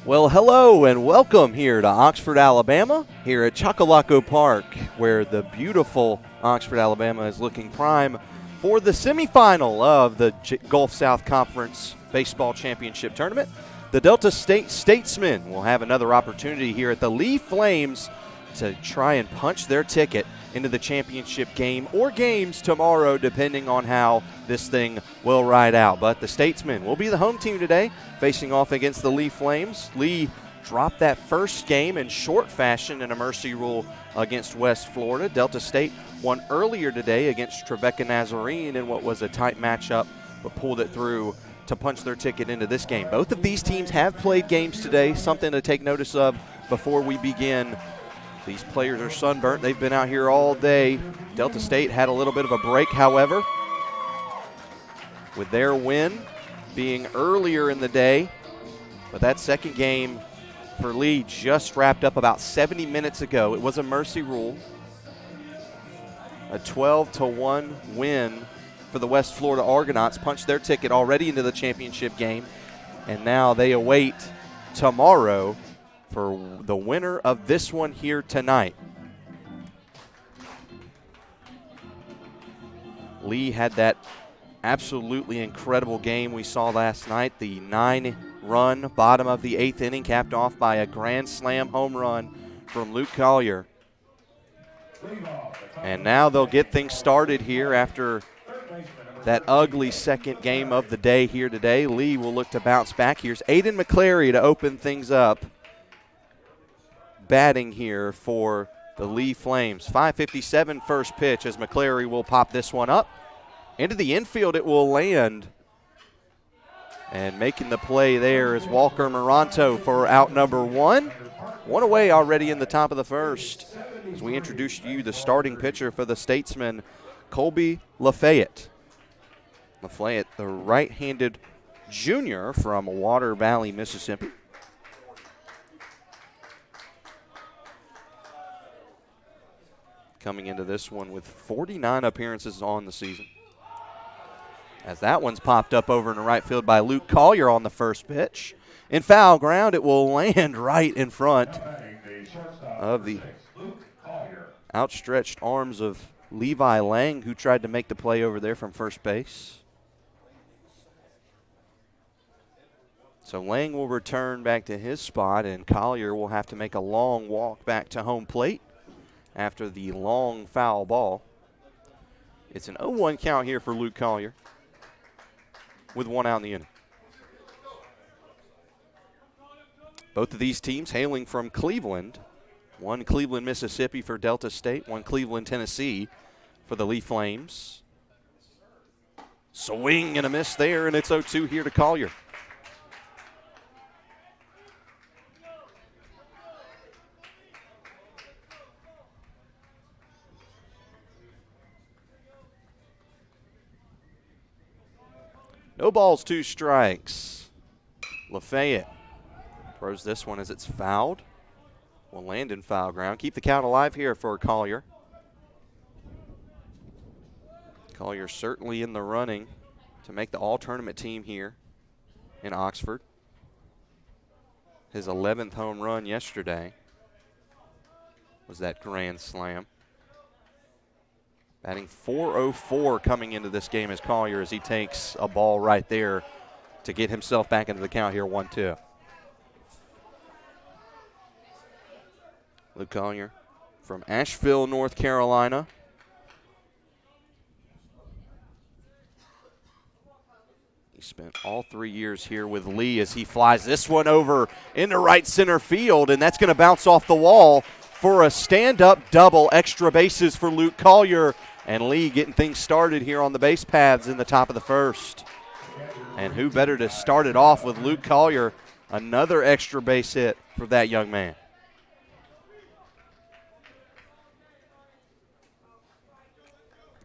Well, hello and welcome here to Oxford, Alabama, here at Chocolaco Park, where the beautiful Oxford, Alabama is looking prime for the semifinal of the Gulf South Conference Baseball Championship Tournament. The Delta State Statesmen will have another opportunity here at the Lee Flames to try and punch their ticket into the championship game or games tomorrow, depending on how this thing will ride out. But the Statesmen will be the home team today, facing off against the Lee Flames. Lee dropped that first game in short fashion in a mercy rule against West Florida. Delta State won earlier today against Trevecca Nazarene in what was a tight matchup, but pulled it through to punch their ticket into this game. Both of these teams have played games today, something to take notice of before we begin. These players are sunburnt. They've been out here all day. Delta State had a little bit of a break, however, with their win being earlier in the day. But that second game for Lee just wrapped up about 70 minutes ago. It was a mercy rule. A 12-1 win for the West Florida Argonauts punched their ticket already into the championship game. And now they await tomorrow for the winner of this one here tonight. Lee had that absolutely incredible game we saw last night. The 9-run bottom of the 8th inning capped off by a grand slam home run from Luke Collier. And now they'll get things started here after that ugly second game of the day here today. Lee will look to bounce back. Here's Aiden McClary to open things up, batting here for the Lee Flames. 5:57 first pitch as McClary will pop this one up. Into the infield it will land. And making the play there is Walker Moranto for out number one. One away already in the top of the first. As we introduce you the starting pitcher for the Statesmen, Colby Lafayette. Lafayette, the right-handed junior from Water Valley, Mississippi. Coming into this one with 49 appearances on the season. As that one's popped up over in the right field by Luke Collier on the first pitch. In foul ground, it will land right in front of the outstretched arms of Levi Lang, who tried to make the play over there from first base. So Lang will return back to his spot, and Collier will have to make a long walk back to home plate after the long foul ball. It's an 0-1 count here for Luke Collier with one out in the inning. Both of these teams hailing from Cleveland. One Cleveland, Mississippi for Delta State, one Cleveland, Tennessee for the Lee Flames. Swing and a miss there, and it's 0-2 here to Collier. No balls, 2 strikes. Lafayette throws this one as it's fouled. Will land in foul ground. Keep the count alive here for Collier. Collier certainly in the running to make the all-tournament team here in Oxford. His 11th home run yesterday was that grand slam. Batting .404 coming into this game as Collier, as he takes a ball right there to get himself back into the count here, 1-2. Luke Collier from Asheville, North Carolina. He spent all 3 years here with Lee as he flies this one over into right center field, and that's going to bounce off the wall for a stand-up double, extra bases for Luke Collier, and Lee getting things started here on the base paths in the top of the first. And who better to start it off with Luke Collier, another extra base hit for that young man.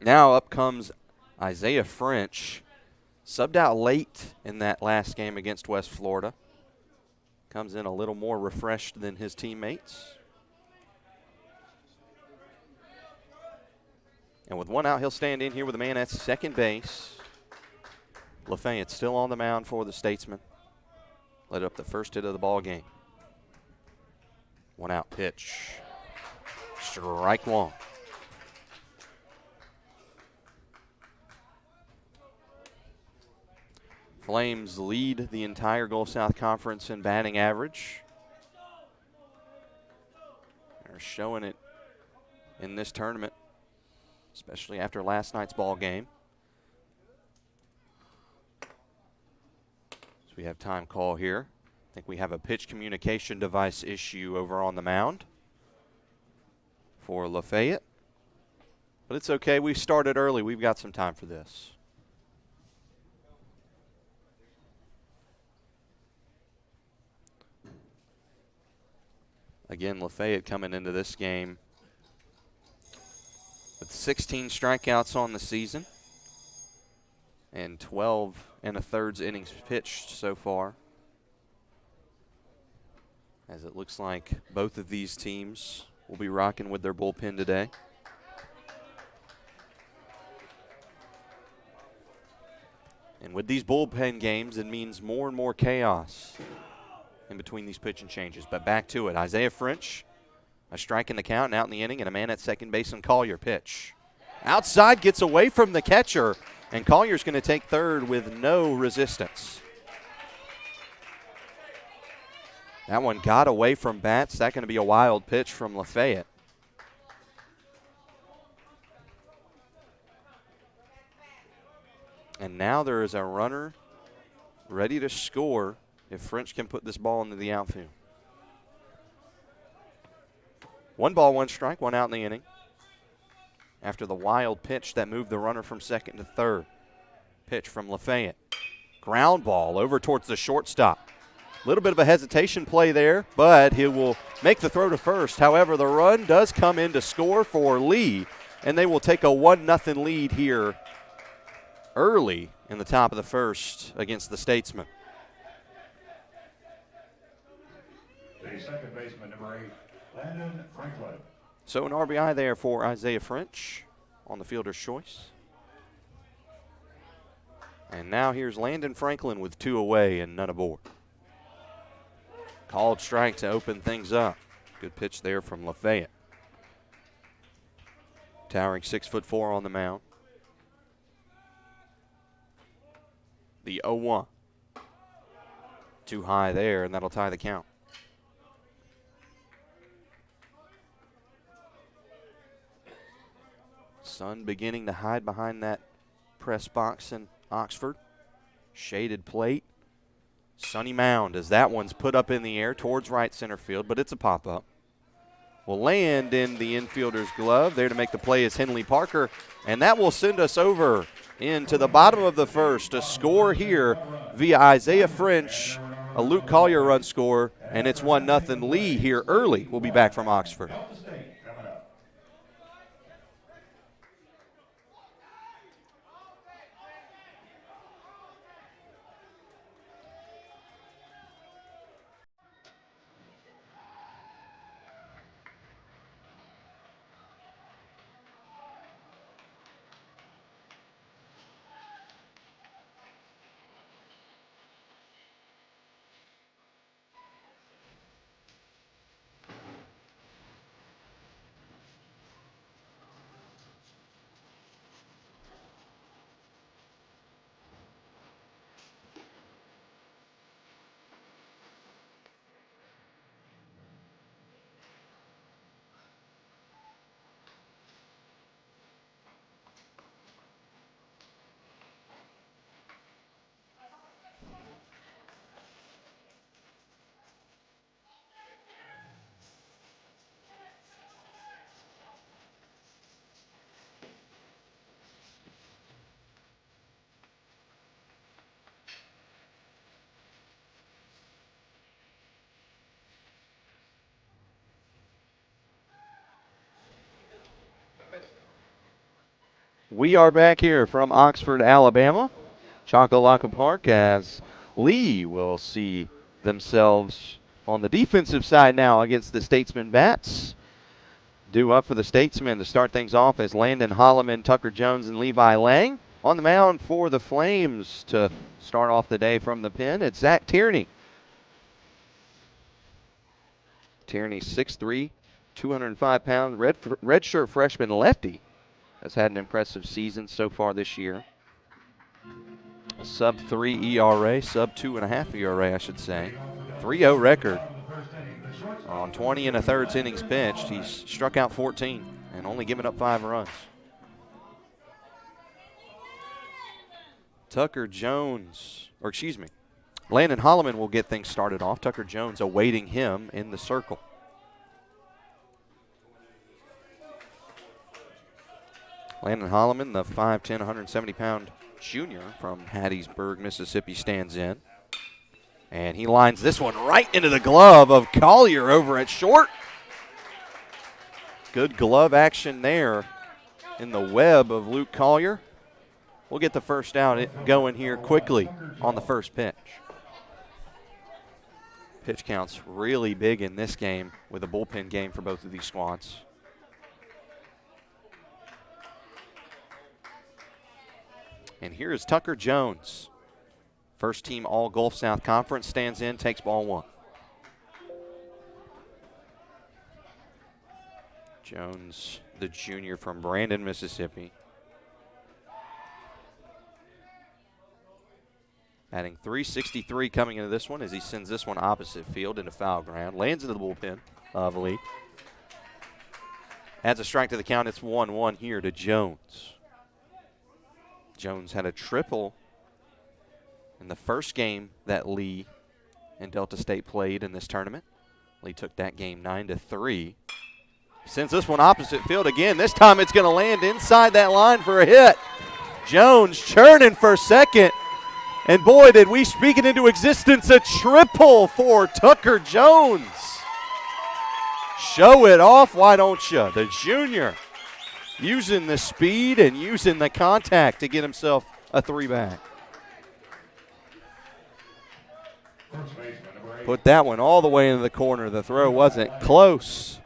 Now up comes Isaiah French, subbed out late in that last game against West Florida. Comes in a little more refreshed than his teammates. And with one out, he'll stand in here with a man at second base. Lafayette still on the mound for the Statesman. Led up the first hit of the ball game. One out pitch. Strike one. Flames lead the entire Gulf South Conference in batting average. They're showing it in this tournament, especially after last night's ball game. So we have time call here. I think we have a pitch communication device issue over on the mound for Lafayette. But it's okay. We started early. We've got some time for this. Again, Lafayette coming into this game with 16 strikeouts on the season and 12 1/3 innings pitched so far. As it looks like both of these teams will be rocking with their bullpen today. And with these bullpen games, it means more and more chaos in between these pitching changes. But back to it. Isaiah French, a strike in the count and out in the inning, and a man at second base and Collier pitch. Outside, gets away from the catcher, and Collier's going to take third with no resistance. That one got away from bats. That's going to be a wild pitch from Lafayette. And now there is a runner ready to score if French can put this ball into the outfield. 1 strike, 1 out in the inning. After the wild pitch that moved the runner from second to third. Pitch from Lafayette. Ground ball over towards the shortstop. A little bit of a hesitation play there, but he will make the throw to first. However, the run does come in to score for Lee, and they will take a 1-0 lead here early in the top of the first against the Statesmen. The second baseman, number 8, Landon Franklin. So an RBI there for Isaiah French on the fielder's choice. And now here's Landon Franklin with 2 away and none aboard. Called strike to open things up. Good pitch there from Lafayette. Towering 6'4" on the mound. The 0-1. Too high there, and that'll tie the count. Sun beginning to hide behind that press box in Oxford. Shaded plate. Sunny mound as that one's put up in the air towards right center field, but it's a pop-up. Will land in the infielder's glove. There to make the play is Henley Parker, and that will send us over into the bottom of the first. A score here via Isaiah French, a Luke Collier run score, and it's 1-0 Lee here early. We'll be back from Oxford. We are back here from Oxford, Alabama, Chocolaca Park, as Lee will see themselves on the defensive side now against the Statesman Bats. Due up for the Statesmen to start things off as Landon Holloman, Tucker Jones, and Levi Lang. On the mound for the Flames to start off the day from the pen, it's Zach Tierney. Tierney, 6'3", 205-pound redshirt freshman lefty. Has had an impressive season so far this year. A sub-3 ERA, sub-2.5 ERA, I should say. 3-0 record. On 20 and a third innings pitched, he's struck out 14 and only given up 5 runs. Tucker Jones, Landon Holloman will get things started off. Tucker Jones awaiting him in the circle. Landon Holloman, the 5'10", 170-pound junior from Hattiesburg, Mississippi, stands in. And he lines this one right into the glove of Collier over at short. Good glove action there in the web of Luke Collier. We'll get the first out going here quickly on the first pitch. Pitch count's really big in this game with a bullpen game for both of these squads. And here is Tucker Jones. First team All Gulf South Conference, stands in, takes ball 1. Jones, the junior from Brandon, Mississippi. Batting .363 coming into this one as he sends this one opposite field into foul ground. Lands into the bullpen of Lee. Adds a strike to the count. It's 1-1 here to Jones. Jones had a triple in the first game that Lee and Delta State played in this tournament. Lee took that game 9-3. Sends this one opposite field again. This time it's going to land inside that line for a hit. Jones churning for second. And boy, did we speak it into existence, a triple for Tucker Jones. Show it off, why don't you? The junior using the speed and using the contact to get himself a 3-back. Put that one all the way into the corner. The throw wasn't close.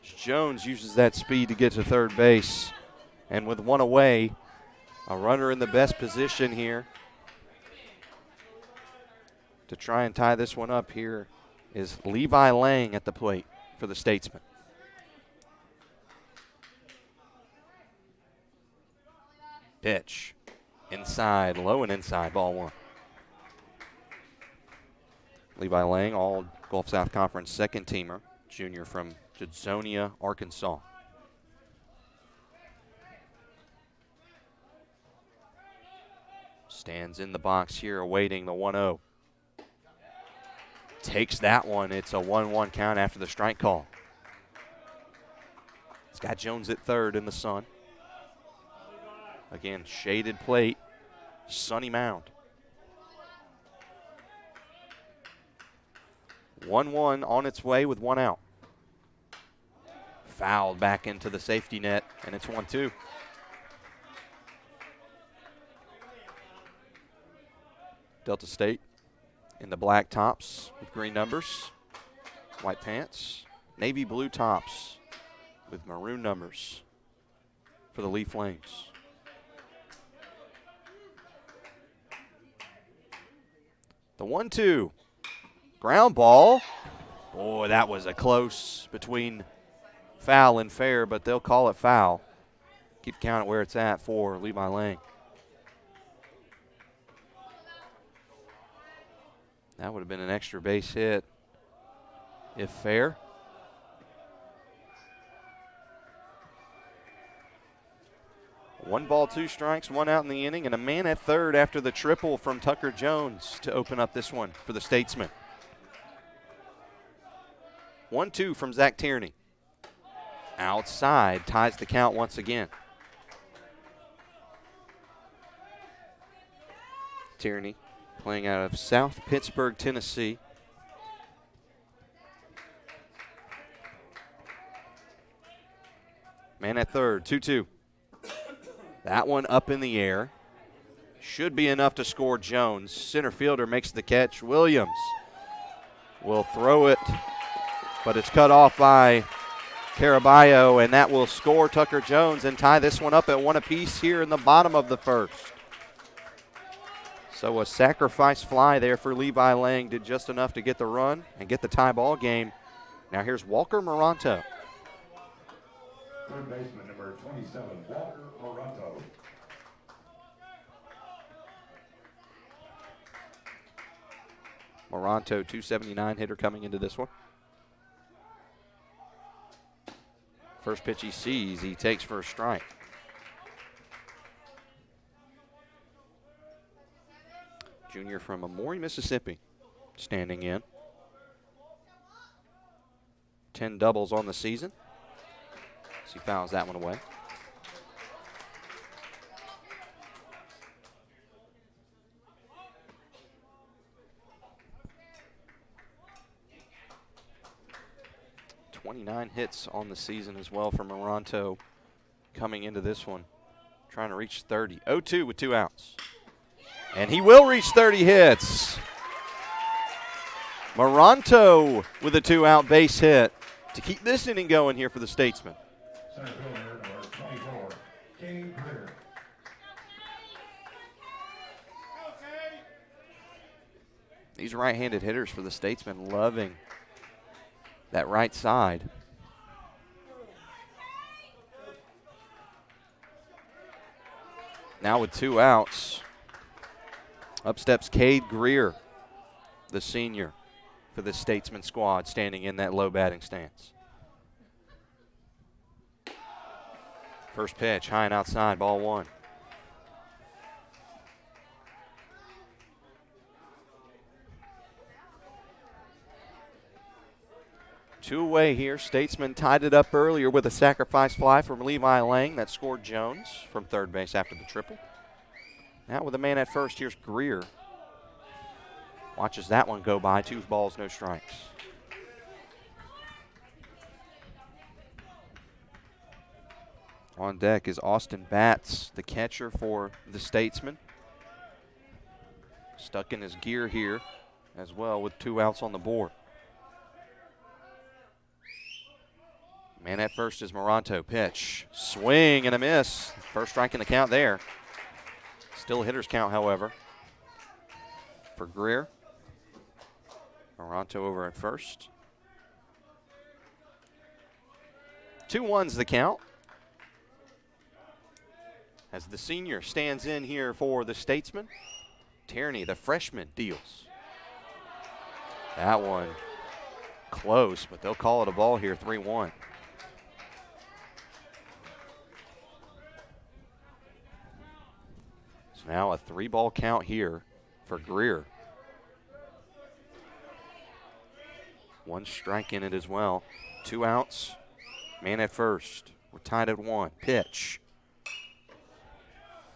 Jones uses that speed to get to third base. And with one away, a runner in the best position here to try and tie this one up here is Levi Lang at the plate for the Statesman. Pitch. Inside, low and inside, ball 1. Levi Lang, All Gulf South Conference second teamer, junior from Judsonia, Arkansas. Stands in the box here awaiting the 1-0. Takes that one. It's a 1-1 count after the strike call. It's got Jones at third in the sun. Again, shaded plate, sunny mound. 1-1 on its way with 1 out. Fouled back into the safety net, and it's 1-2. Delta State in the black tops with green numbers, white pants, navy blue tops with maroon numbers for the Lee Flames. The 1-2. Ground ball. Boy, that was a close between foul and fair, but they'll call it foul. Keep count where it's at for Levi Lang. That would have been an extra base hit if fair. One ball, 2 strikes, 1 out in the inning, and a man at third after the triple from Tucker Jones to open up this one for the Statesman. 1-2 from Zach Tierney. Outside, ties the count once again. Tierney playing out of South Pittsburgh, Tennessee. Man at third, 2-2. That one up in the air. Should be enough to score Jones. Center fielder makes the catch. Williams will throw it, but it's cut off by Caraballo, and that will score Tucker Jones and tie this one up at 1 apiece here in the bottom of the first. So a sacrifice fly there for Levi Lang did just enough to get the run and get the tie ball game. Now here's Walker Moranto. Third baseman number 27, Walker Moranto. Moranto, 279 hitter coming into this one. First pitch he sees, he takes for a strike. Junior from Amory, Mississippi, standing in. 10 doubles on the season. As he fouls that one away. .29 hits on the season as well for Moranto coming into this one. Trying to reach 30. 0-2 with 2 outs. And he will reach 30 hits. Moranto with a 2-out base hit to keep this inning going here for the Statesmen. Center fielder number 24, Cade Greer. These right-handed hitters for the Statesmen loving that right side. Now with 2 outs, up steps Cade Greer, the senior for the Statesman squad, standing in that low batting stance. First pitch, high and outside, ball 1. Two away here. Statesman tied it up earlier with a sacrifice fly from Levi Lang that scored Jones from third base after the triple. Now with a man at first, here's Greer. Watches that one go by. 2 balls, no strikes. On deck is Austin Batts, the catcher for the Statesmen. Stuck in his gear here as well with 2 outs on the board. Man at first is Moranto. Pitch, swing and a miss. First strike in the count there. Still a hitter's count, however, for Greer. Moranto over at first. 2-1's the count. As the senior stands in here for the Statesman, Tierney, the freshman, deals. That one close, but they'll call it a ball here, 3-1. Now a 3-ball count here for Greer. 1 strike in it as well. 2 outs. Man at first. We're tied at 1. Pitch.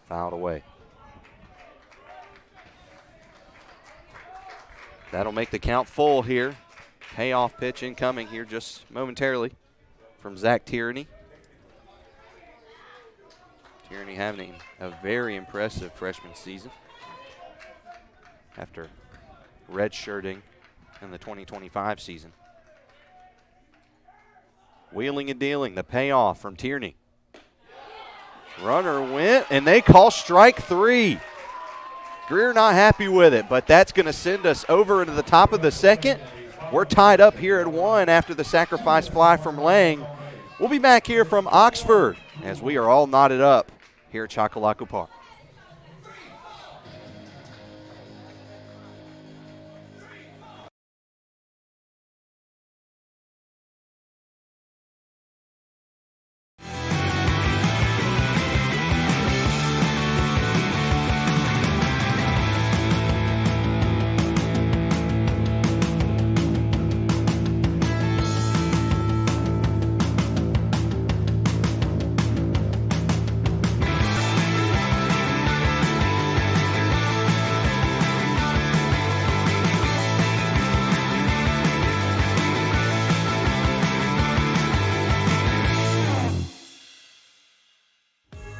Fouled away. That'll make the count full here. Payoff pitch incoming here just momentarily from Zach Tierney. Tierney having a very impressive freshman season after redshirting in the 2025 season. Wheeling and dealing, the payoff from Tierney. Runner went, and they call strike 3. Greer not happy with it, but that's going to send us over into the top of the second. We're tied up here at 1 after the sacrifice fly from Lang. We'll be back here from Oxford as we are all knotted up here at Chocolaco Park.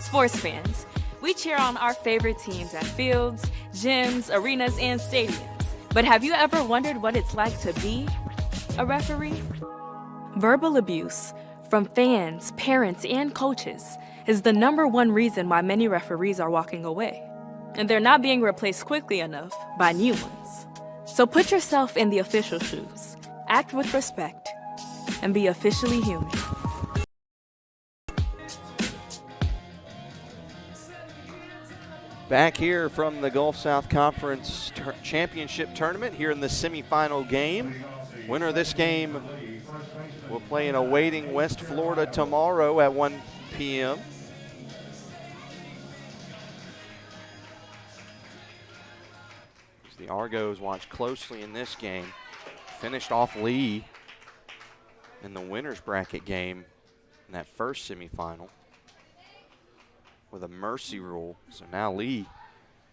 Sports fans, we cheer on our favorite teams at fields, gyms, arenas, and stadiums. But have you ever wondered what it's like to be a referee? Verbal abuse from fans, parents, and coaches is the #1 reason why many referees are walking away. And they're not being replaced quickly enough by new ones. So put yourself in the official shoes, act with respect, and be officially human. Back here from the Gulf South Conference Championship Tournament here in the semifinal game. Winner of this game will play in awaiting West Florida tomorrow at 1 p.m. The Argos watch closely in this game. Finished off Lee in the winner's bracket game in that first semifinal with a mercy rule. So now Lee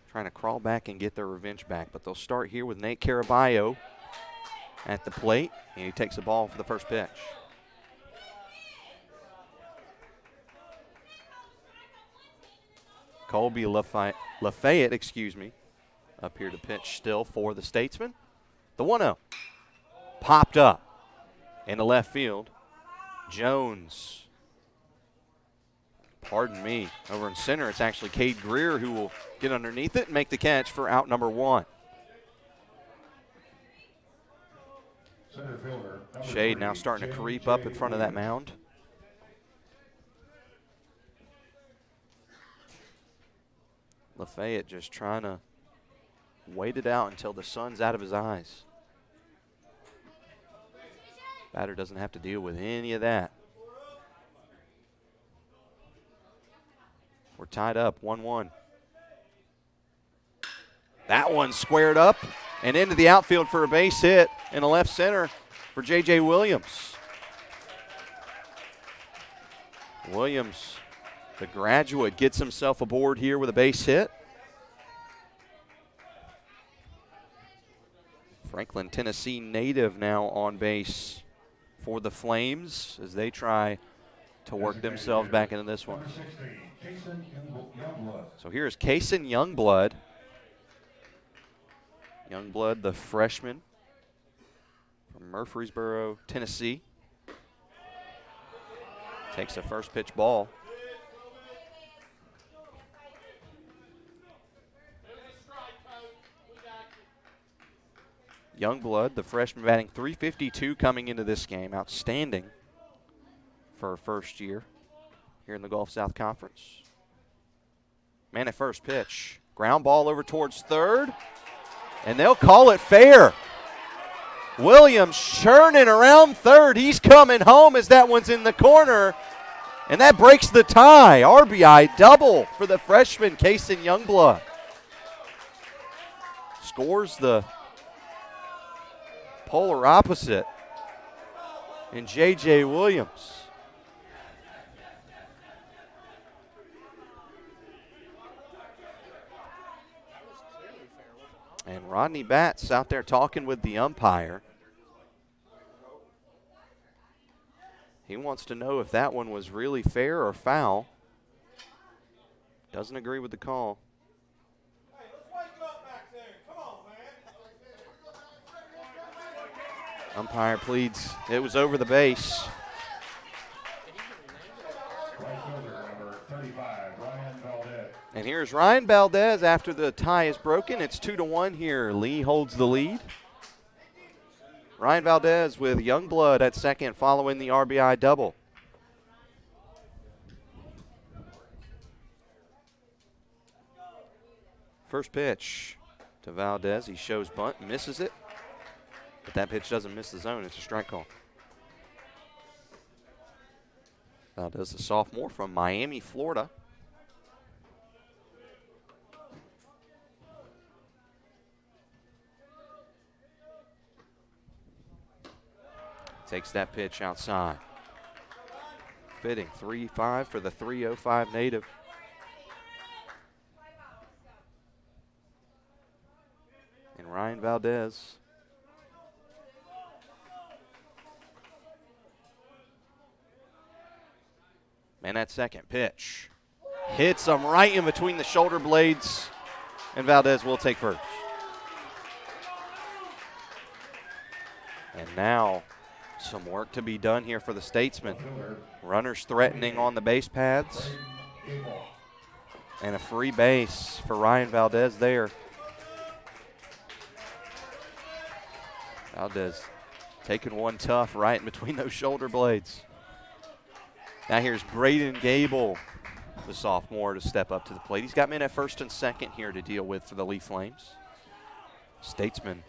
trying to crawl back and get their revenge back. But they'll start here with Nate Caraballo at the plate, and he takes the ball for the first pitch. Colby Lafayette, up here to pitch still for the Statesman. The 1-0 popped up in the left field. Jones, pardon me, over in center, it's actually Cade Greer who will get underneath it and make the catch for out number 1. Center fielder, Shade now starting to creep up in front of that mound. Lafayette just trying to wait it out until the sun's out of his eyes. Batter doesn't have to deal with any of that. We're tied up, 1-1. That one squared up and into the outfield for a base hit in the left center for J.J. Williams. Williams, the graduate, gets himself aboard here with a base hit. Franklin, Tennessee native now on base for the Flames as they try to work themselves back into this one. So here's Kaysen Youngblood. Youngblood, the freshman from Murfreesboro, Tennessee. Takes a first pitch ball. Youngblood, the freshman, batting .352 coming into this game. Outstanding for a first year here in the Gulf South Conference. Man at first pitch. Ground ball over towards third, and they'll call it fair. Williams churning around third. He's coming home as that one's in the corner, and that breaks the tie. RBI double for the freshman, Kaysen Youngblood. Scores the polar opposite in J.J. Williams. And Rodney Batts out there talking with the umpire. He wants to know if that one was really fair or foul. Doesn't agree with the call. Hey, let's wake up back there. Come on, man. Umpire pleads it was over the base. Right fielder, number 35, Ryan Valdez. And here's Ryan Valdez after the tie is broken. It's 2-1 here. Lee holds the lead. Ryan Valdez with Youngblood at second following the RBI double. First pitch to Valdez. He shows bunt, misses it. But that pitch doesn't miss the zone. It's a strike call. Valdez, a sophomore from Miami, Florida. Takes that pitch outside. Fitting 3-5 for the 305 native. And Ryan Valdez. Man, that second pitch. hits him right in between the shoulder blades, and Valdez will take first. And now some work to be done here for the Statesmen. Runners threatening on the base paths. And a free base for Ryan Valdez there. Valdez taking one tough right in between those shoulder blades. Now here's Braden Gable, the sophomore, to step up to the plate. He's got men at first and second here to deal with for the Lee Flames. Statesman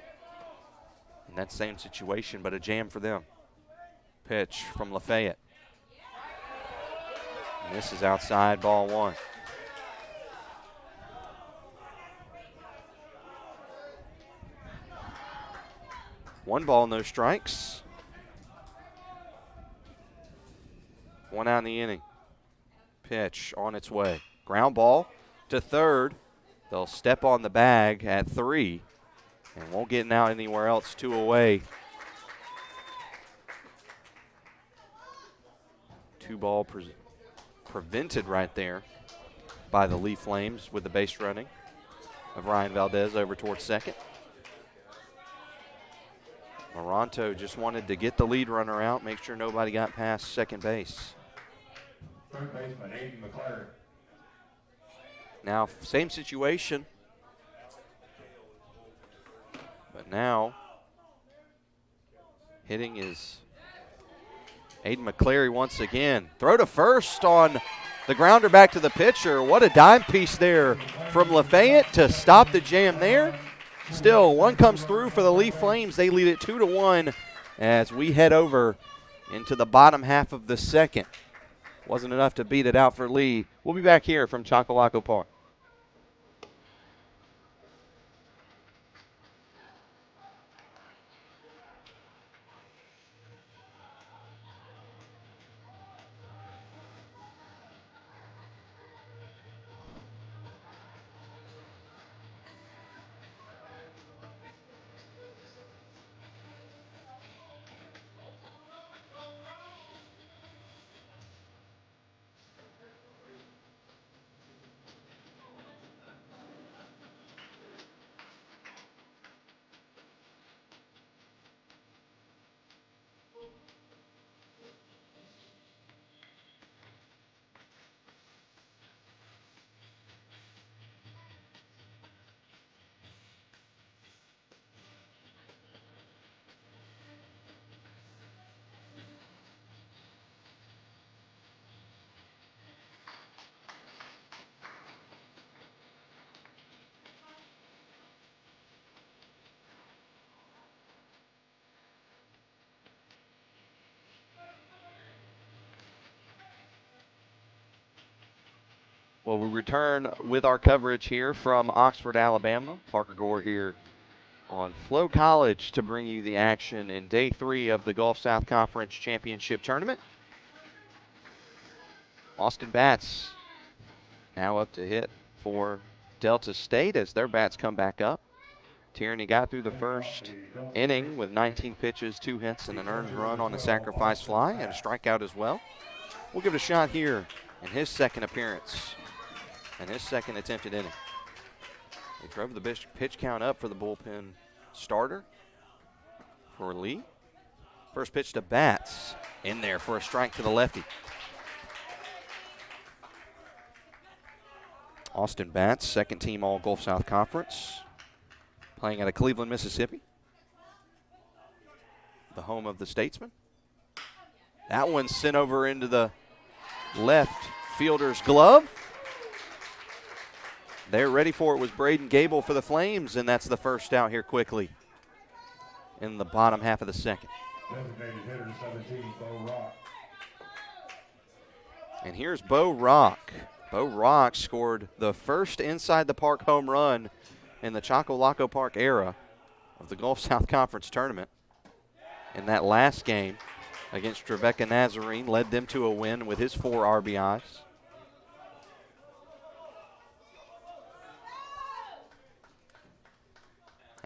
in that same situation, but a jam for them. Pitch from Lafayette. And this is outside, ball one. One ball, no strikes. One out in the inning. Pitch on its way. Ground ball to third. They'll step on the bag at 3 and won't get out anywhere else. 2 away. 2 ball prevented right there by the Lee Flames with the base running of Ryan Valdez over towards second. Moronto just wanted to get the lead runner out, make sure nobody got past second base. Third baseman, Aiden McClary. Now, same situation. But now, hitting is Aiden McClary once again. Throw to first on the grounder back to the pitcher. What a dime piece there from Lafayette to stop the jam there. Still, one comes through for the Lee Flames. They lead it 2-1 as we head over into the bottom half of the second. Wasn't enough to beat it out for Lee. We'll be back here from Chocolaco Park. Well, we return with our coverage here from Oxford, Alabama. Parker Gore here on Flow College to bring you the action in Day 3 of the Gulf South Conference Championship Tournament. Austin Bats now up to hit for Delta State as their bats come back up. Tierney got through the first inning with 19 pitches, 2 hits, and an earned run on a sacrifice fly, and a strikeout as well. We'll give it a shot here in his second appearance and his second attempted inning. They drove the pitch count up for the bullpen starter for Lee. First pitch to Bats, in there for a strike to the lefty. Austin Bats, second team All Gulf South Conference, playing out of Cleveland, Mississippi, the home of the Statesmen. That one's sent over into the left fielder's glove. They're ready for it was Braden Gable for the Flames, and that's the first out here quickly in the bottom half of the second. Designated hitter 17, Bo Rock. And here's Bo Rock. Bo Rock scored the first inside the park home run in the Chocolaco Park era of the Gulf South Conference Tournament. In that last game against Trevecca Nazarene, led them to a win with his 4 RBIs.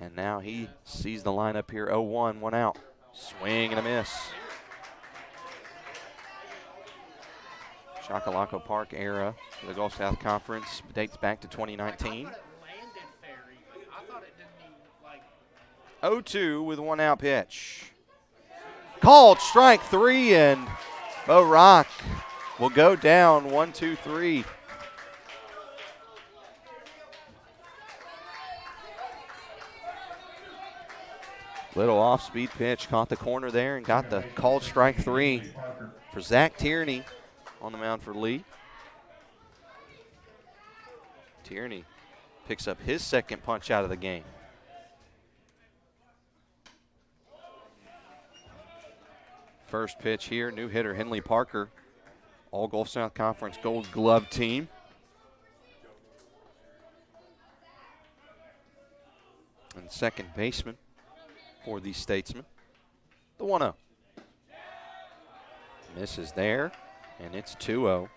And now he sees the lineup here, 0-1, 1 out. Swing and a miss. Chocolaco Park era for the Gulf South Conference dates back to 2019. 0-2 with 1 out pitch. Called strike 3, and Bo Rock will go down 1-2-3. Little off-speed pitch, caught the corner there and got the called strike 3 for Zach Tierney on the mound for Lee. Tierney picks up his second punch out of the game. First pitch here, new hitter Henley Parker, all Gulf South Conference Gold Glove team. And second baseman for the Statesmen, the 1-0. Misses there, and it's 2-0.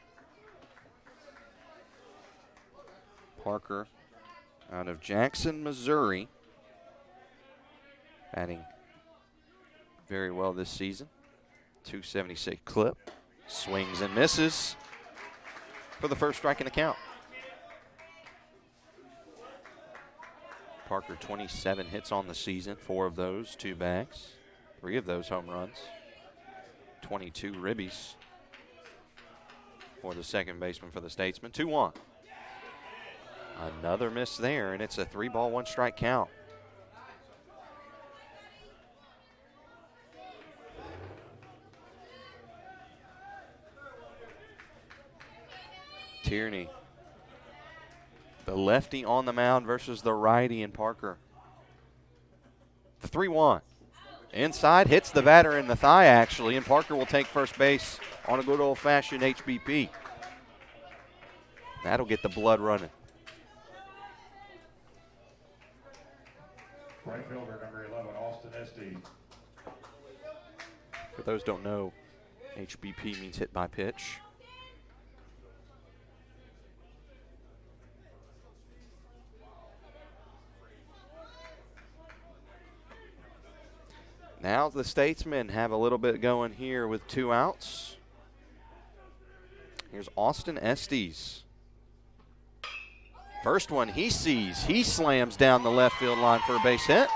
Parker out of Jackson, Missouri, batting very well this season. 276 clip, swings and misses for the first strike in the count. Parker 27 hits on the season, 4 of those, 2 bags, 3 of those home runs, 22 ribbies for the second baseman for the Statesmen. 2-1. Another miss there, and it's a 3-ball, 1-strike count. Tierney, the lefty on the mound versus the righty in Parker. The 3-1. Inside, hits the batter in the thigh, actually, and Parker will take first base on a good old-fashioned HBP. That'll get the blood running. Right fielder number 11, Austin Estes. For those who don't know, HBP means hit by pitch. Now the Statesmen have a little bit going here with 2 outs. Here's Austin Estes. First one he sees. He slams down the left field line for a base hit.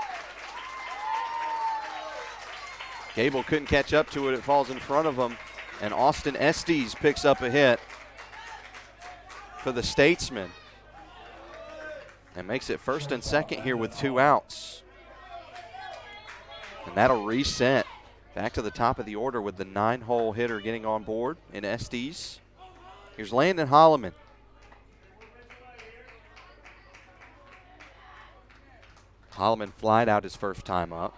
Gable couldn't catch up to it. It falls in front of him. And Austin Estes picks up a hit for the Statesmen. And makes it first and second here with 2 outs. And that'll reset back to the top of the order with the 9-hole hitter getting on board in Estes. Here's Landon Holloman. Holloman flied out his first time up.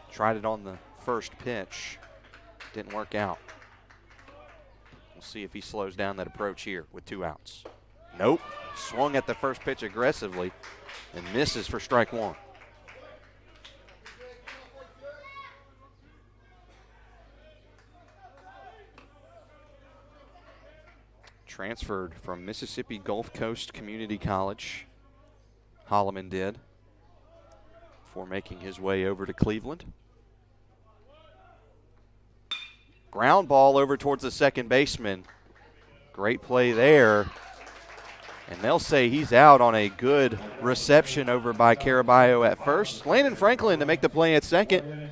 Tried it on the first pitch. Didn't work out. We'll see if he slows down that approach here with 2 outs. Nope. Swung at the first pitch aggressively and misses for strike 1. Transferred from Mississippi Gulf Coast Community College. Holloman did, before making his way over to Cleveland. Ground ball over towards the second baseman. Great play there. And they'll say he's out on a good reception over by Caraballo at first. Landon Franklin to make the play at second.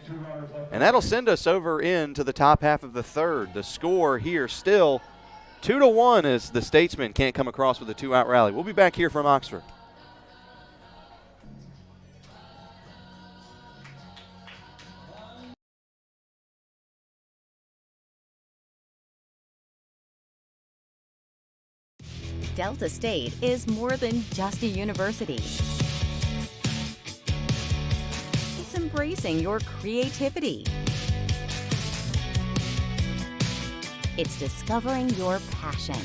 And that'll send us over into the top half of the third. The score here still 2-1 as the Statesmen can't come across with a 2-out rally. We'll be back here from Oxford. Delta State is more than just a university. It's embracing your creativity. It's discovering your passion.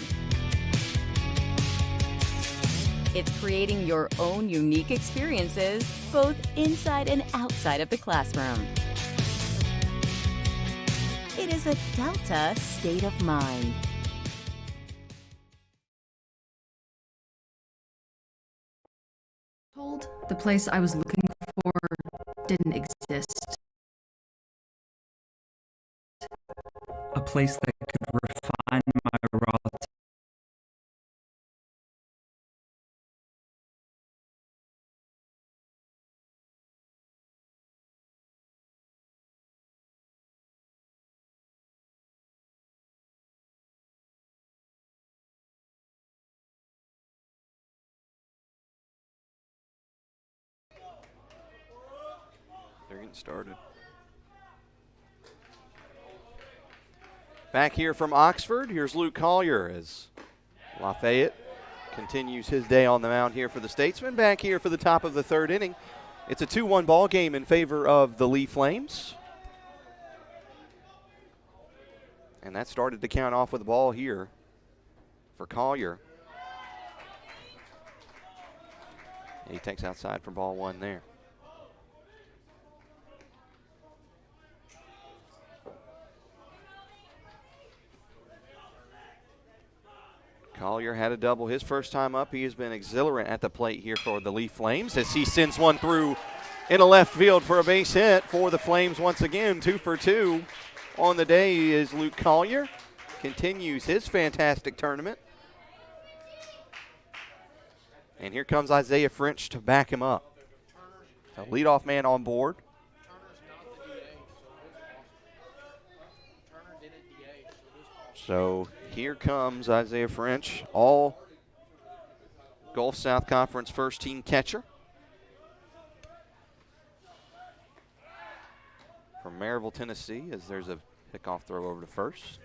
It's creating your own unique experiences, both inside and outside of the classroom. It is a Delta state of mind. Told the place I was looking for didn't exist. A place that could refine my raw They're getting started. Back here from Oxford, here's Luke Collier as Lafayette continues his day on the mound here for the Statesmen. Back here for the top of the third inning. It's a 2-1 ball game in favor of the Lee Flames. And that started to count off with the ball here for Collier. He takes outside for ball one there. Collier had a double his first time up. He has been exhilarant at the plate here for the Lee Flames as he sends one through in a left field for a base hit for the Flames once again. 2 for 2 on the day is Luke Collier. Continues his fantastic tournament. And here comes Isaiah French to back him up. A leadoff man on board. So here comes Isaiah French, all Gulf South Conference first team catcher from Maryville, Tennessee, as there's a pickoff throw over to first.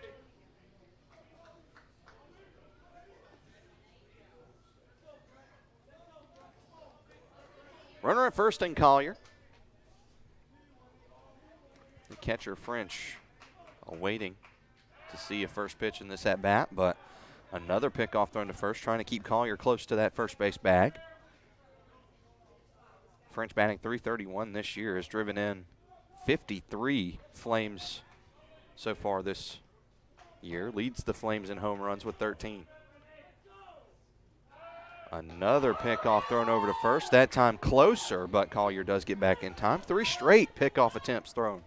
Runner at first and Collier. The catcher French awaiting to see a first pitch in this at bat, but another pickoff thrown to first, trying to keep Collier close to that first base bag. French batting .331 this year, has driven in 53 Flames so far this year, leads the Flames in home runs with 13. Another pickoff thrown over to first, that time closer, but Collier does get back in time. 3 straight pickoff attempts thrown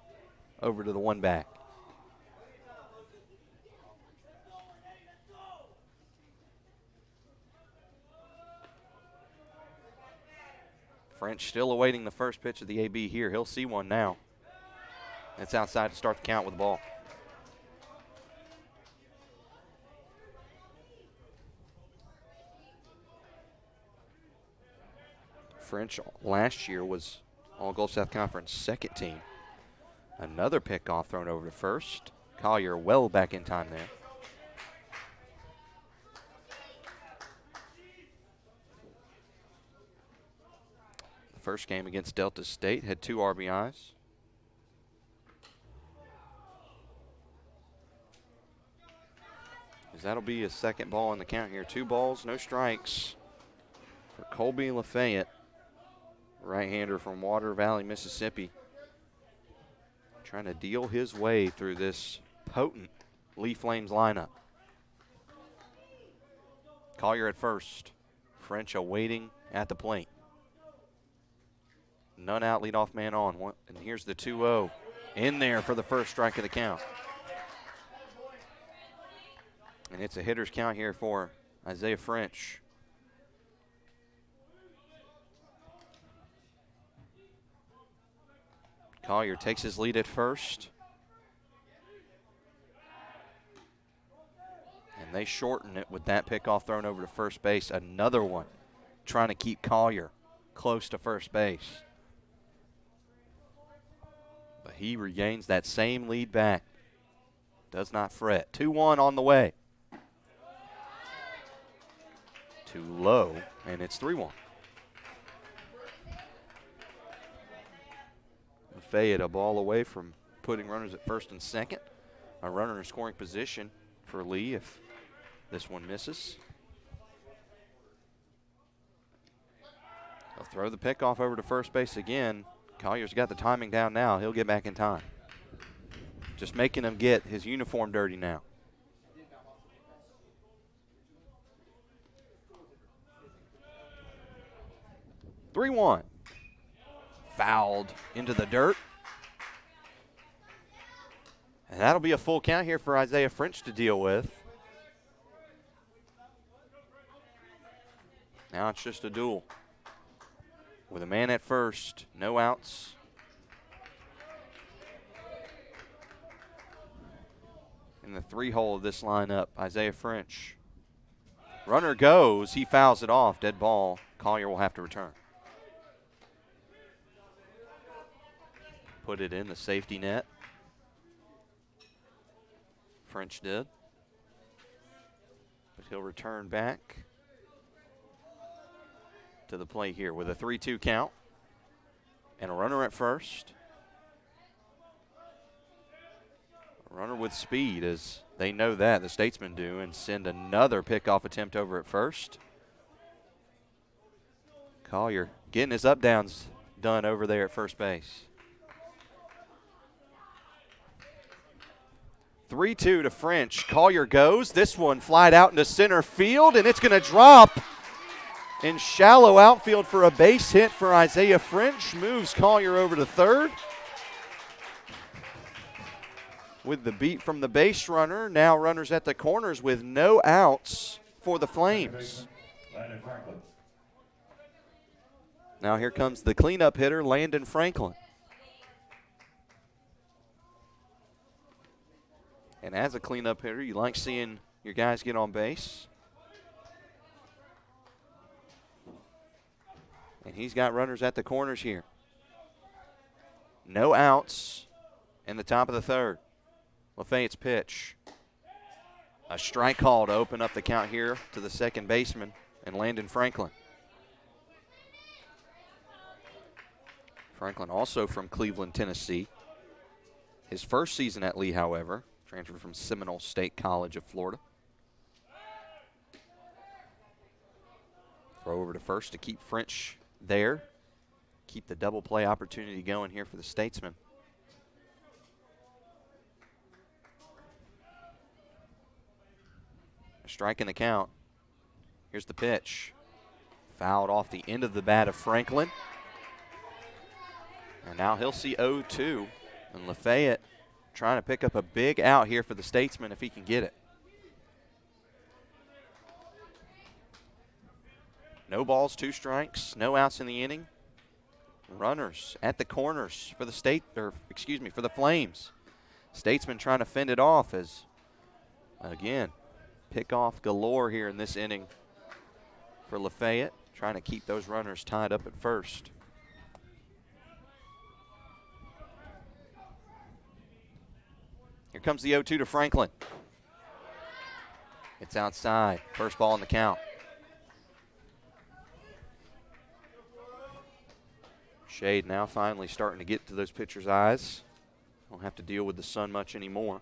over to the one back. French still awaiting the first pitch of the AB here. He'll see one now. It's outside to start the count with the ball. French last year was All Gulf South Conference second team. Another pickoff thrown over to first. Collier well back in time there. First game against Delta State, had 2 RBIs. As that'll be his second ball in the count here. 2 balls, no strikes for Colby Lafayette, right-hander from Water Valley, Mississippi. Trying to deal his way through this potent Lee Flames lineup. Collier at first. French awaiting at the plate. None out, leadoff man on. And here's the 2-0 in there for the first strike of the count. And it's a hitter's count here for Isaiah French. Collier takes his lead at first. And they shorten it with that pickoff thrown over to first base. Another one trying to keep Collier close to first base. But he regains that same lead back. Does not fret. 2-1 on the way. Too low, and it's 3-1. Lafayette a ball away from putting runners at first and second. A runner in scoring position for Lee if this one misses. He'll throw the pickoff over to first base again. Collier's got the timing down now. He'll get back in time. Just making him get his uniform dirty now. (3-1). Fouled into the dirt. And that'll be a full count here for Isaiah French to deal with. Now it's just a duel. With a man at first, no outs. In the 3-hole of this lineup, Isaiah French. Runner goes, he fouls it off, dead ball. Collier will have to return. Put it in the safety net. French did. But he'll return back to the plate here with a 3-2 count. And a runner at first. A runner with speed, as they know that, the Statesmen do, and send another pickoff attempt over at first. Collier getting his up-downs done over there at first base. 3-2 to French. Collier goes. This one flied out into center field, and it's going to drop in shallow outfield for a base hit for Isaiah French. Moves Collier over to third. With the beat from the base runner, now runners at the corners with no outs for the Flames. Now here comes the cleanup hitter, Landon Franklin. And as a cleanup hitter, you like seeing your guys get on base. And he's got runners at the corners here. No outs in the top of the third. Lafayette's pitch. A strike call to open up the count here to the second baseman and Landon Franklin. Franklin also from Cleveland, Tennessee. His first season at Lee, however, transferred from Seminole State College of Florida. Throw over to first to keep French there. Keep the double play opportunity going here for the Statesmen. A strike in the count. Here's the pitch. Fouled off the end of the bat of Franklin. And now he'll see 0-2. And Lafayette trying to pick up a big out here for the Statesmen if he can get it. No balls, 2 strikes, no outs in the inning. Runners at the corners for the for the Flames. Statesmen trying to fend it off as, again, pick-off galore here in this inning for Lafayette, trying to keep those runners tied up at first. Here comes the 0-2 to Franklin. It's outside. First ball in the count. Shade now finally starting to get to those pitchers' eyes. Don't have to deal with the sun much anymore.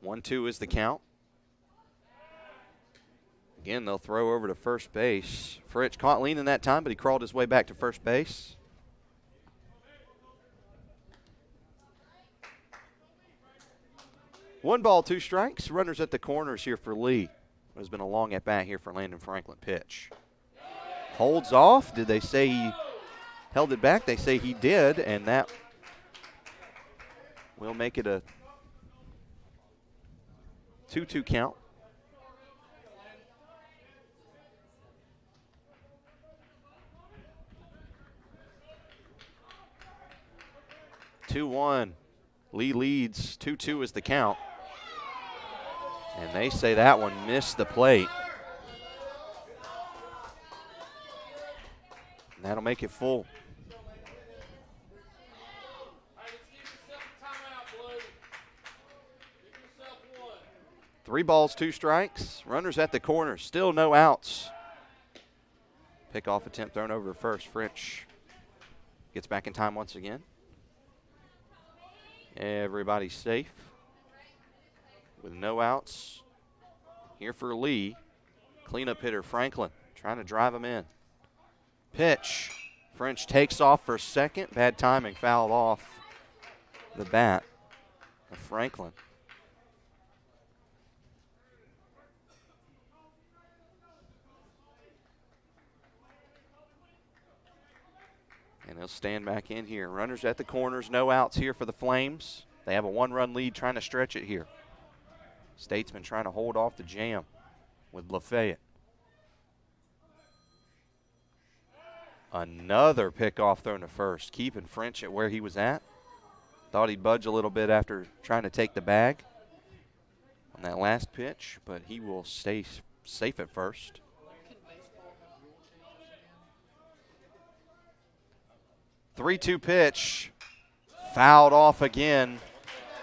1-2 is the count. Again, they'll throw over to first base. Fritz caught leaning that time, but he crawled his way back to first base. One ball, 2 strikes. Runners at the corners here for Lee. It has been a long at bat here for Landon Franklin. Pitch. Holds off. Did they say he held it back? They say he did, and that will make it a 2-2 count. Lee leads. 2-2 is the count. And they say that one missed the plate. And that'll make it full. Three balls, 2 strikes. Runners at the corner. Still no outs. Pickoff attempt thrown over to first. French gets back in time once again. Everybody's safe with no outs. Here for Lee, cleanup hitter Franklin trying to drive him in. Pitch. French takes off for second. Bad timing, fouled off the bat of Franklin. And they'll stand back in here. Runners at the corners, no outs here for the Flames. They have a 1-run lead trying to stretch it here. Statesman trying to hold off the jam with Lafayette. Another pickoff thrown to first, keeping French at where he was at. Thought he'd budge a little bit after trying to take the bag on that last pitch, but he will stay safe at first. Three-two pitch, fouled off again,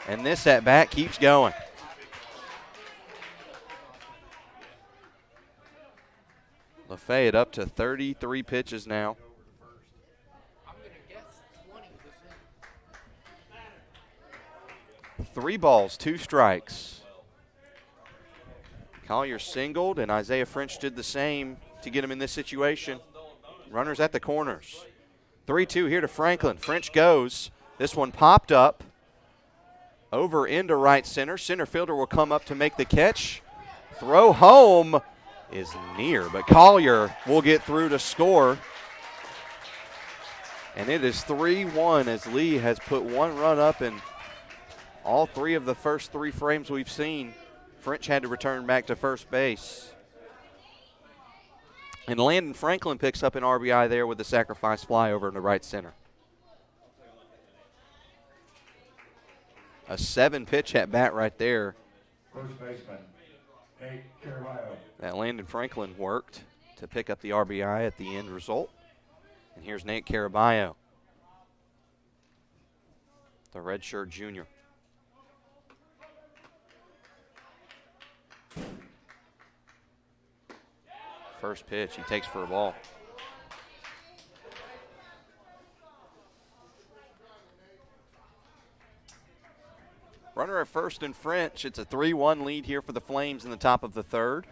and this at-bat keeps going. Lafayette up to 33 pitches now. 3 balls, 2 strikes. Collier singled, and Isaiah French did the same to get him in this situation. Runners at the corners. 3-2 here to Franklin. French goes. This one popped up over into right center. Center fielder will come up to make the catch. Throw home is near, but Collier will get through to score. And it is 3-1 as Lee has put 1 run up in all 3 of the first 3 frames we've seen. French had to return back to first base. And Landon Franklin picks up an RBI there with the sacrifice fly over into right center. A 7-pitch at bat right there. First baseman, Nate Caraballo. That Landon Franklin worked to pick up the RBI at the end result. And here's Nate Caraballo, the redshirt junior. First pitch, he takes for a ball. Runner at first and French. It's a 3-1 lead here for the Flames in the top of the 3rd.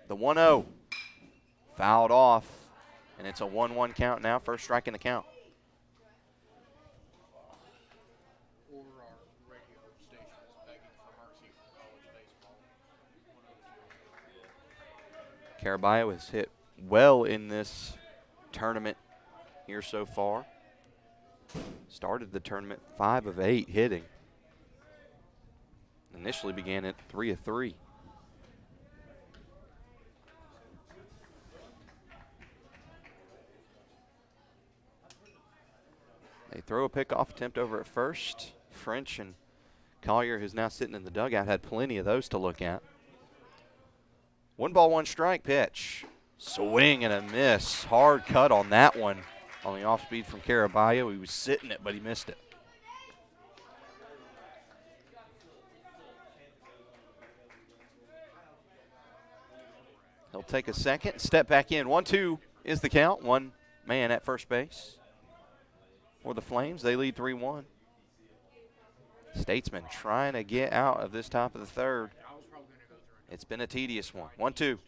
The 1-0 fouled off, and it's a 1-1 count now. First strike in the count. Caraballo has hit well in this tournament here so far. Started the tournament 5 of 8 hitting. Initially began at 3 of 3. They throw a pickoff attempt over at first. French and Collier, who's now sitting in the dugout, had plenty of those to look at. 1 ball, 1 strike pitch. Swing and a miss. Hard cut on that one on the off speed from Caraballo. He was sitting it, but he missed it. He'll take a second, step back in. 1-2 is the count. 1 man at first base. For the Flames, they lead 3-1. Statesman trying to get out of this top of the 3rd. It's been a tedious one. 1-2.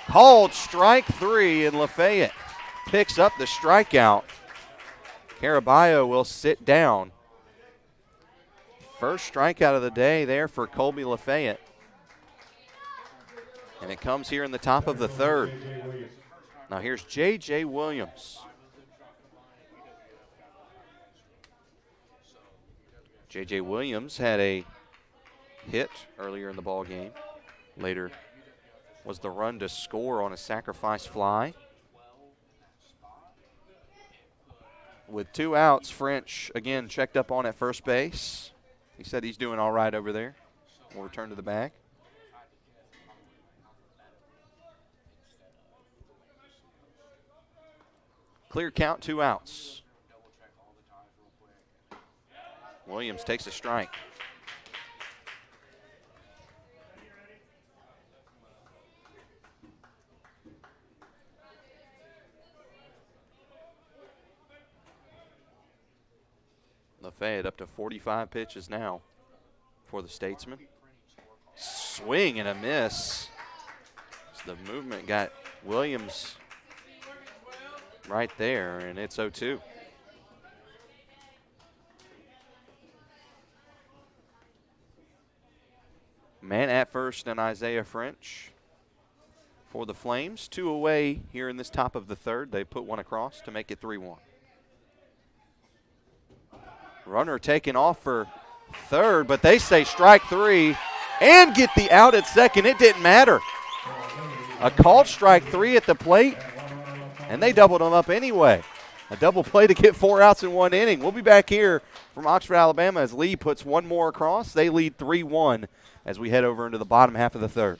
Called strike 3, and Lafayette picks up the strikeout. Caraballo will sit down. First strikeout of the day there for Colby Lafayette. And it comes here in the top of the 3rd. Now here's J.J. Williams. J.J. Williams had a hit earlier in the ball game. Later was the run to score on a sacrifice fly. With 2 outs, French again checked up on at first base. He said he's doing all right over there. We'll return to the bag. Clear count, 2 outs. Williams takes a strike. Lafayette up to 45 pitches now for the Statesman. Swing and a miss. So the movement got Williams right there, and it's 0-2. Man at first and Isaiah French. for the Flames. 2 away here in this top of the third. They put one across to make it 3-1. Runner taken off for third, but they say strike 3 and get the out at second. It didn't matter. A called strike 3 at the plate, and they doubled them up anyway. A double play to get 4 outs in 1 inning. We'll be back here from Oxford, Alabama as Lee puts one more across. They lead 3-1 as we head over into the bottom half of the third.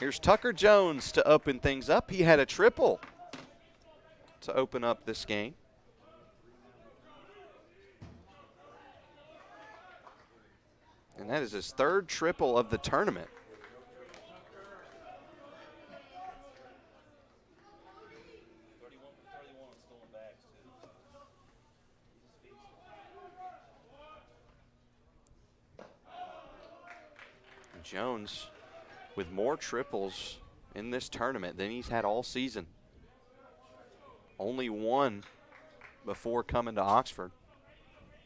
Here's Tucker Jones to open things up. He had a triple to open up this game. And that is his 3rd triple of the tournament. Jones with more triples in this tournament than he's had all season. Only 1 before coming to Oxford.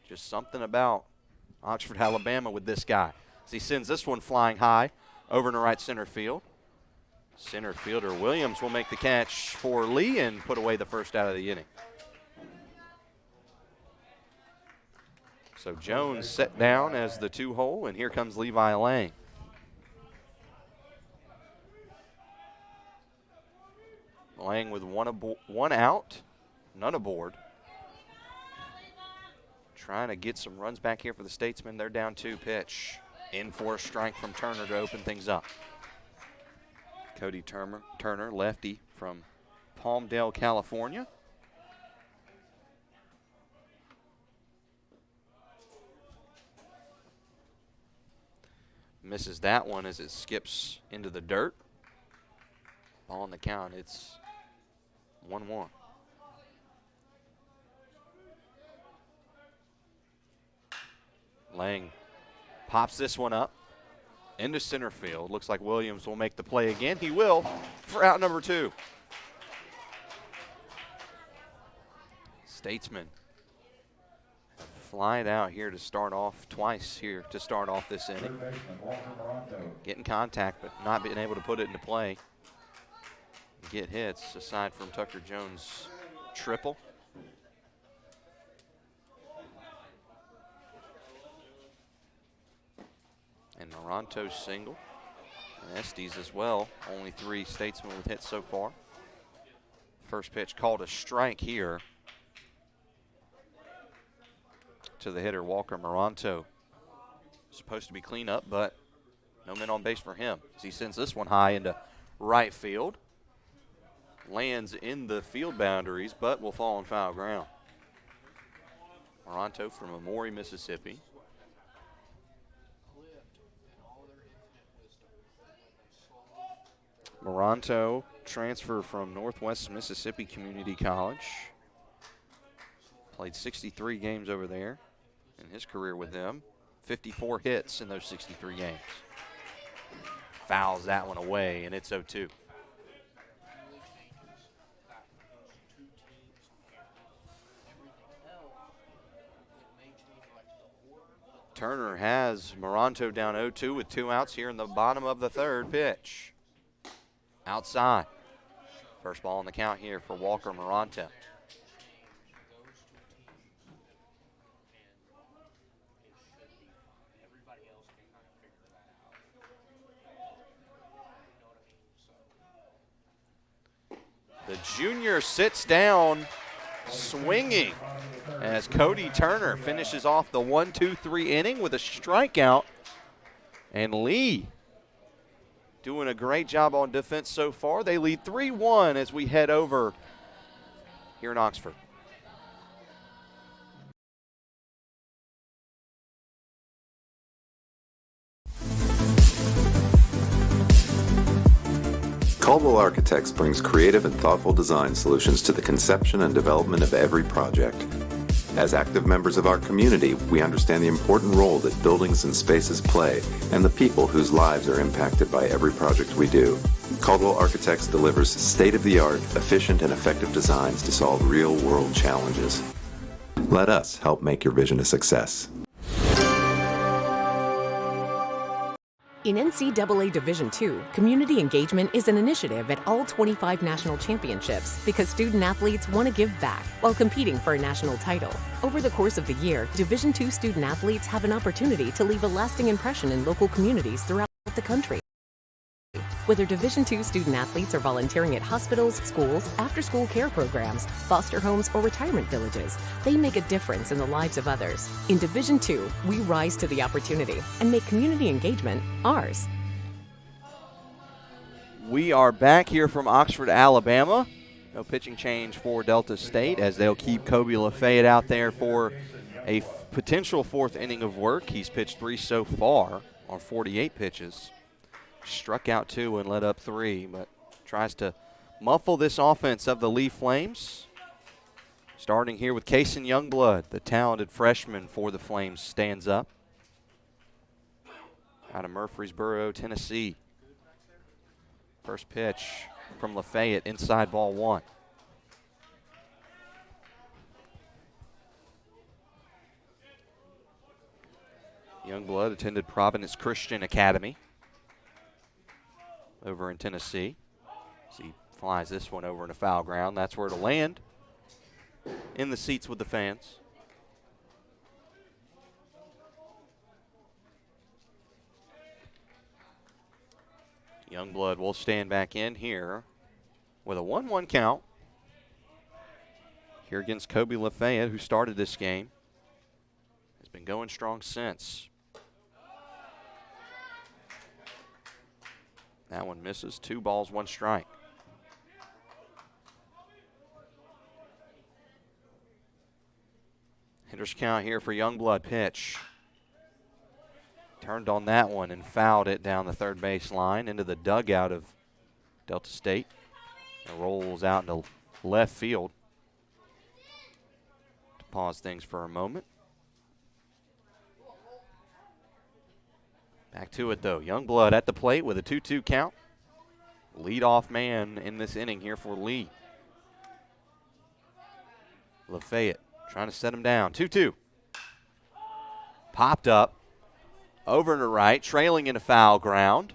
Just something about Oxford, Alabama with this guy. As he sends this one flying high over to right center field. Center fielder Williams will make the catch for Lee and put away the first out of the inning. So Jones set down as the 2-hole, and here comes Levi Lang. Lang with one out, none aboard. Trying to get some runs back here for the Statesmen. They're down 2. Pitch in for a strike from Turner to open things up. Cody Turner, lefty from Palmdale, California. Misses that one as it skips into the dirt. Ball on the count. It's 1-1. Lang pops this one up into center field. Looks like Williams will make the play again. He will for out number 2. Statesman flying out here to start off twice here to start off this inning. Getting contact but not being able to put it into play. Get hits aside from Tucker Jones' triple. And Naranto's single. Estes as well. Only 3 Statesmen with hits so far. First pitch called a strike here to the hitter, Walker Moronto. Supposed to be cleanup, but no men on base for him as he sends this one high into right field. Lands in the field boundaries, but will fall on foul ground. Moronto from Amory, Mississippi. Moronto transfer from Northwest Mississippi Community College. Played 63 games over there in his career with them. 54 hits in those 63 games. Fouls that one away, and it's 0-2. Turner has Moronto down 0-2 with 2 outs here in the bottom of the third. Pitch outside. First ball on the count here for Walker Moronto. The junior sits down swinging as Cody Turner finishes off the 1-2-3 inning with a strikeout. And Lee doing a great job on defense so far. They lead 3-1 as we head over here in Oxford. Caldwell Architects brings creative and thoughtful design solutions to the conception and development of every project. As active members of our community, we understand the important role that buildings and spaces play and the people whose lives are impacted by every project we do. Caldwell Architects delivers state-of-the-art, efficient, and effective designs to solve real-world challenges. Let us help make your vision a success. In NCAA Division II, community engagement is an initiative at all 25 national championships because student athletes want to give back while competing for a national title. Over the course of the year, Division II student athletes have an opportunity to leave a lasting impression in local communities throughout the country. Whether Division II student athletes are volunteering at hospitals, schools, after-school care programs, foster homes, or retirement villages, they make a difference in the lives of others. In Division II, we rise to the opportunity and make community engagement ours. We are back here from Oxford, Alabama. No pitching change for Delta State as they'll keep Kobe Lafayette out there for a potential 4th inning of work. He's pitched 3 so far on 48 pitches. Struck out 2 and let up 3, but tries to muffle this offense of the Lee Flames. Starting here with Kason Youngblood, the talented freshman for the Flames, stands up. Out of Murfreesboro, Tennessee. First pitch from Lafayette, inside ball 1. Youngblood attended Providence Christian Academy over in Tennessee. So he flies this one over into foul ground. That's where it'll land, in the seats with the fans. Youngblood will stand back in here with a 1-1 count. Here against Kobe Lafayette, who started this game. Has been going strong since. That one misses. 2 balls, 1 strike. Hitter's count here for Youngblood. Pitch. Turned on that one and fouled it down the third base line into the dugout of Delta State. It rolls out into left field. To pause things for a moment. Back to it, though. Youngblood at the plate with a 2-2 count. Leadoff man in this inning here for Lee. Lafayette trying to set him down. 2-2. Popped up. Over to right, trailing into foul ground.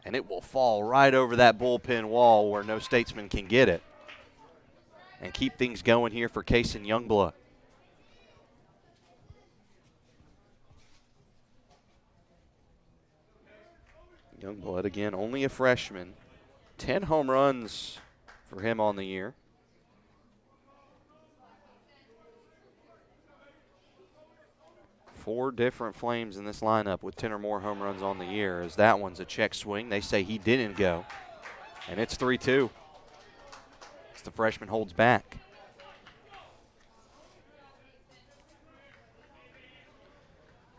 And it will fall right over that bullpen wall where no Statesman can get it. And keep things going here for Kason Youngblood. Youngblood again, only a freshman. 10 home runs for him on the year. Four different Flames in this lineup with 10 or more home runs on the year, as that one's a check swing. They say he didn't go, and it's 3-2 as the freshman holds back.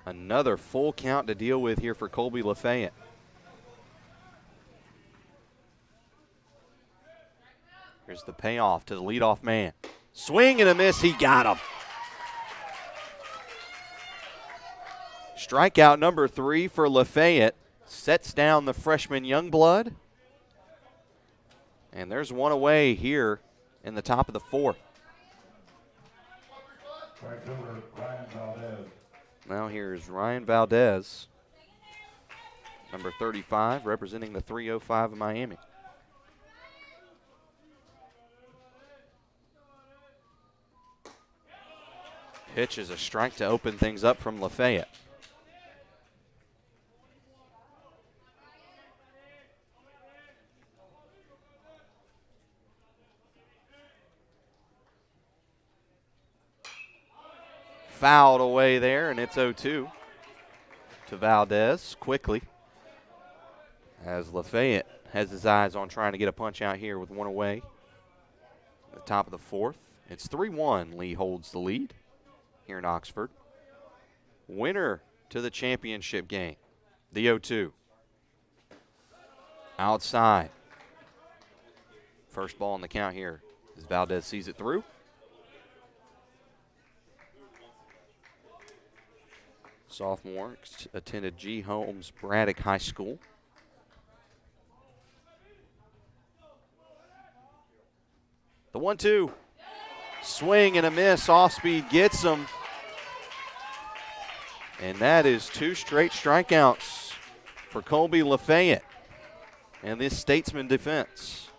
Another full count to deal with here for Colby Lafayette. Here's the payoff to the leadoff man. Swing and a miss, he got him. Strikeout number 3 for Lafayette. Sets down the freshman Youngblood. And there's one away here in the top of the 4th. Right fielder Ryan Valdez. Now here's Ryan Valdez, number 35, representing the 305 of Miami. Pitch is a strike to open things up from Lafayette. Fouled away there, and it's 0-2 to Valdez quickly, as Lafayette has his eyes on trying to get a punch out here with one away. At the top of the 4th, it's 3-1. Lee holds the lead here in Oxford. Winner to the championship game, the 0-2. Outside. First ball on the count here as Valdez sees it through. Sophomore, attended G. Holmes Braddock High School. The 1-2. Swing and a miss. Off speed gets him. And that is 2 straight strikeouts for Colby Lafayette and this Statesman defense.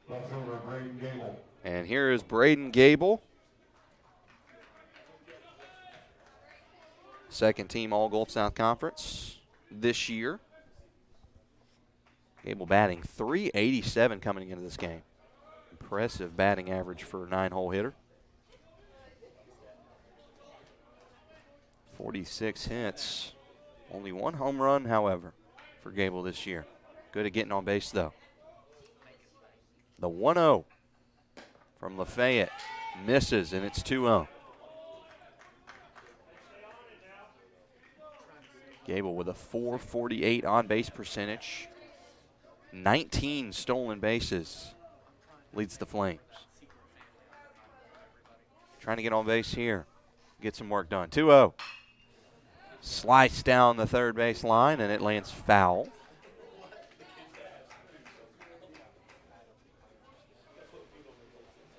Left fielder Braden Gable. And here is Braden Gable. Second team All-Gulf South Conference this year. Gable batting .387 coming into this game. Impressive batting average for a 9-hole hitter. 46 hits. Only 1 home run, however, for Gable this year. Good at getting on base, though. The 1-0 from Lafayette misses, and it's 2-0. Gable with a .448 on-base percentage. 19 stolen bases. Leads the Flames. Trying to get on base here. Get some work done. 2-0. Slice down the third base line, and it lands foul.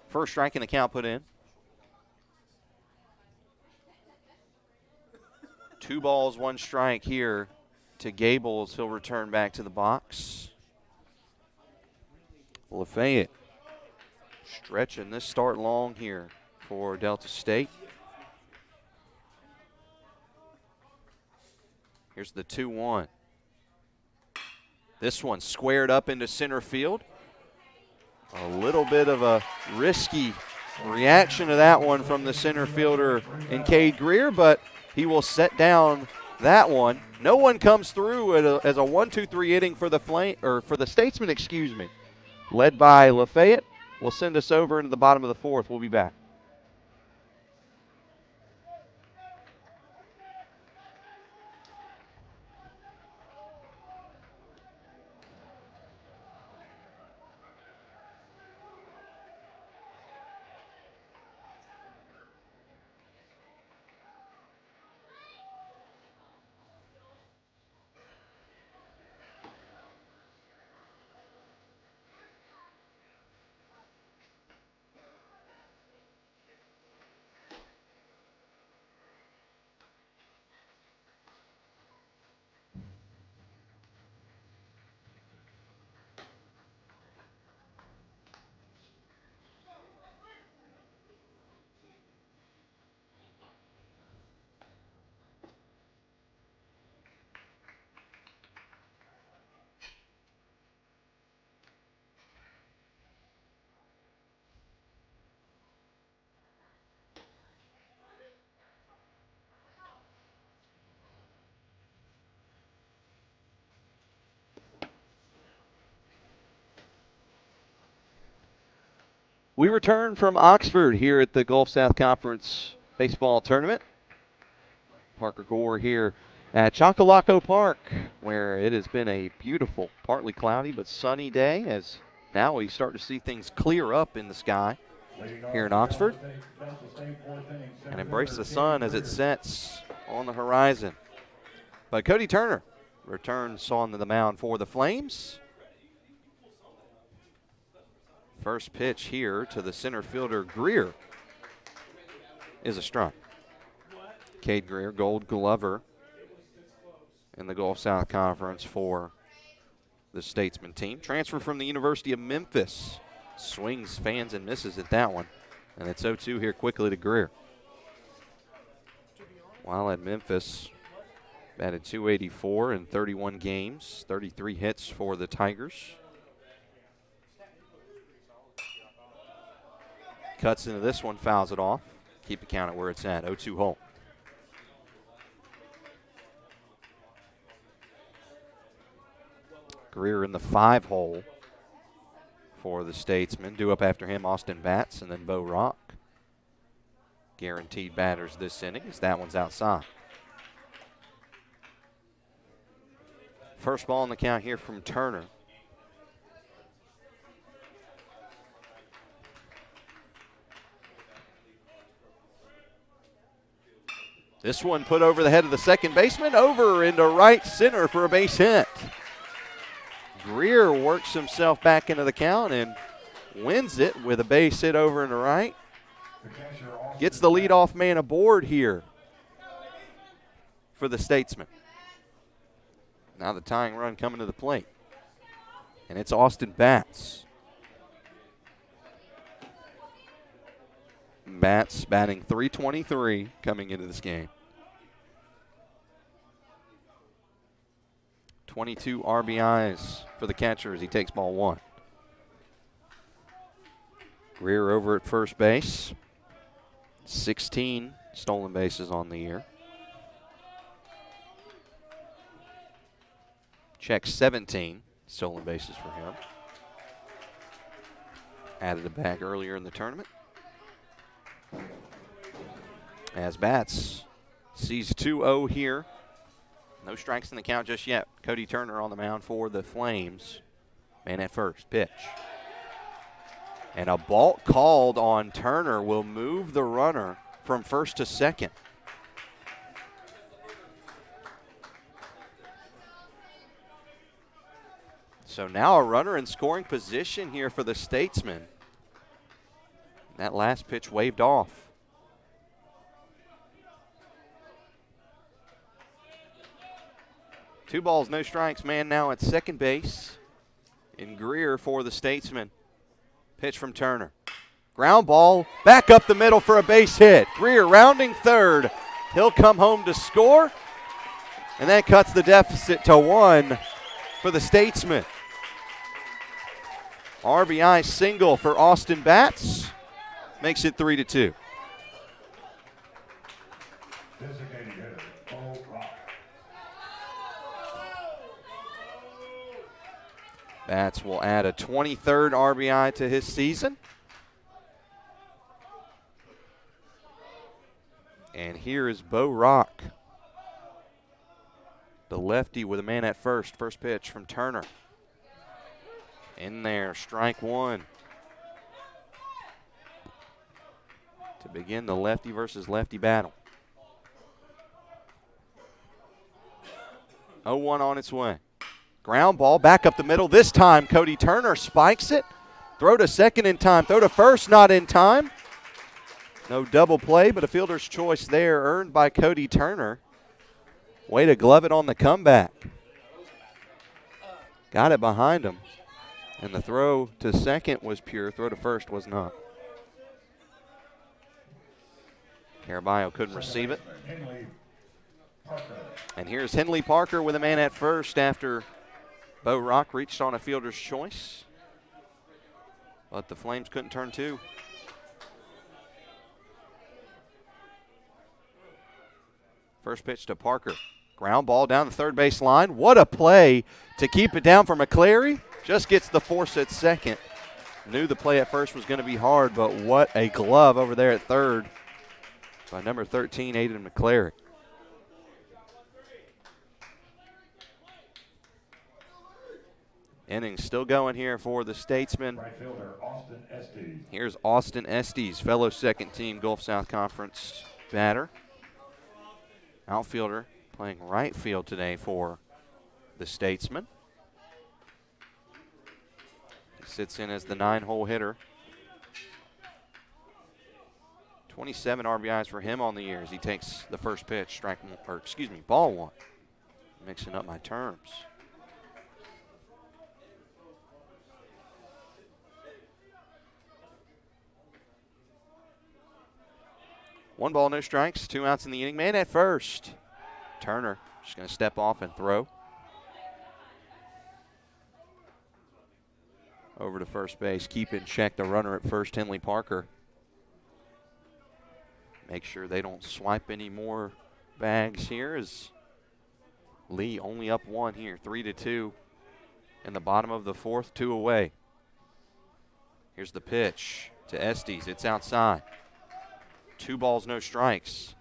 First strike in the count put in. 2 balls, 1 strike here to Gable as he'll return back to the box. Lafayette stretching this start long here for Delta State. Here's the 2-1. This one squared up into center field. A little bit of a risky reaction to that one from the center fielder in Cade Greer, but he will set down that one. No one comes through as a 1-2-3 inning for the Statesman, excuse me. Led by Lafayette. Will send us over into the bottom of the 4th. We'll be back. We return from Oxford here at the Gulf South Conference Baseball Tournament. Parker Gore here at Chocolaco Park, where it has been a beautiful, partly cloudy but sunny day, as now we start to see things clear up in the sky here in Oxford, and embrace the sun as it sets on the horizon. But Cody Turner returns onto the mound for the Flames. First pitch here to the center fielder, Greer, is a strike. Cade Greer, Gold Glover in the Gulf South Conference for the Statesman team. Transfer from the University of Memphis. Swings, fans, and misses at that one. And it's 0-2 here quickly to Greer. While at Memphis, batted .284 in 31 games, 33 hits for the Tigers. Cuts into this one, fouls it off. Keep the count at where it's at, 0-2 hole. Greer in the 5 hole for the Statesmen. Due up after him, Austin Batts and then Bo Rock. Guaranteed batters this inning as that one's outside. First ball in the count here from Turner. This one put over the head of the second baseman, over into right center for a base hit. Greer works himself back into the count and wins it with a base hit over into right. Gets the leadoff man aboard here for the Statesman. Now the tying run coming to the plate. And it's Austin Batts. Batts batting .323 coming into this game. 22 RBIs for the catcher as he takes ball 1. Greer over at first base. 16 stolen bases on the year. Check 17 stolen bases for him. Added a bag earlier in the tournament. As Batts sees 2-0 here. No strikes in the count just yet. Cody Turner on the mound for the Flames. Man at first, pitch. And a balk called on Turner will move the runner from first to second. So now a runner in scoring position here for the Statesmen. That last pitch waved off. Two balls, no strikes. Man now at second base. In Greer for the Statesmen. Pitch from Turner. Ground ball, back up the middle for a base hit. Greer rounding third. He'll come home to score. And that cuts the deficit to 1 for the Statesmen. RBI single for Austin Batts. Makes it 3-2. Designated hitter, Bo Rock. Batts will add a 23rd RBI to his season. And here is Bo Rock, the lefty with a man at first. First pitch from Turner. In there, strike 1. To begin the lefty versus lefty battle. 0-1 on its way. Ground ball back up the middle. This time Cody Turner spikes it. Throw to second in time. Throw to first, not in time. No double play, but a fielder's choice there earned by Cody Turner. Way to glove it on the comeback. Got it behind him. And the throw to second was pure. Throw to first was not. Caraballo couldn't receive it. And here's Henley Parker with a man at first after Bo Rock reached on a fielder's choice. But the Flames couldn't turn 2. First pitch to Parker. Ground ball down the third base line. What a play to keep it down for McClary. Just gets the force at second. Knew the play at first was going to be hard, but what a glove over there at third by number 13, Aiden McClary. Inning still going here for the Statesmen. Right fielder, Austin Estes. Here's Austin Estes, fellow second-team Gulf South Conference batter. Outfielder playing right field today for the Statesmen. He sits in as the 9-hole hitter. 27 RBIs for him on the year as he takes the first pitch, ball one. Mixing up my terms. One ball, no strikes, 2 outs in the inning. Man at first. Turner just going to step off and throw. Over to first base, keep in check the runner at first, Henley Parker. Make sure they don't swipe any more bags here as Lee only up 1 here, 3-2 in the bottom of the 4th, 2 away. Here's the pitch to Estes. It's outside. 2 balls, no strikes.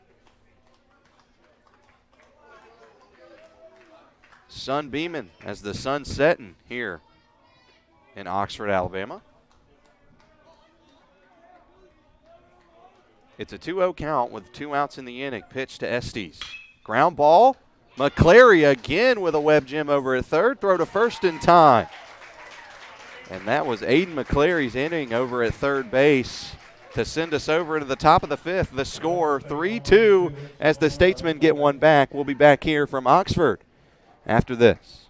Sun beaming as the sun's setting here in Oxford, Alabama. It's a 2-0 count with 2 outs in the inning. Pitch to Estes. Ground ball. McClary again with a web gem over at third. Throw to first in time. And that was Aiden McClary's inning over at third base to send us over to the top of the 5th. The score 3-2 as the Statesmen get one back. We'll be back here from Oxford after this.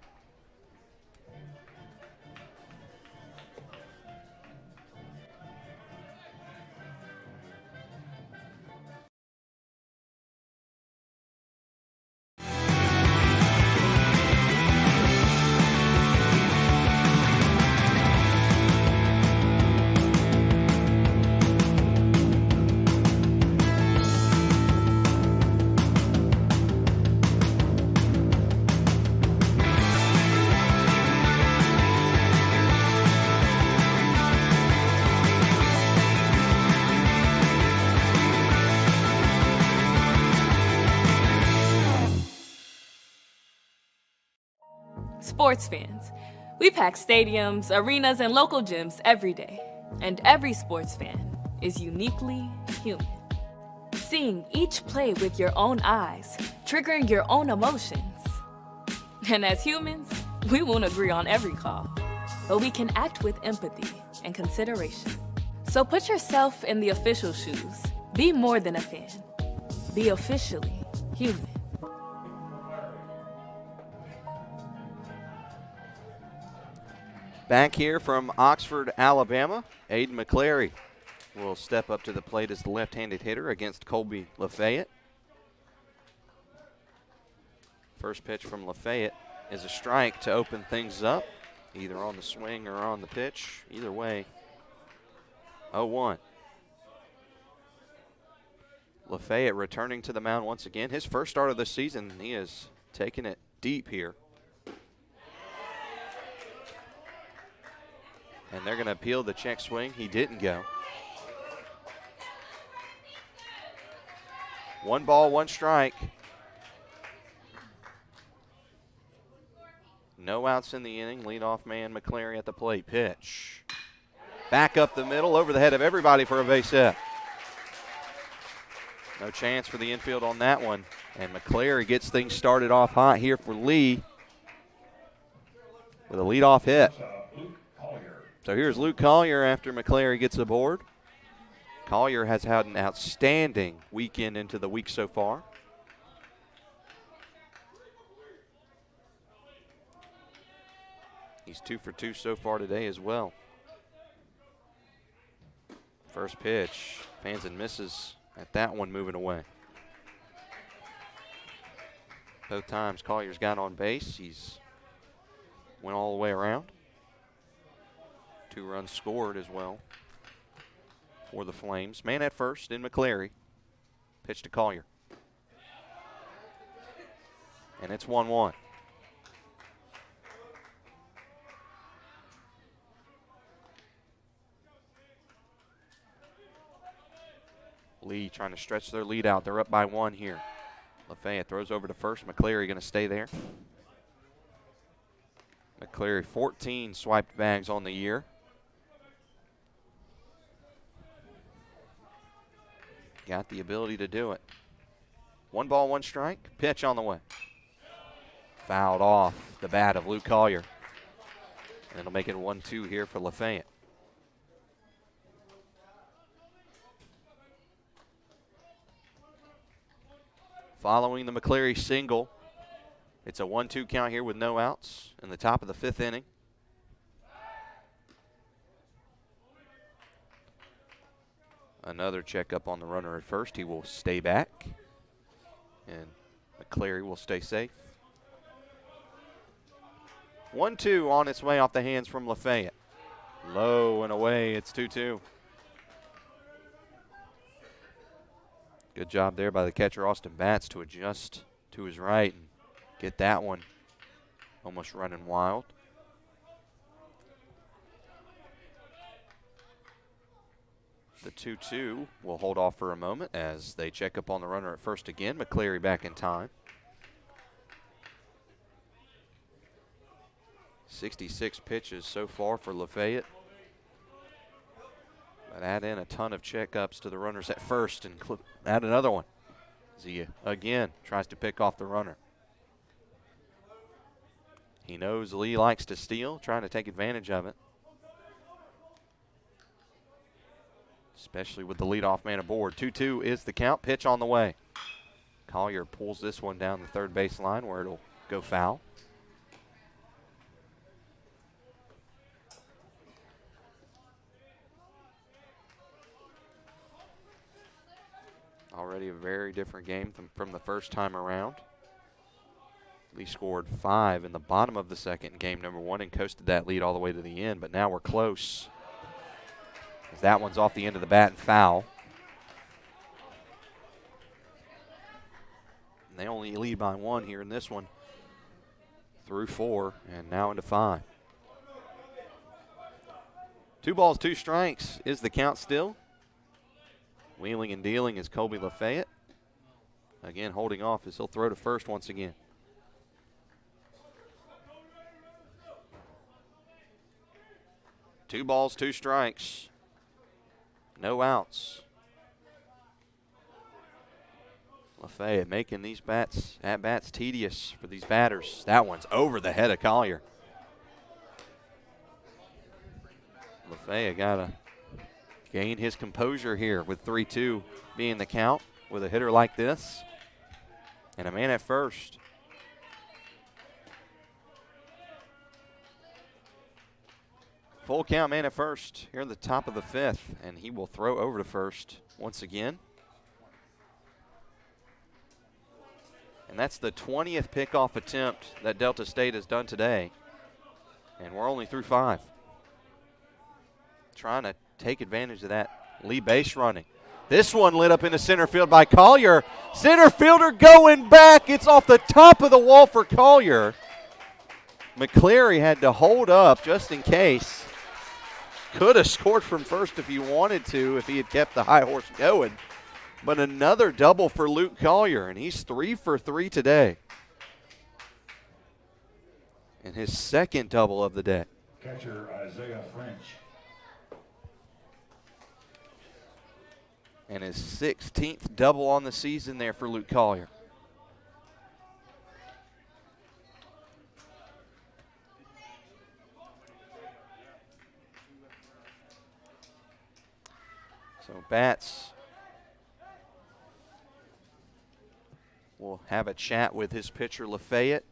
Sports fans, we pack stadiums, arenas, and local gyms every day. And every sports fan is uniquely human. Seeing each play with your own eyes, triggering your own emotions. And as humans, we won't agree on every call, but we can act with empathy and consideration. So put yourself in the official shoes. Be more than a fan. Be officially human. Back here from Oxford, Alabama, Aiden McClary will step up to the plate as the left-handed hitter against Colby Lafayette. First pitch from Lafayette is a strike to open things up, either on the swing or on the pitch. Either way, 0-1. Lafayette returning to the mound once again. His first start of the season, he is taking it deep here. And they're going to appeal the check swing. He didn't go. 1 ball, 1 strike. No outs in the inning. Leadoff man McClary at the plate. Pitch. Back up the middle, over the head of everybody for a base hit. No chance for the infield on that one. And McClary gets things started off hot here for Lee with a leadoff hit. So here's Luke Collier after McClary gets aboard. Collier has had an outstanding weekend into the week so far. He's 2 for 2 so far today as well. First pitch, fans and misses at that one, moving away. Both times Collier's got on base. He's went all the way around. 2 runs scored as well for the Flames. Man at first in McClary. Pitch to Collier. And it's 1-1. Lee trying to stretch their lead out. They're up by 1 here. Lafayette throws over to first. McCleary going to stay there. McCleary, 14 swiped bags on the year. Got the ability to do it. 1 ball, 1 strike. Pitch on the way. Fouled off the bat of Luke Collier. And it'll make it 1-2 here for Lafayette. Following the McCleary single, it's a 1-2 count here with no outs in the top of the 5th inning. Another checkup on the runner at first. He will stay back, and McCleary will stay safe. 1-2 on its way off the hands from Lafayette. Low and away, it's 2-2. Good job there by the catcher, Austin Batts, to adjust to his right and get that one almost running wild. The 2-2 will hold off for a moment as they check up on the runner at first again. McCleary back in time. 66 pitches so far for Lafayette. But add in a ton of checkups to the runners at first and add another one. As he again tries to pick off the runner. He knows Lee likes to steal, trying to take advantage of it. Especially with the leadoff man aboard. 2-2 is the count. Pitch on the way. Collier pulls this one down the third base line where it'll go foul. Already a very different game from the first time around. Lee scored 5 in the bottom of the second in game number 1 and coasted that lead all the way to the end, but now we're close. As that one's off the end of the bat and foul. And they only lead by 1 here in this one through 4 and now into 5. 2 balls, 2 strikes is the count still. Wheeling and dealing is Colby Lafayette. Again, holding off as he'll throw to first once again. Two balls, 2 strikes. No outs. Lafayette making these at-bats tedious for these batters. That one's over the head of Collier. Lafayette got to gain his composure here with 3-2 being the count with a hitter like this. And a man at first. Full count, man at first here in the top of the 5th, and he will throw over to first once again. And that's the 20th pickoff attempt that Delta State has done today. And we're only through 5. Trying to take advantage of that Lee base running. This one lit up into center field by Collier. Center fielder going back. It's off the top of the wall for Collier. McCleary had to hold up just in case. Could have scored from first if he wanted to, if he had kept the high horse going. But another double for Luke Collier, and he's 3 for 3 today. And his second double of the day. Catcher Isaiah French. And his 16th double on the season there for Luke Collier. So Batts will have a chat with his pitcher Lafayette.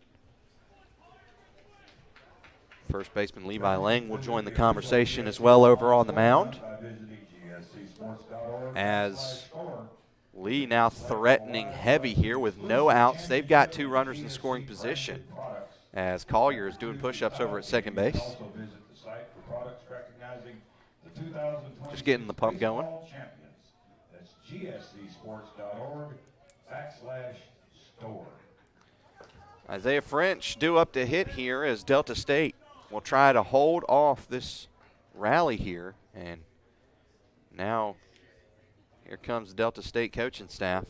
First baseman Levi Lang will join the conversation as well over on the mound. As Lee now threatening heavy here with no outs. They've got 2 runners in scoring position as Collier is doing push-ups over at second base. Just getting the pump going. That's gscsports.org/store. Isaiah French due up to hit here as Delta State will try to hold off this rally here. And now Here comes Delta State coaching staff.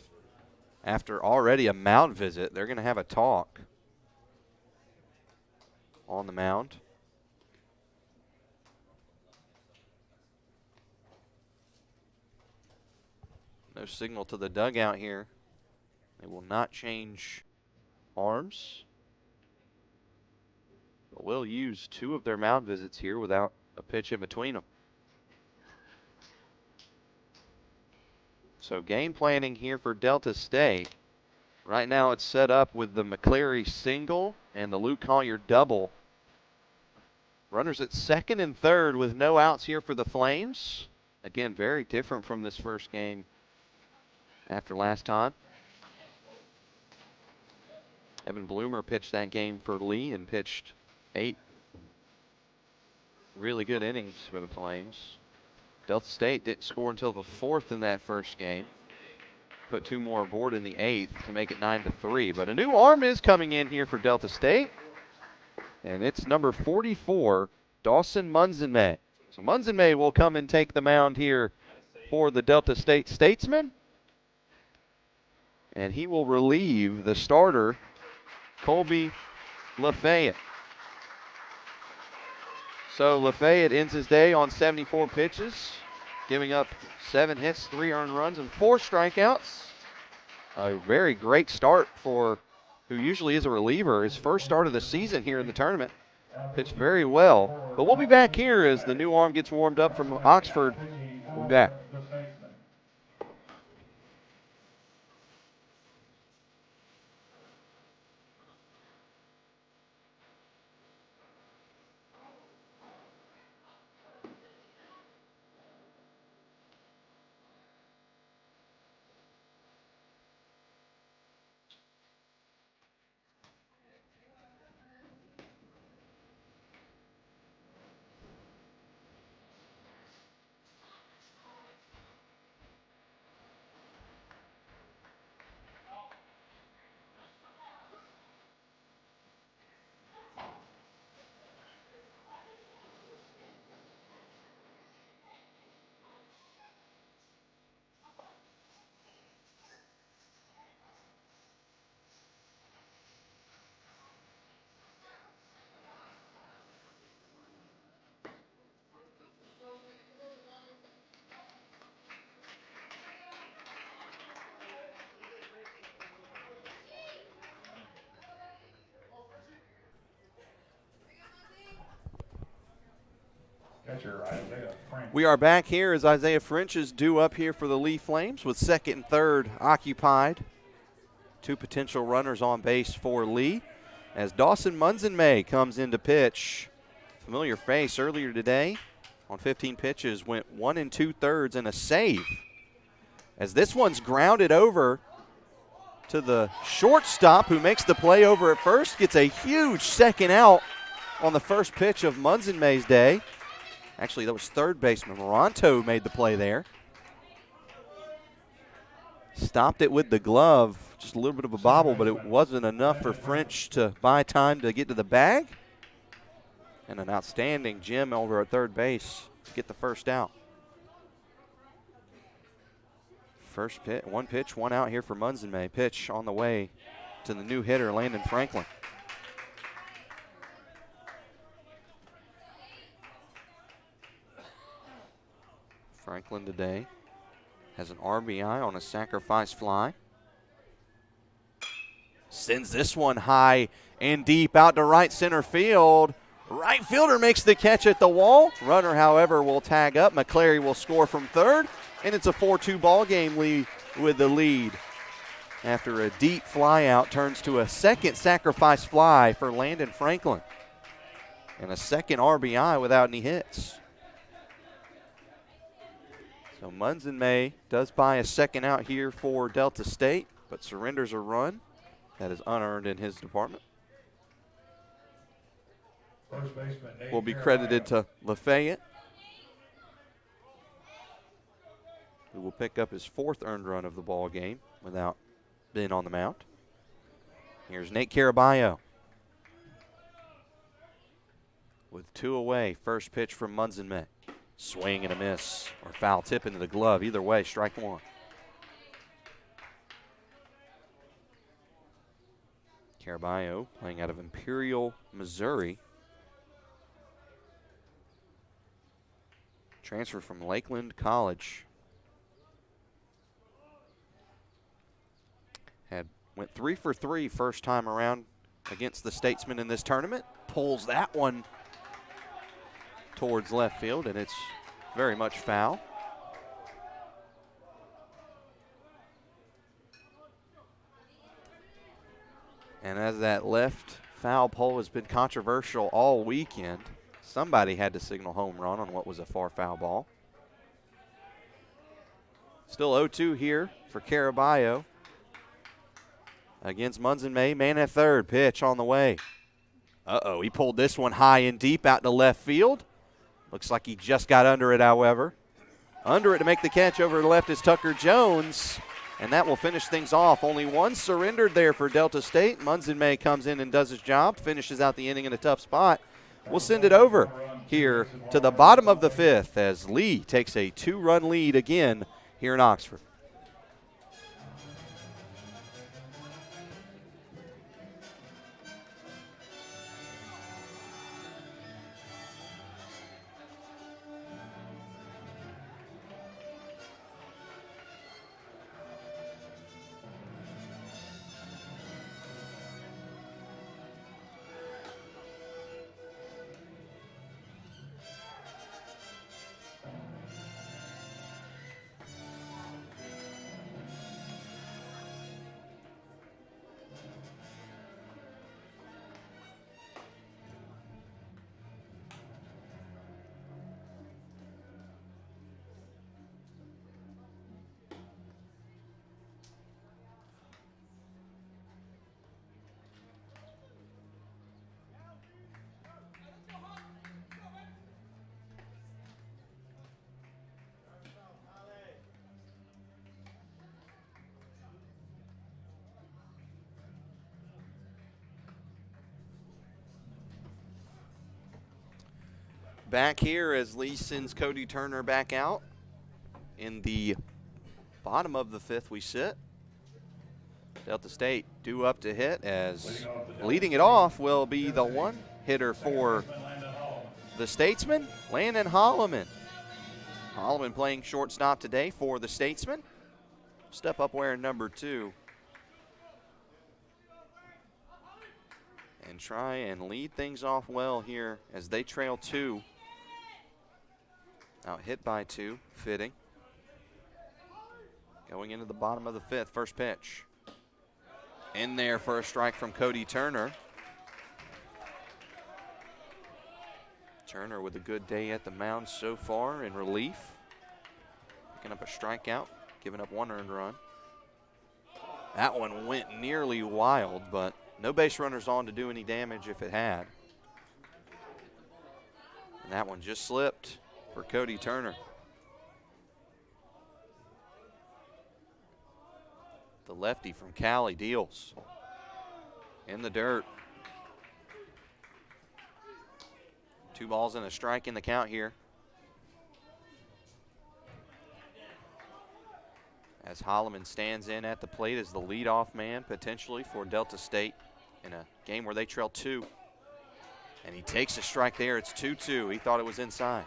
After already a mound visit, they're going to have a talk on the mound. No signal to the dugout here. They will not change arms, but will use 2 of their mound visits here without a pitch in between them. So game planning here for Delta State. Right now it's set up with the McCleary single and the Luke Collier double. Runners at second and third with no outs here for the Flames. Again, very different from this first game after last time. Evan Bloomer pitched that game for Lee and pitched 8 really good innings for the Flames. Delta State didn't score until the 4th in that first game. Put 2 more aboard in the 8th to make it 9-3. But a new arm is coming in here for Delta State. And it's number 44, Dawson Munzenmay. So Munzenmay will come and take the mound here for the Delta State Statesmen. And he will relieve the starter, Colby Lafayette. So Lafayette ends his day on 74 pitches, giving up 7 hits, 3 earned runs, and 4 strikeouts. A very great start for who usually is a reliever. His first start of the season here in the tournament. Pitched very well. But we'll be back here as the new arm gets warmed up from Oxford. We'll be back. Catcher Isaiah Frank. We are back here as Isaiah French is due up here for the Lee Flames with second and third occupied. 2 potential runners on base for Lee as Dawson Munzenmay comes in to pitch. Familiar face earlier today on 15 pitches, went 1 2/3 and a save. As this one's grounded over to the shortstop who makes the play over at first, gets a huge second out on the first pitch of Munzenmay's day. Actually, that was third baseman Moranto made the play there. Stopped it with the glove. Just a little bit of a bobble, but it wasn't enough for French to buy time to get to the bag. And an outstanding Jim over at third base to get the first out. First pitch, 1 pitch, 1 out here for Munzenmay. Pitch on the way to the new hitter, Landon Franklin. Franklin today has an RBI on a sacrifice fly. Sends this one high and deep out to right center field. Right fielder makes the catch at the wall. Runner, however, will tag up. McCleary will score from third, and it's a 4-2 ball game with the lead. After a deep fly out, turns to a second sacrifice fly for Landon Franklin. And a second RBI without any hits. So Munzenmay does buy a second out here for Delta State, but surrenders a run that is unearned in his department. First baseman Nate Will be credited to Lafayette, who will pick up his 4th earned run of the ball game without being on the mound. Here's Nate Caraballo. With 2 away, first pitch from Munzenmay. Swing and a miss, or foul tip into the glove. Either way, strike 1. Caraballo playing out of Imperial, Missouri. Transfer from Lakeland College. Went 3 for 3 first time around against the Statesmen in this tournament. Pulls that one towards left field, and it's very much foul. And as that left foul pole has been controversial all weekend, somebody had to signal home run on what was a far foul ball. Still 0-2 here for Caraballo against Munson May. Man at third, pitch on the way. Uh-oh, he pulled this one high and deep out to left field. Looks like he just got under it, however. Under it to make the catch over to the left is Tucker Jones, and that will finish things off. Only one surrendered there for Delta State. Munson May comes in and does his job, finishes out the inning in a tough spot. We'll send it over here to the bottom of the fifth as Lee takes a 2-run lead again here in Oxford. Back here as Lee sends Cody Turner back out. In the bottom of the fifth we sit. Delta State due up to hit as leading it off will be the one hitter for the Statesmen, Landon Holloman. Holloman playing shortstop today for the Statesmen. Step up wearing number 2. And try and lead things off well here as they trail 2. Out hit by 2, fitting. Going into the bottom of the fifth, first pitch. In there for a strike from Cody Turner. Turner with a good day at the mound so far in relief. Picking up a strikeout, giving up 1 earned run. That one went nearly wild, but no base runners on to do any damage if it had. And that one just slipped for Cody Turner. The lefty from Cali deals. In the dirt. 2 balls and a strike in the count here. As Holloman stands in at the plate as the leadoff man potentially for Delta State in a game where they trail 2. And he takes a strike there. It's 2-2. He thought it was inside.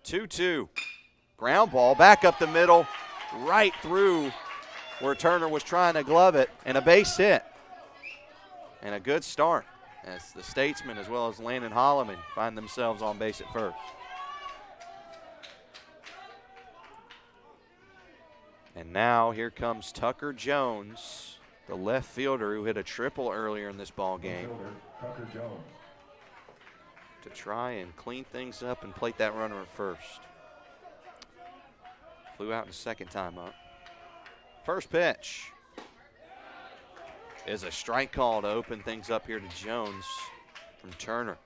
Two-two. Ground ball back up the middle, right through where Turner was trying to glove it, and a base hit. And a good start as the Statesmen as well as Landon Holloman find themselves on base at first. And now here comes Tucker Jones, the left fielder who hit a triple earlier in this ball game, Tucker Jones. to try and clean things up and plate that runner at first. Flew out in the second time up. First pitch is a strike call to open things up here to Jones from Turner.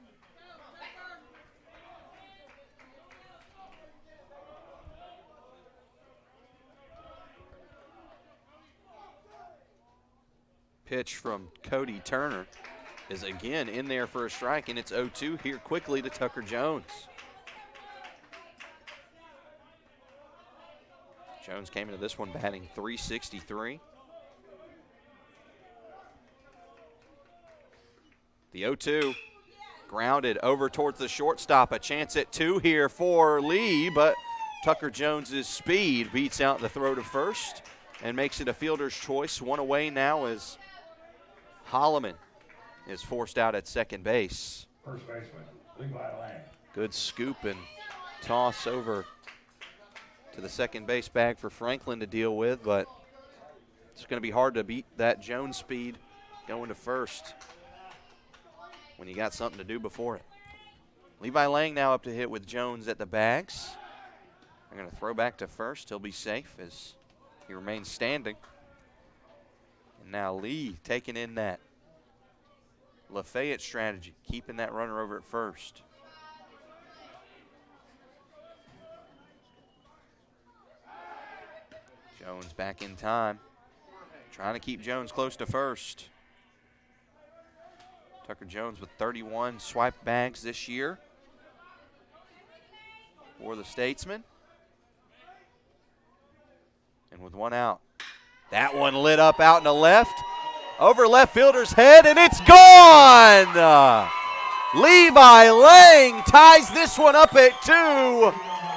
Pitch from Cody Turner is again in there for a strike, and it's 0-2 here quickly to Tucker Jones. Jones came into this one batting .363. The 0-2 grounded over towards the shortstop. A chance at 2 here for Lee, but Tucker Jones's speed beats out the throw to first and makes it a fielder's choice. One away now as Holloman is forced out at second base. First baseman, Levi Lang. Good scoop and toss over to the second base bag for Franklin to deal with, but it's going to be hard to beat that Jones speed going to first when you got something to do before it. Levi Lang now up to hit with Jones at the bags. They're going to throw back to first. He'll be safe as he remains standing. And now Lee taking in that Lafayette strategy, keeping that runner over at first. Jones back in time, trying to keep Jones close to first. Tucker Jones with 31 swipe bags this year for the Statesman. And with one out, that one lit up out in the left, over left fielder's head, and it's gone! Levi Lang ties this one up at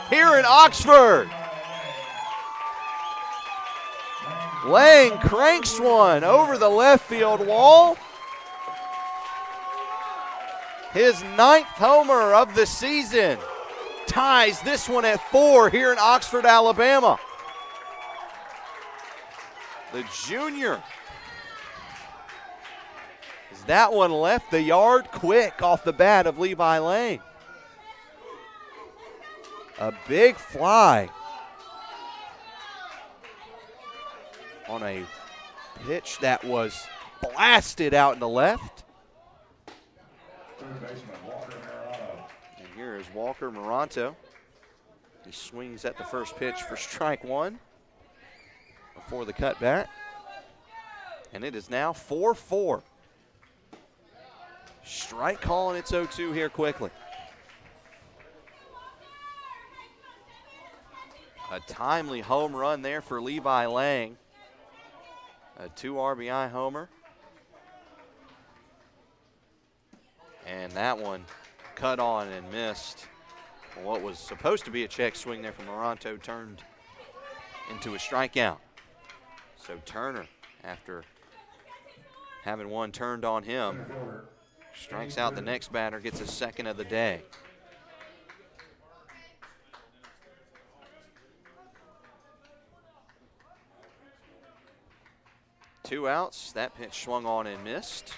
2 here in Oxford. Lang cranks one over the left field wall. His 9th homer of the season ties this one at 4 here in Oxford, Alabama. The junior. As that one left the yard quick off the bat of Levi Lang. A big fly on a pitch that was blasted out in the left. Third baseman, Walker Marano. And here is Walker Moranto. He swings at the first pitch for strike 1 before the cutback. And it is now 4-4. Strike call, and it's 0-2 here quickly. A timely home run there for Levi Lang. A 2 RBI homer. And that one cut on and missed. What was supposed to be a check swing there from Moranto turned into a strikeout. So Turner, after having one turned on him, strikes out the next batter, gets a second of the day. Two outs. That pitch swung on and missed.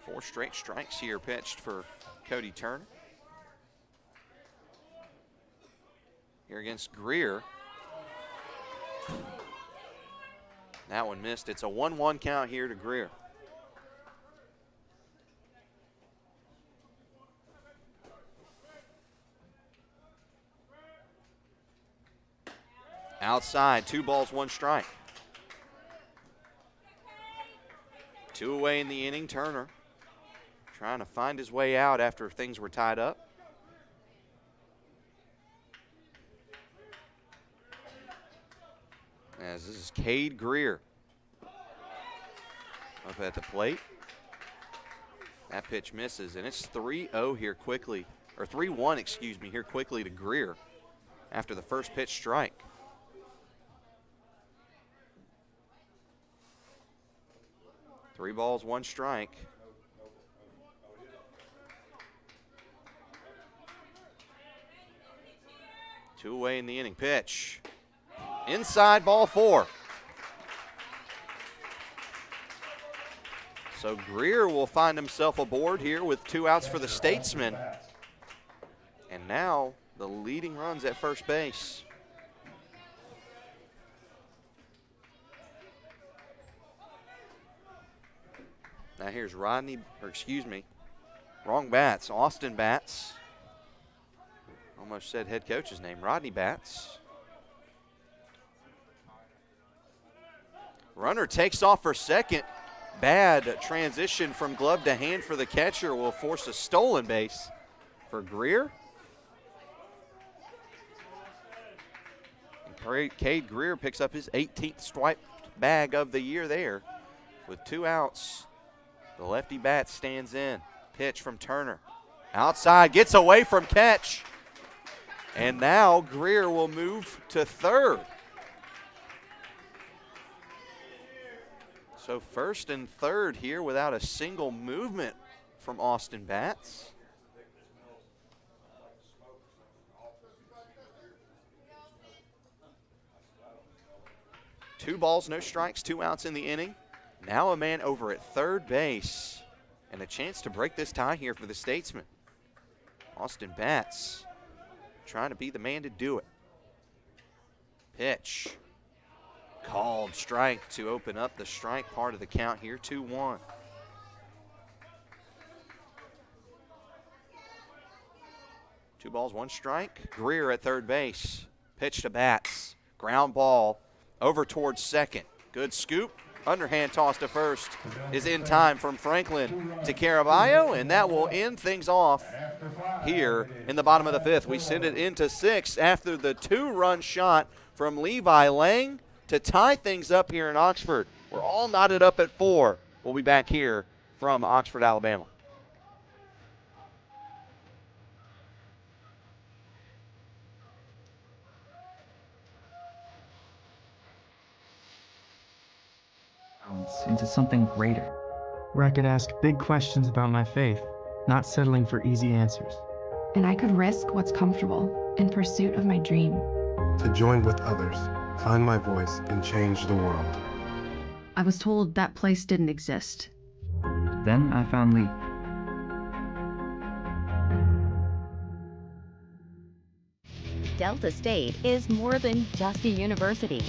4 straight strikes here pitched for Cody Turner. Here against Greer. That one missed. It's a 1-1 count here to Greer. Outside, 2 balls, 1 strike. 2 away in the inning. Turner trying to find his way out after things were tied up. As this is Cade Greer up at the plate. That pitch misses, and it's 3-0 here quickly, or 3-1, excuse me, here quickly to Greer after the first pitch strike. Three balls, 1 strike. Two away in the inning. Pitch. Inside, ball 4. So Greer will find himself aboard here with 2 outs for the Statesman. And now the leading runs at first base. Now here's Rodney, or excuse me, wrong Batts, Austin Batts. Almost said head coach's name, Rodney Batts. Runner takes off for second. Bad transition from glove to hand for the catcher will force a stolen base for Greer. Cade Greer picks up his 18th swiped bag of the year there. With 2 outs, the lefty bat stands in. Pitch from Turner. Outside, gets away from catch. And now Greer will move to third. So first and third here without a single movement from Austin Batts. Two balls, no strikes, 2 outs in the inning. Now a man over at third base and a chance to break this tie here for the Statesman. Austin Batts trying to be the man to do it. Pitch. Called strike to open up the strike part of the count here, 2-1. Two balls, 1 strike. Greer at third base. Pitch to Batts. Ground ball over towards second. Good scoop. Underhand toss to first is in time from Franklin to Caraballo, and that will end things off here in the bottom of the 5th. We send it into 6th after the 2-run shot from Levi Lang to tie things up here in Oxford. We're all knotted up at 4. We'll be back here from Oxford, Alabama. Into something greater. Where I could ask big questions about my faith, not settling for easy answers. And I could risk what's comfortable in pursuit of my dream. To join with others, find my voice, and change the world. I was told that place didn't exist. Then I found Lee. Delta State is more than just a university.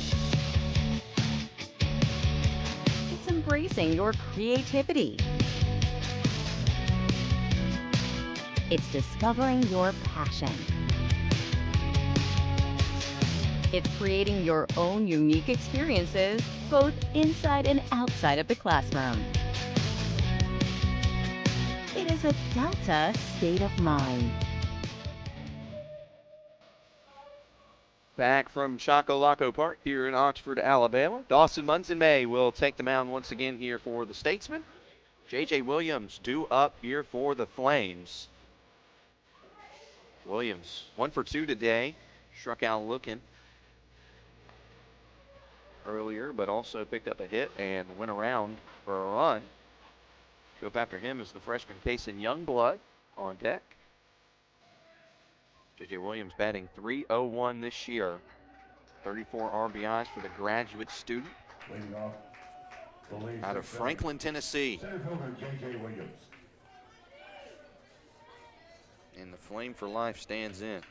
It's embracing your creativity. It's discovering your passion. It's creating your own unique experiences, both inside and outside of the classroom. It is a Delta state of mind. Back from Chocolaco Park here in Oxford, Alabama. Dawson Munson-May will take the mound once again here for the Statesman. J.J. Williams due up here for the Flames. Williams 1 for 2 today. Struck out looking earlier, but also picked up a hit and went around for a run. Go up after him is the freshman Kason Youngblood on deck. J.J. Williams batting .301 this year. 34 RBIs for the graduate student out of Franklin, Tennessee. J.J. Williams. And the Flame for Life stands in.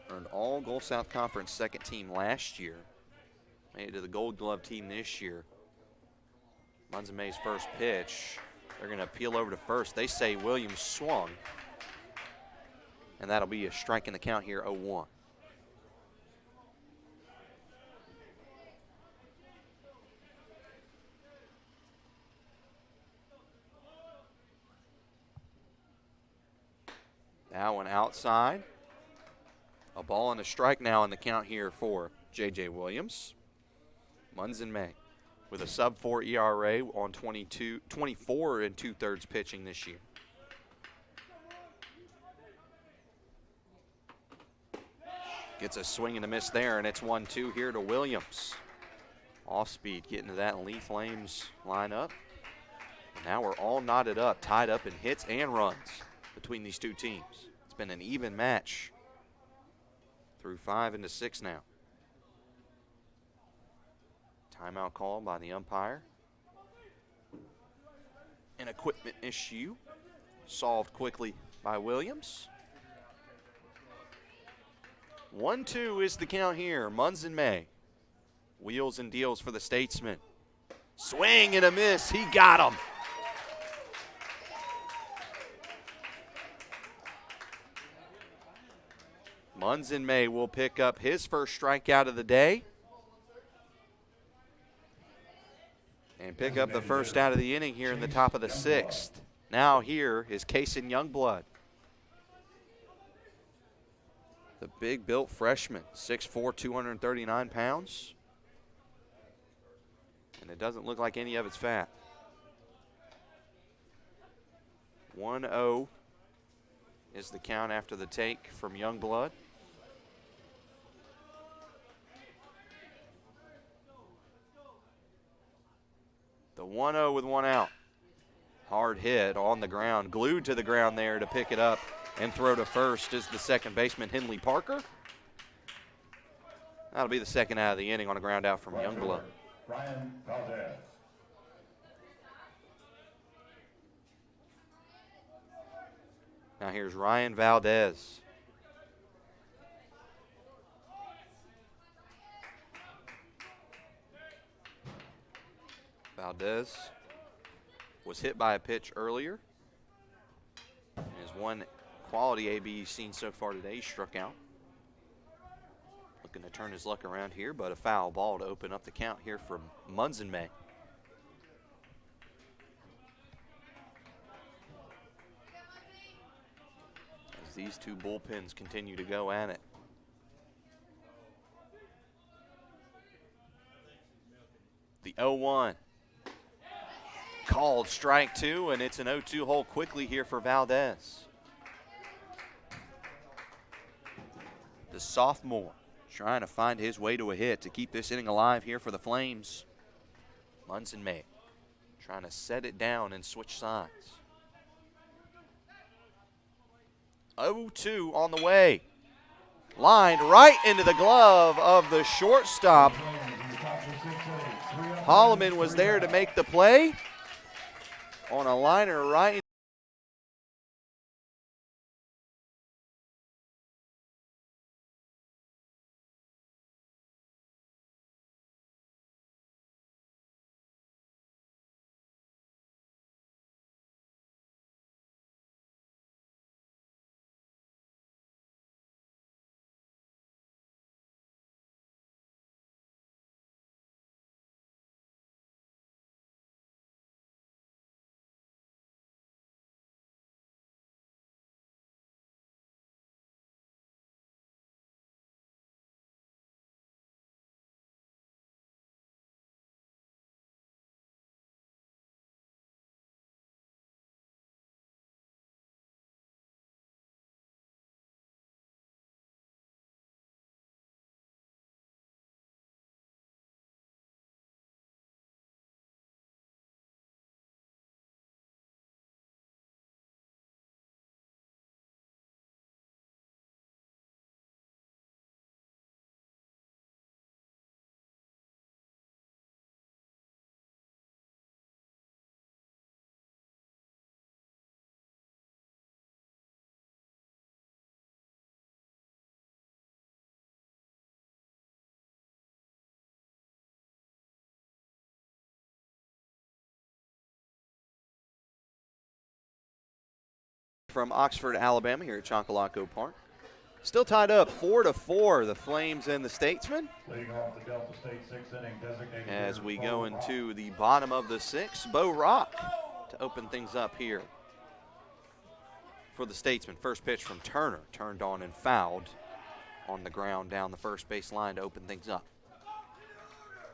Earned all Gulf South Conference second team last year. Made it to the Gold Glove team this year. Munson-May's first pitch. They're going to peel over to first. They say Williams swung. And that'll be a strike in the count here, 0-1. That one outside. A ball and a strike now in the count here for J.J. Williams. Munson-May with a sub-4 ERA on 24 and 2/3 pitching this year. Gets a swing and a miss there, and it's 1-2 here to Williams. Off speed, getting to that Lee Flames lineup. Now we're all knotted up, tied up in hits and runs between these two teams. It's been an even match through 5 into 6 now. Timeout call by the umpire. An equipment issue solved quickly by Williams. 1-2 is the count here. Munson-May. Wheels and deals for the Statesman. Swing and a miss. He got him. Munson-May will pick up his first strikeout of the day. And pick up the first out of the inning here in the top of the 6th. Now here is Kason Youngblood. The big built freshman, 6'4", 239 pounds. And it doesn't look like any of it's fat. 1-0 is the count after the take from Youngblood. The 1-0 with one out. Hard hit on the ground, glued to the ground there to pick it up and throw to first is the second baseman, Henley Parker. That'll be the second out of the inning on a ground out from Youngblood. Ryan Valdez. Now here's Ryan Valdez. Valdez was hit by a pitch earlier. His one quality AB he's seen so far today, he struck out. Looking to turn his luck around here, but a foul ball to open up the count here from Munzenmay. As these two bullpens continue to go at it. The 0-1. Called strike two, and it's an 0-2 hole quickly here for Valdez. The sophomore trying to find his way to a hit to keep this inning alive here for the Flames. Munzenmay trying to set it down and switch sides. 0-2 on the way. Lined right into the glove of the shortstop. Holloman was there to make the play on a liner right. From Oxford, Alabama, here at Chocolaco Park. Still tied up 4-4, the Flames and the Statesmen. Leading off the Delta State sixth inning, designated As we go Bo into the bottom of the sixth, Bo Rock to open things up here for the Statesmen. First pitch from Turner, turned on and fouled on the ground down the first base line to open things up.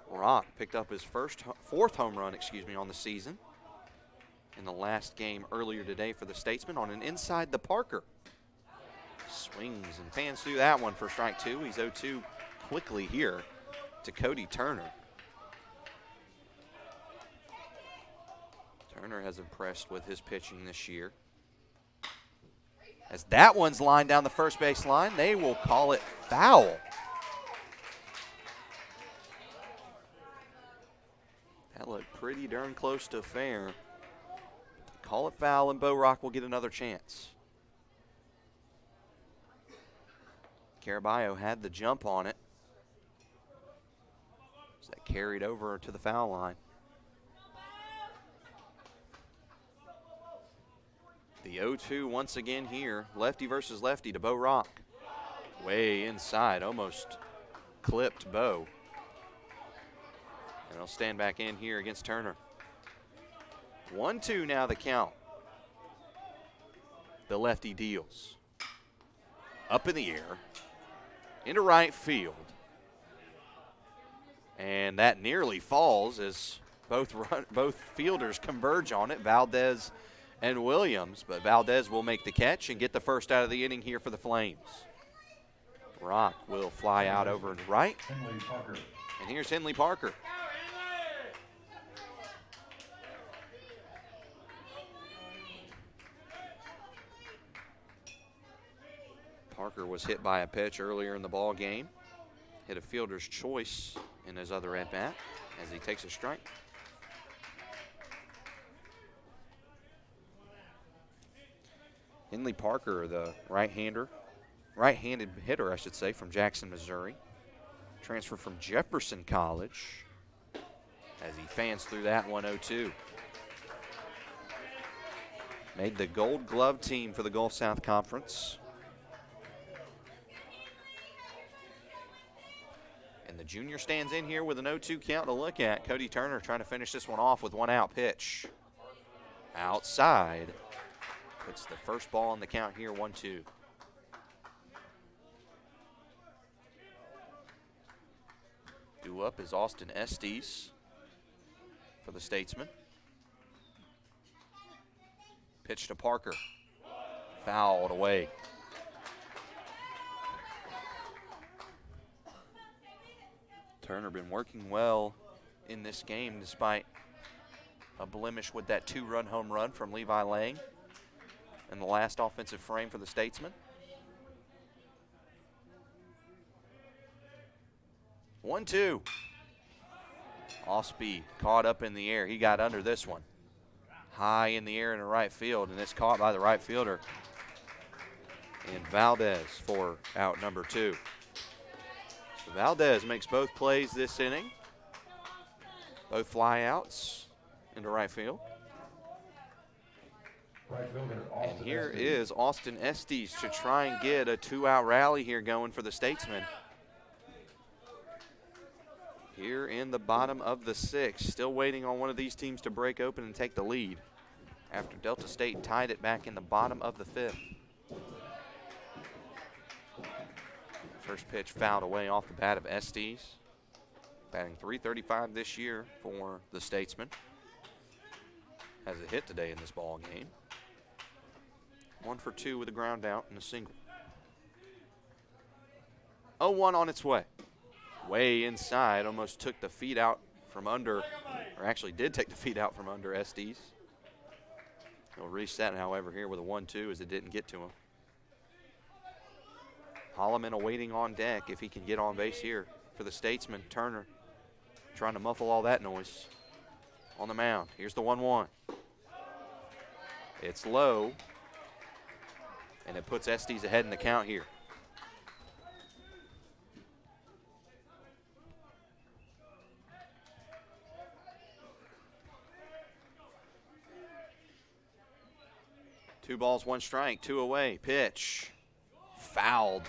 Rock picked up his fourth home run, on the season in the last game earlier today for the Statesmen on an inside the Parker. Swings and fans through that one for strike two. He's 0-2 quickly here to Cody Turner. Turner has impressed with his pitching this year. As that one's lined down the first base line, they will call it foul. That looked pretty darn close to fair. Call it foul, and Bo Rock will get another chance. Caraballo had the jump on it. So that carried over to the foul line. The 0-2 once again here. Lefty versus lefty to Bo Rock. Way inside, almost clipped Bo. And he'll stand back in here against Turner. 1-2 now the count. The lefty deals. Up in the air. into right field. And that nearly falls as both fielders converge on it, Valdez and Williams. But Valdez will make the catch and get the first out of the inning here for the Flames. Brock will fly out over to right. And here's Henley Parker. Parker was hit by a pitch earlier in the ball game. Hit a fielder's choice in his other at-bat as he takes a strike. Henley Parker, the right-handed hitter, I should say, from Jackson, Missouri. Transferred from Jefferson College as he fans through that 1-0-2. Made the Gold Glove team for the Gulf South Conference. And the junior stands in here with an 0-2 count to look at. Cody Turner trying to finish this one off with one out pitch. Outside. Puts the first ball on the count here, 1-2. Due up is Austin Estes for the Statesman. Pitch to Parker. Fouled away. Turner been working well in this game despite a blemish with that 2-run home run from Levi Lang in the last offensive frame for the Statesman. 1-2. Off speed, caught up in the air. He got under this one. High in the air in the right field, and it's caught by the right fielder. And Valdez for out number 2. So Valdez makes both plays this inning. Both fly outs into right field. And here is Austin Estes to try and get a 2-out rally here going for the Statesmen. Here in the bottom of the 6th, still waiting on one of these teams to break open and take the lead after Delta State tied it back in the bottom of the 5th. First pitch fouled away off the bat of Estes. Batting .335 this year for the Statesman. Has a hit today in this ball game. 1 for 2 with a ground out and a single. 0-1 on its way. Way inside, almost took the feet out from under, or actually did take the feet out from under Estes. He'll reset, however, here with a 1-2 as it didn't get to him. Holloman awaiting on deck if he can get on base here for the Statesman. Turner trying to muffle all that noise on the mound. Here's the 1-1. It's low, and it puts Estes ahead in the count here. Two balls, one strike, 2 away. Pitch. Fouled.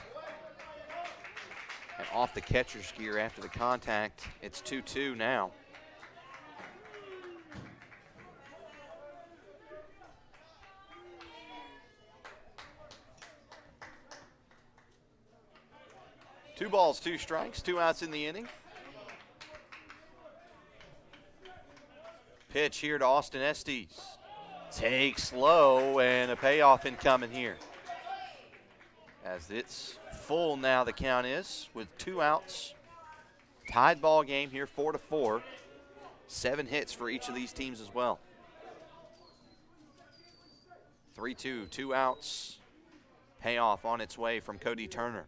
And off the catcher's gear after the contact. It's 2-2 now. Two balls, 2 strikes, 2 outs in the inning. Pitch here to Austin Estes. Takes low, and a payoff incoming here. As it's full now, the count is with 2 outs. Tied ball game here, 4-4. 7 hits for each of these teams as well. 3-2, 2 outs. Payoff on its way from Cody Turner.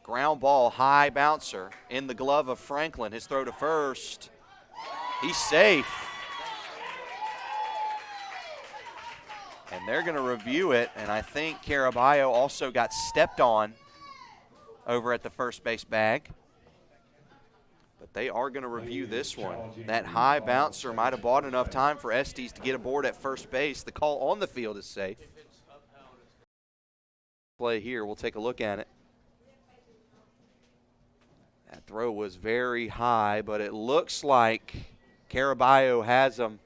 Ground ball, high bouncer in the glove of Franklin. His throw to first. He's safe. And they're going to review it, and I think Caraballo also got stepped on over at the first base bag. But they are going to review this one. That high bouncer might have bought enough time for Estes to get aboard at first base. The call on the field is safe. Play here, we'll take a look at it. That throw was very high, but it looks like Caraballo has him.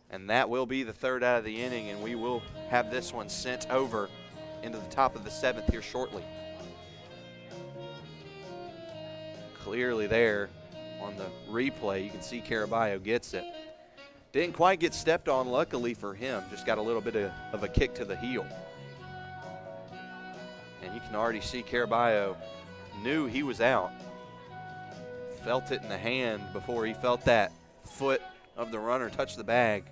And that will be the 3rd out of the inning, and we will have this one sent over into the top of the 7th here shortly. clearly there on the replay. You can see Caraballo gets it. Didn't quite get stepped on, luckily for him. Just got a little bit of a kick to the heel. And you can already see Caraballo knew he was out. Felt it in the hand before he felt that foot of the runner touch the bag.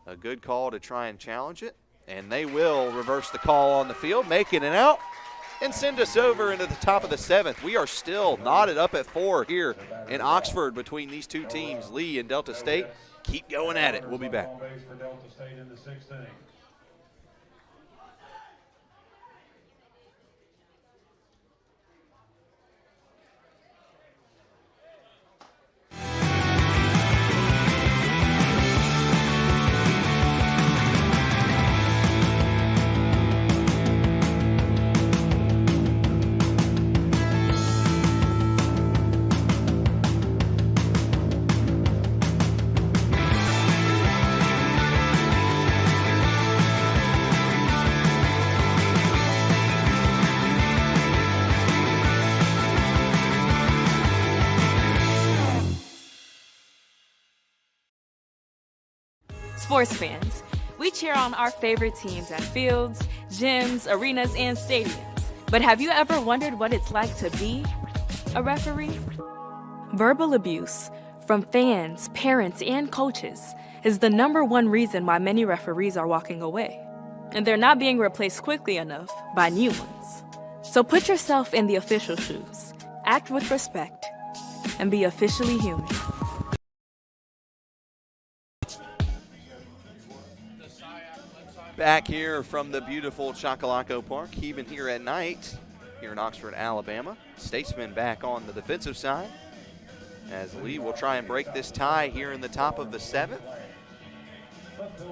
A good call to try and challenge it. And they will reverse the call on the field, making it out, and send us over into the top of the 7th. We are still knotted up at 4 here in Oxford between these two teams, Lee and Delta State. Keep going at it. We'll be back. For Delta State in the 6th inning. Sports fans, we cheer on our favorite teams at fields, gyms, arenas, and stadiums. But have you ever wondered what it's like to be a referee? Verbal abuse from fans, parents, and coaches is the #1 reason why many referees are walking away. And they're not being replaced quickly enough by new ones. So put yourself in the official shoes, act with respect, and be officially human. Back here from the beautiful Chocolaco Park, even here at night, here in Oxford, Alabama. Statesman back on the defensive side, as Lee will try and break this tie here in the top of the 7th.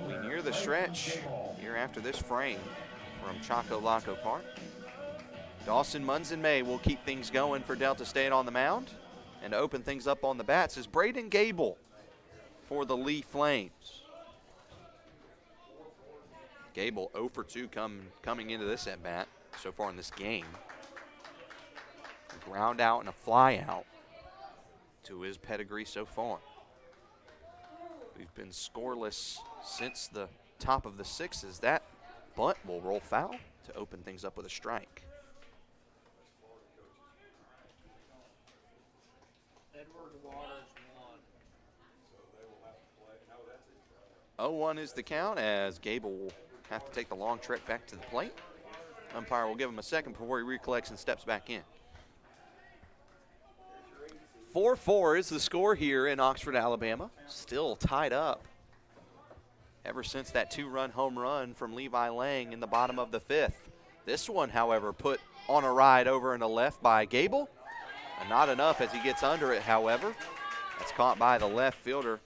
We near the stretch here after this frame from Chocolaco Park. Dawson Munson-May will keep things going for Delta State on the mound, and to open things up on the bats is Braden Gable for the Lee Flames. Gable 0 for 2 coming into this at-bat so far in this game. A ground out and a fly out to his pedigree so far. We've been scoreless since the top of the 6th as that bunt will roll foul to open things up with a strike. Edward Waters 0-1 is the count as Gable will have to take the long trek back to the plate. Umpire will give him a second before he recollects and steps back in. 4-4 is the score here in Oxford, Alabama. Still tied up ever since that 2-run home run from Levi Lang in the bottom of the 5th. This one, however, put on a ride over in the left by Gable. And not enough as he gets under it, however. That's caught by the left fielder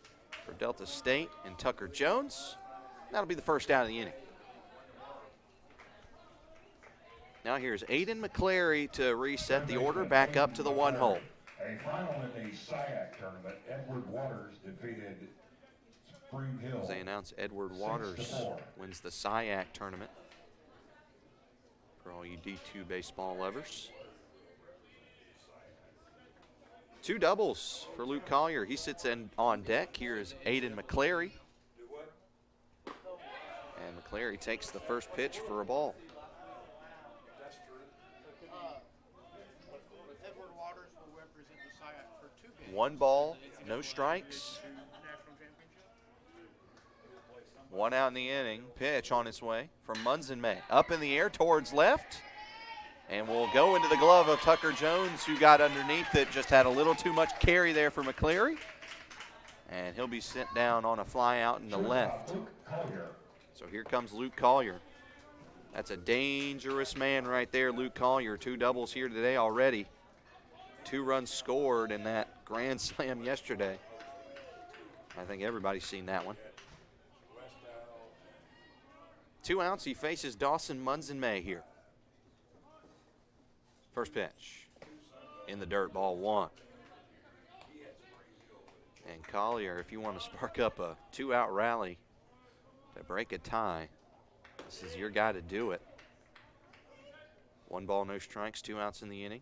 for Delta State and Tucker Jones. That'll be the first out of the inning. Now here's Aiden McClary to reset the order back up to the 1 hole. A final in the SIAC tournament, Edward Waters defeated Spring Hill. As they announce, Edward Waters wins the SIAC tournament for all you D2 baseball lovers. 2 doubles for Luke Collier. He sits in on deck. Here is Aiden McClary. And McClary takes the first pitch for a ball. 1 ball, no strikes. 1 out in the inning. Pitch on its way from Munson-May. Up in the air towards left. And will go into the glove of Tucker Jones, who got underneath it. Just had a little too much carry there for McClary. And he'll be sent down on a fly out in the left. So here comes Luke Collier. That's a dangerous man right there, Luke Collier. 2 doubles here today already. 2 runs scored in that grand slam yesterday. I think everybody's seen that one. 2 outs, he faces Dawson Munson-May here. First pitch in the dirt, ball 1. And Collier, if you want to spark up a 2-out rally to break a tie, this is your guy to do it. 1 ball, no strikes, 2 outs in the inning.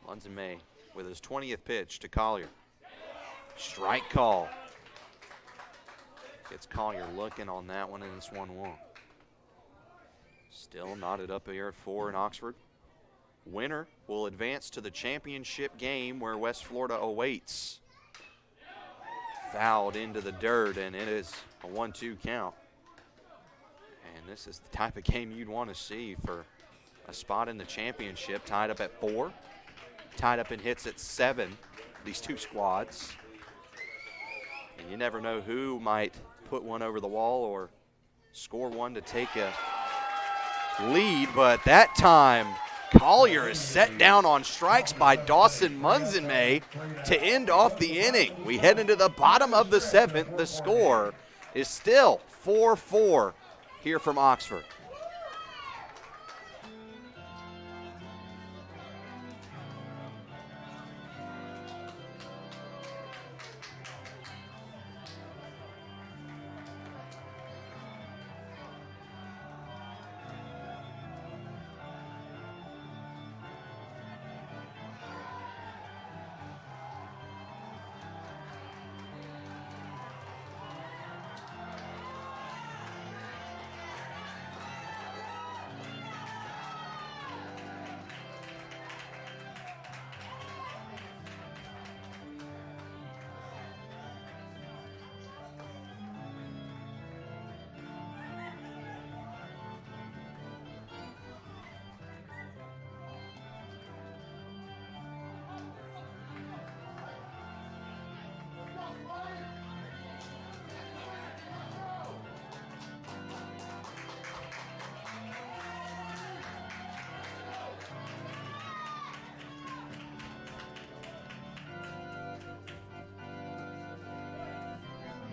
Munson-May with his 20th pitch to Collier. Strike call. Gets Collier looking on that one, and it's 1-1. Still knotted up here at 4 in Oxford. Winner will advance to the championship game where West Florida awaits. Fouled into the dirt, and it is a 1-2 count. And this is the type of game you'd want to see for a spot in the championship. Tied up at 4. Tied up in hits at 7, these two squads. And you never know who might put one over the wall or score one to take a lead, but that time Collier is set down on strikes by Dawson Munson-May to end off the inning. We head into the bottom of the 7th. The score is still 4-4 here from Oxford.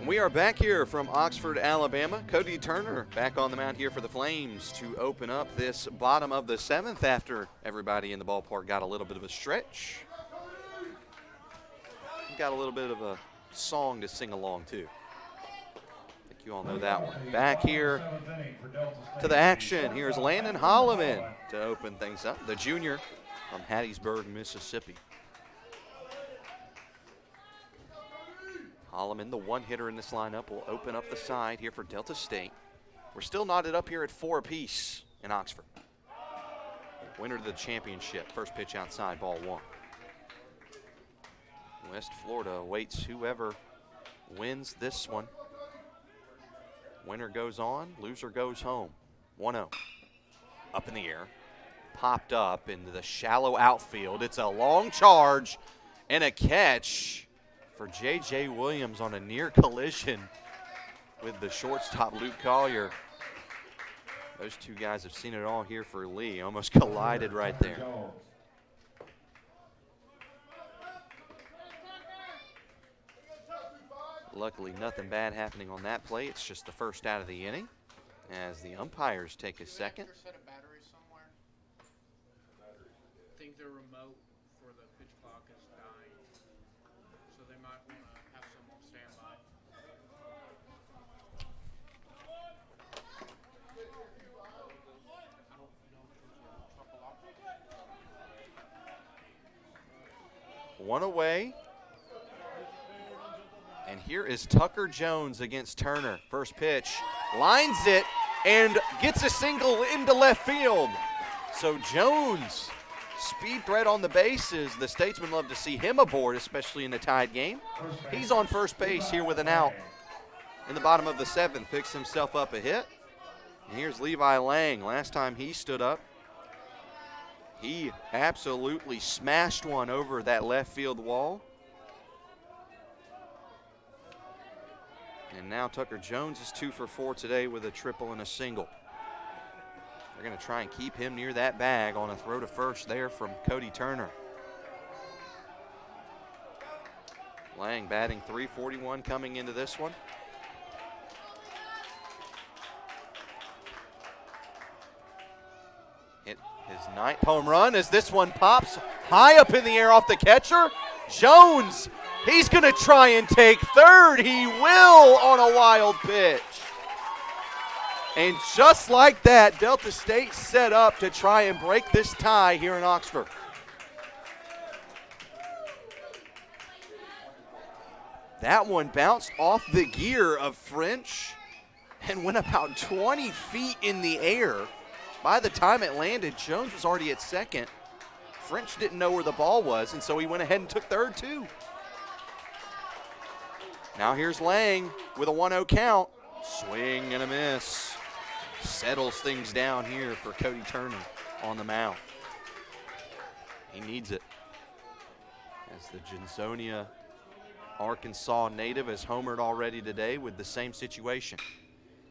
We are back here from Oxford, Alabama. Cody Turner back on the mound here for the Flames to open up this bottom of the 7th after everybody in the ballpark got a little bit of a stretch. Got a little bit of a song to sing along to. I think you all know that one. Back here to the action. Here's Landon Holloman to open things up. The junior from Hattiesburg, Mississippi. Holloman, the one hitter in this lineup, will open up the side here for Delta State. We're still knotted up here at 4 apiece in Oxford. Winner to the championship. First pitch outside, ball 1. West Florida awaits whoever wins this one. Winner goes on, loser goes home. 1-0. Up in the air. Popped up into the shallow outfield. It's a long charge and a catch for J.J. Williams on a near collision with the shortstop, Luke Collier. Those two guys have seen it all here for Lee. Almost collided right there. Luckily, nothing bad happening on that play. It's just the first out of the inning as the umpires take a second. I think the remote for the pitch clock is dying, so they might want to have some on standby. One away. And here is Tucker Jones against Turner. First pitch, lines it, and gets a single into left field. So Jones, speed threat on the bases. The Statesmen love to see him aboard, especially in a tied game. He's on first base here with an out in the bottom of the 7th. Picks himself up a hit. And here's Levi Lang. Last time he stood up, he absolutely smashed one over that left field wall. And now Tucker Jones is 2 for 4 today with a triple and a single. They're going to try and keep him near that bag on a throw to first there from Cody Turner. Lang batting .341 coming into this one. Hit his 9th home run as this one pops high up in the air off the catcher. Jones, he's going to try and take third. He will on a wild pitch. And just like that, Delta State set up to try and break this tie here in Oxford. That one bounced off the gear of French and went about 20 feet in the air. By the time it landed, Jones was already at second. French didn't know where the ball was, and so he went ahead and took third too. Now here's Lang with a 1-0 count. Swing and a miss. Settles things down here for Cody Turner on the mound. He needs it. As the Jinsonia, Arkansas native has homered already today with the same situation.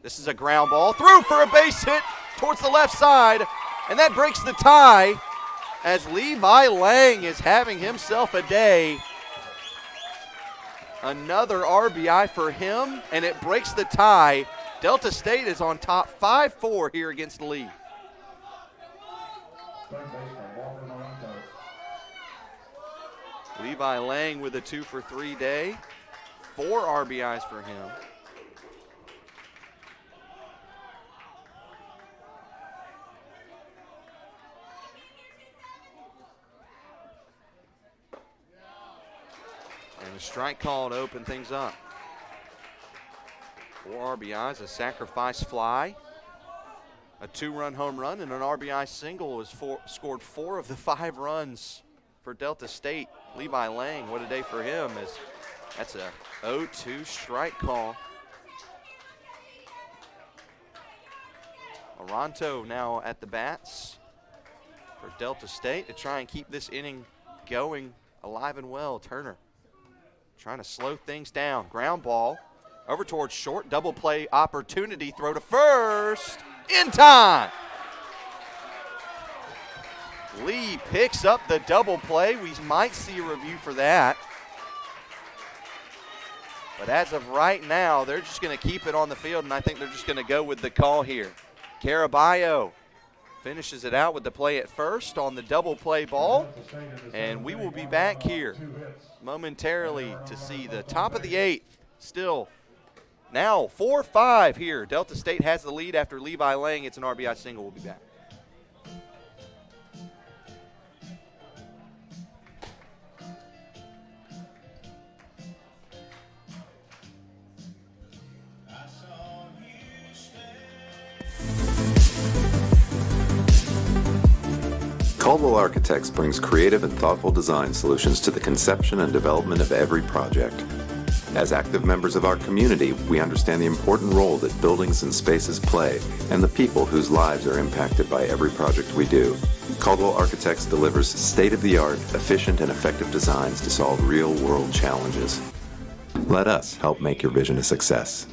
This is a ground ball through for a base hit towards the left side, and that breaks the tie as Levi Lang is having himself a day. Another RBI for him, and it breaks the tie. Delta State is on top 5-4 here against Lee. Levi Lang with a 2-for-3 day. 4 RBIs for him. And a strike call to open things up. 4 RBIs, a sacrifice fly, a 2-run home run, and an RBI single has scored 4 of the 5 runs for Delta State. Levi Lang, what a day for him, as that's a 0-2 strike call. Aranto now at the bats for Delta State to try and keep this inning going alive and well. Turner trying to slow things down. Ground ball over towards short, double play opportunity, throw to first, in time. Lee picks up the double play. We might see a review for that. But as of right now, they're just going to keep it on the field, and I think they're just going to go with the call here. Caraballo finishes it out with the play at first on the double play ball, and we will be back here momentarily to see the top of the 8th. Still now 4-5 here. Delta State has the lead after Levi Lang. It's an RBI single. We'll be back. Caldwell Architects brings creative and thoughtful design solutions to the conception and development of every project. As active members of our community, we understand the important role that buildings and spaces play and the people whose lives are impacted by every project we do. Caldwell Architects delivers state-of-the-art, efficient, and effective designs to solve real-world challenges. Let us help make your vision a success.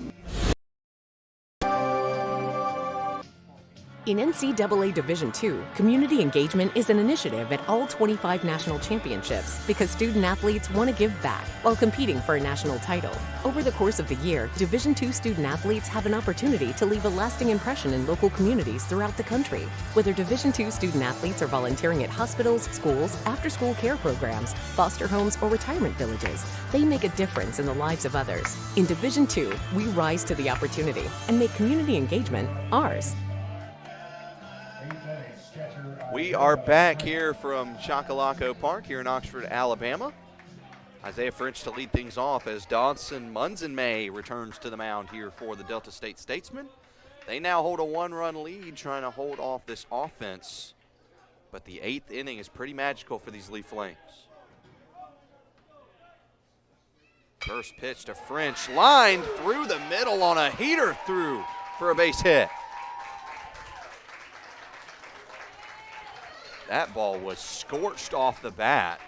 In NCAA Division II, community engagement is an initiative at all 25 national championships because student athletes want to give back while competing for a national title. Over the course of the year, Division II student athletes have an opportunity to leave a lasting impression in local communities throughout the country. Whether Division II student athletes are volunteering at hospitals, schools, after-school care programs, foster homes, or retirement villages, they make a difference in the lives of others. In Division II, we rise to the opportunity and make community engagement ours. We are back here from Chocolaco Park here in Oxford, Alabama. Isaiah French to lead things off as Dawson Munzenmay returns to the mound here for the Delta State Statesmen. They now hold a 1-run lead trying to hold off this offense. But the 8th inning is pretty magical for these Lee Flames. First pitch to French, lined through the middle on a heater through for a base hit. That ball was scorched off the bat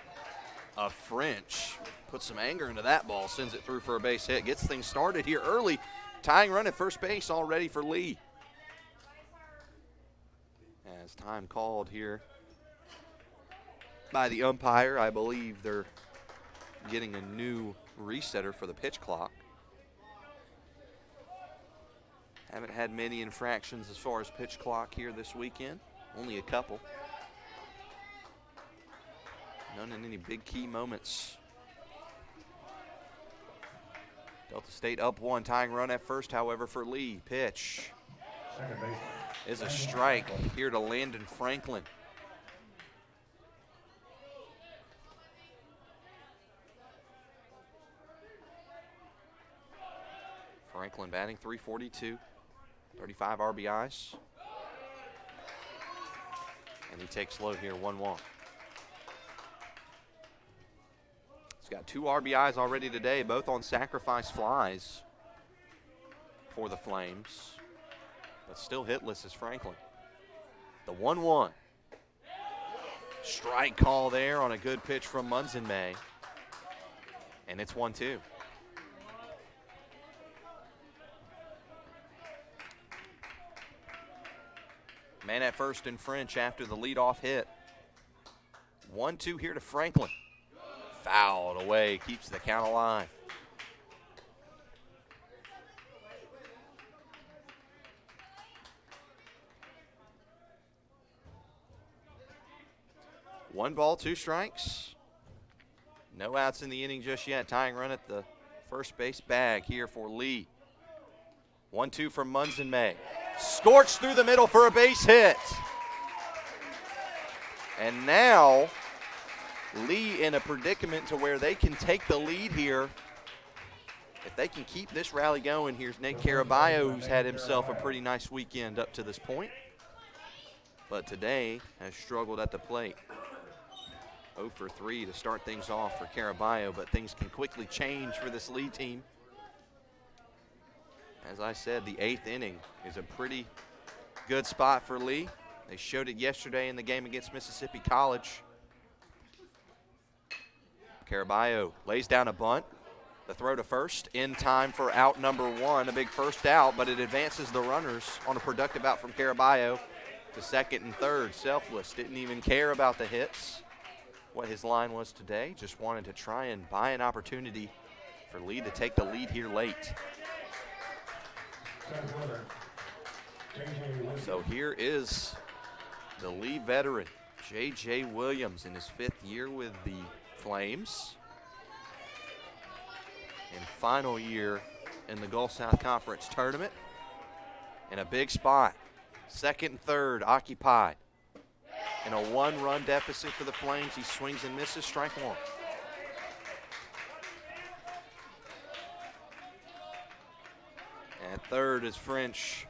of French. Put some anger into that ball, sends it through for a base hit. Gets things started here early. Tying run at first base already for Lee. As time called here by the umpire, I believe they're getting a new resetter for the pitch clock. Haven't had many infractions as far as pitch clock here this weekend. Only a couple. None in any big key moments. Delta State up 1, tying run at first, however, for Lee. Pitch is a strike here to Landon Franklin. Franklin batting .342, 35 RBIs. And he takes low here, 1-1. He's got 2 RBIs already today, both on sacrifice flies for the Flames. But still hitless is Franklin. The 1-1. Strike call there on a good pitch from Munzenmay. And it's 1-2. Man at first in French after the leadoff hit. 1-2 here to Franklin. Fouled away, keeps the count alive. One ball, 2 strikes. No outs in the inning just yet. Tying run at the first base bag here for Lee. 1-2 from Munzenmay. Scorched through the middle for a base hit. And now Lee in a predicament to where they can take the lead here. If they can keep this rally going, here's Nate Caraballo, who's had himself a pretty nice weekend up to this point. But today has struggled at the plate. 0 for 3 to start things off for Caraballo, but things can quickly change for this Lee team. As I said, the 8th inning is a pretty good spot for Lee. They showed it yesterday in the game against Mississippi College. Caraballo lays down a bunt. The throw to first in time for out number 1, a big first out, but it advances the runners on a productive out from Caraballo to second and third. Selfless, didn't even care about the hits. What his line was today, just wanted to try and buy an opportunity for Lee to take the lead here late. So here is the Lee veteran, J.J. Williams, in his 5th year with the Flames. And final year in the Gulf South Conference tournament. In a big spot, second and third occupied. In a 1-run deficit for the Flames, he swings and misses, strike 1. At third is French.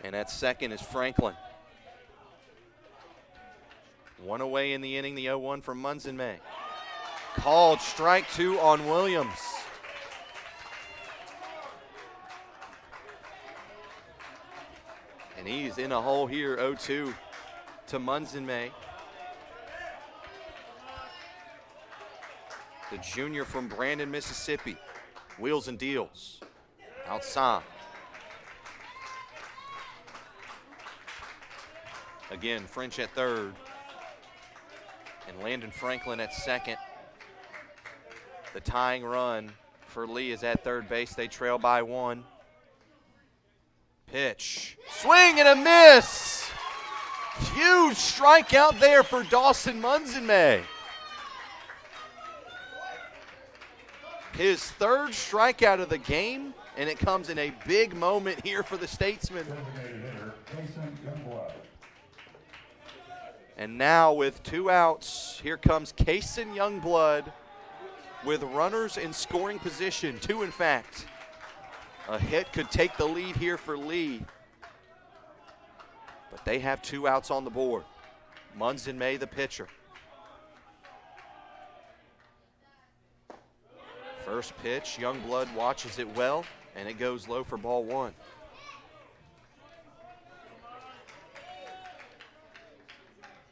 And at second is Franklin. 1 away in the inning, the 0-1 from Munzenmay. Called strike 2 on Williams. And he's in a hole here, 0-2 to Munzenmay. The junior from Brandon, Mississippi. Wheels and deals. Outside. Again, French at third. And Landon Franklin at second. The tying run for Lee is at third base. They trail by 1. Pitch. Swing and a miss. Huge strikeout there for Dawson Munzenmay. His 3rd strikeout of the game, and it comes in a big moment here for the Statesman. And now with 2 outs, here comes Kaysen Youngblood with runners in scoring position. 2, in fact. A hit could take the lead here for Lee. But they have 2 outs on the board. Munzenmay, the pitcher. First pitch, Youngblood watches it well, and it goes low for ball 1.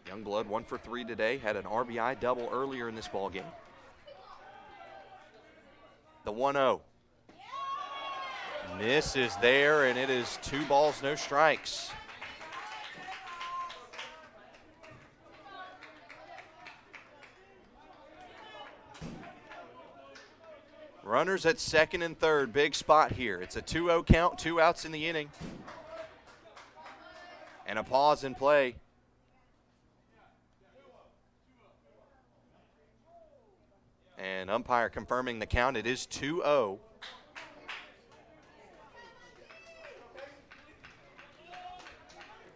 Youngblood 1 for 3 today, had an RBI double earlier in this ball game. The 1-0. Miss is there, and it is 2 balls, no strikes. Runners at second and third, big spot here. It's a 2-0 count, 2 outs in the inning. And a pause in play. And umpire confirming the count, it is 2-0.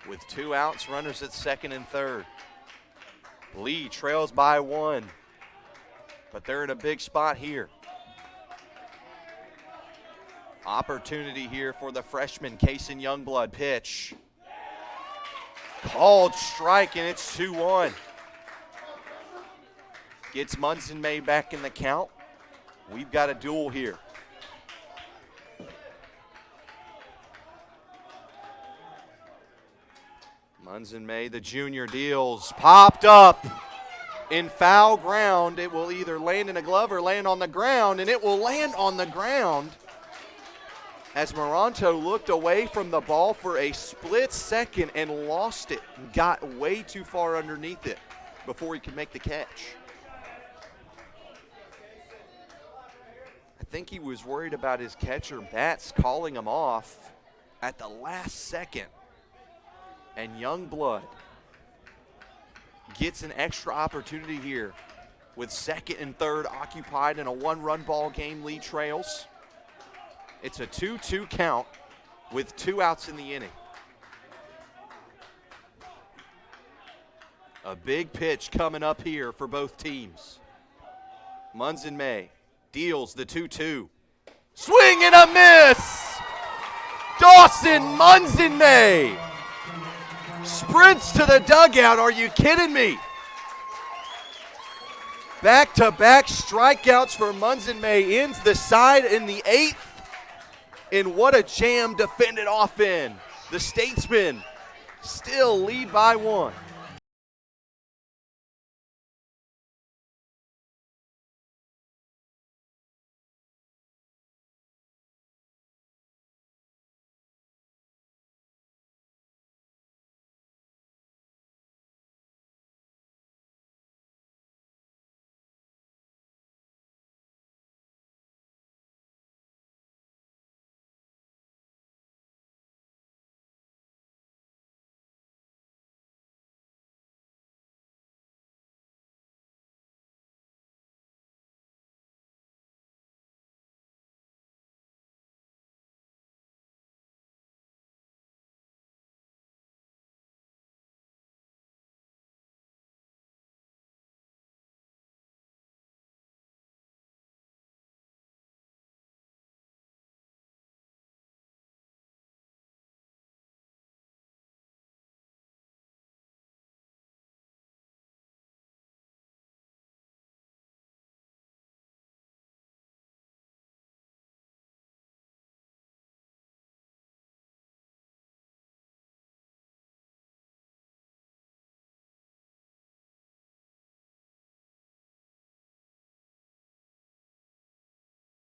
With 2 outs, runners at second and third. Lee trails by 1, but they're in a big spot here. Opportunity here for the freshman, Kaysen Youngblood. Pitch. Called strike, and it's 2-1. Gets Munson May back in the count. We've got a duel here. Munson May, the junior, deals. Popped up in foul ground. It will either land in a glove or land on the ground, and it will land on the ground as Moronto looked away from the ball for a split second and lost it and got way too far underneath it before he could make the catch. I think he was worried about his catcher, Batts, calling him off at the last second. And Youngblood gets an extra opportunity here with second and third occupied in a one-run ball game. Lee trails. It's a 2-2 count with 2 outs in the inning. A big pitch coming up here for both teams. Munson May deals the 2-2. Swing and a miss! Dawson Munson May sprints to the dugout. Are you kidding me? Back-to-back strikeouts for Munson May. Ends the side in the 8th. And what a jam to fend it off in. The Statesmen still lead by 1.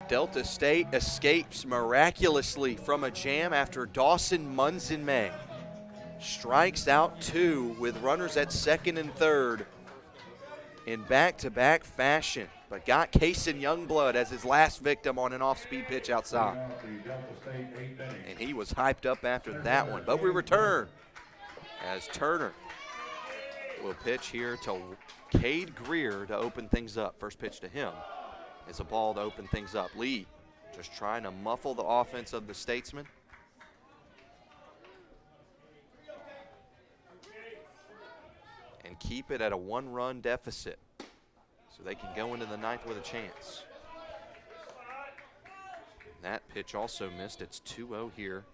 Delta State escapes miraculously from a jam after Dawson Munson May strikes out 2 with runners at second and third in back-to-back fashion, but got Kaysen Youngblood as his last victim on an off-speed pitch outside. And he was hyped up after that one. But we return as Turner will pitch here to Cade Greer to open things up. First pitch to him. It's a ball to open things up. Lee just trying to muffle the offense of the Statesmen. And keep it at a 1-run deficit so they can go into the 9th with a chance. That pitch also missed. It's 2-0 here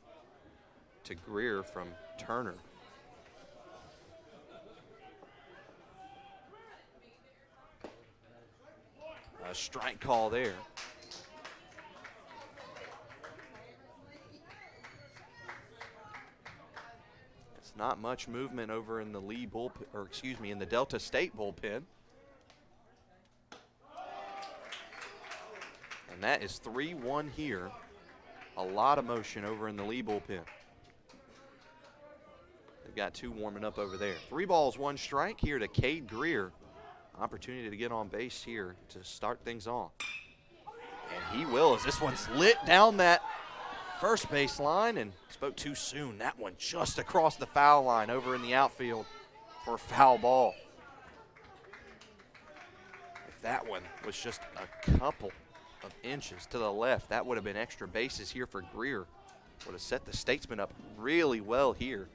to Greer from Turner. A strike call there. It's not much movement over in the Lee bullpen, or excuse me, in the Delta State bullpen. And that is 3-1 here. A lot of motion over in the Lee bullpen. They've got 2 warming up over there. 3 balls, 1 strike here to Cade Greer. Opportunity to get on base here to start things off. And he will, as this one's lit down that first base line and spoke too soon. That one just across the foul line over in the outfield for a foul ball. If that one was just a couple of inches to the left, that would have been extra bases here for Greer. Would have set the Statesmen up really well here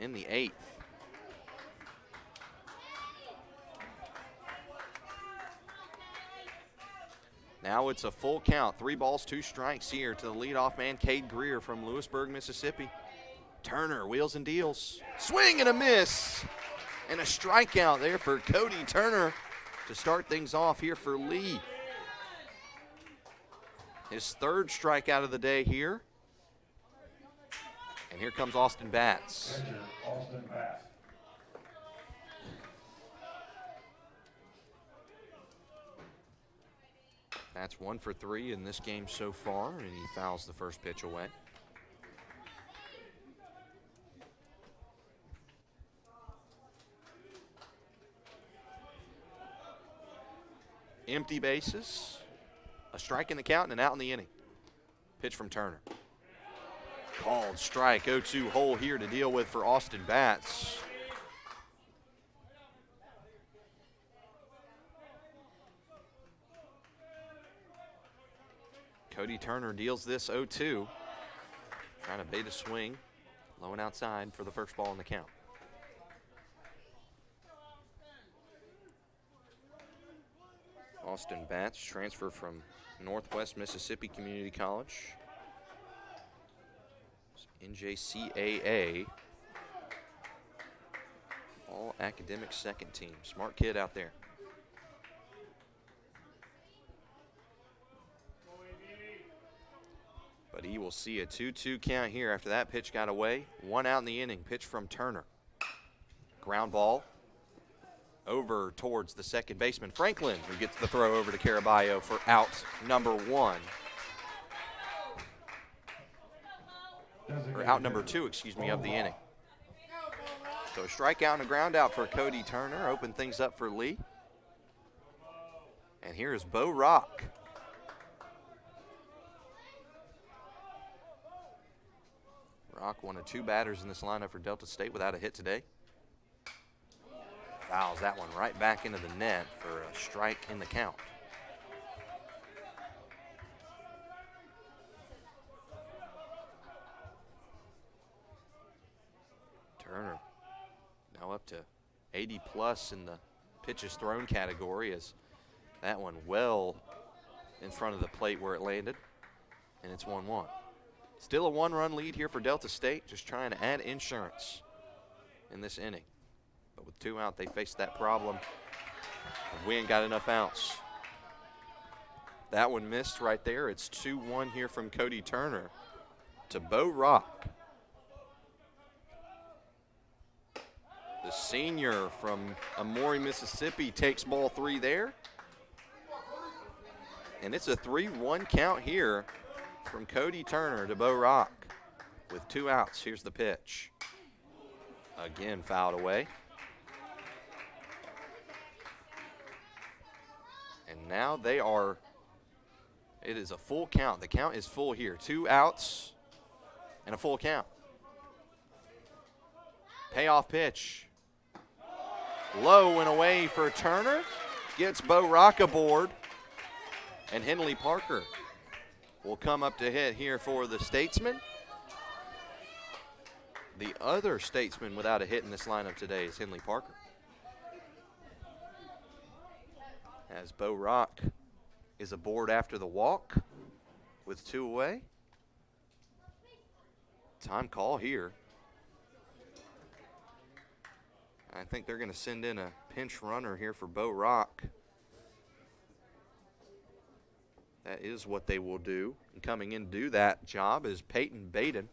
in the 8th. Now it's a full count. 3 balls, 2 strikes here to the leadoff man, Cade Greer from Lewisburg, Mississippi. Turner wheels and deals. Swing and a miss. And a strikeout there for Cody Turner to start things off here for Lee. His 3rd strikeout of the day here. And here comes Austin Batts. Pitcher, Austin Batts. That's 1 for 3 in this game so far, and he fouls the first pitch away. Empty bases, a strike in the count, and an out in the inning. Pitch from Turner. Called strike, 0-2 hole here to deal with for Austin Batts. Cody Turner deals this 0-2. Trying to bait a swing. Low and outside for the first ball in the count. Austin Batts, transfer from Northwest Mississippi Community College. NJCAA. All academic second team. Smart kid out there. But he will see a 2-2 count here after that pitch got away. 1 out in the inning. Pitch from Turner. Ground ball over towards the second baseman, Franklin, who gets the throw over to Caraballo for out number 1. Or out number 2, excuse me, of the inning. So a strikeout and a ground out for Cody Turner. Open things up for Lee. And here is Bo Rock. Rock, one of 2 batters in this lineup for Delta State without a hit today. Fouls that one right back into the net for a strike in the count. Turner now up to 80 plus in the pitches thrown category, as that one well in front of the plate where it landed, and it's 1-1. Still a 1-run lead here for Delta State, just trying to add insurance in this inning. But with 2 out, they faced that problem. We ain't got enough outs. That one missed right there. It's 2-1 here from Cody Turner to Bo Rock. The senior from Amory, Mississippi takes ball 3 there. And it's a 3-1 count here from Cody Turner to Bo Rock with 2 outs. Here's the pitch. Again, fouled away. And now they are, it is a full count. The count is full here. 2 outs and a full count. Payoff pitch. Low and away for Turner. Gets Bo Rock aboard. And Henley Parker will come up to hit here for the Statesman. The other Statesman without a hit in this lineup today is Henley Parker. As Bo Rock is aboard after the walk with 2 away. Time call here. I think they're going to send in a pinch runner here for Bo Rock. That is what they will do. And coming in to do that job is Peyton Baden.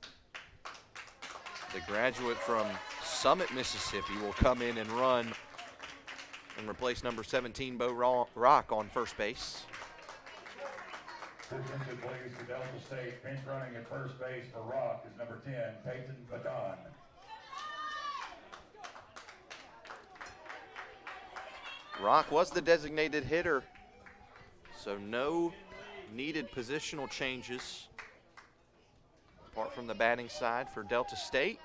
The graduate from Summit, Mississippi, will come in and run and replace number 17, Bo Rock, on first base. Attention please to Delta State. Pinch running at first base for Rock is number 10, Peyton Baden. Rock was the designated hitter, so no needed positional changes apart from the batting side for Delta State.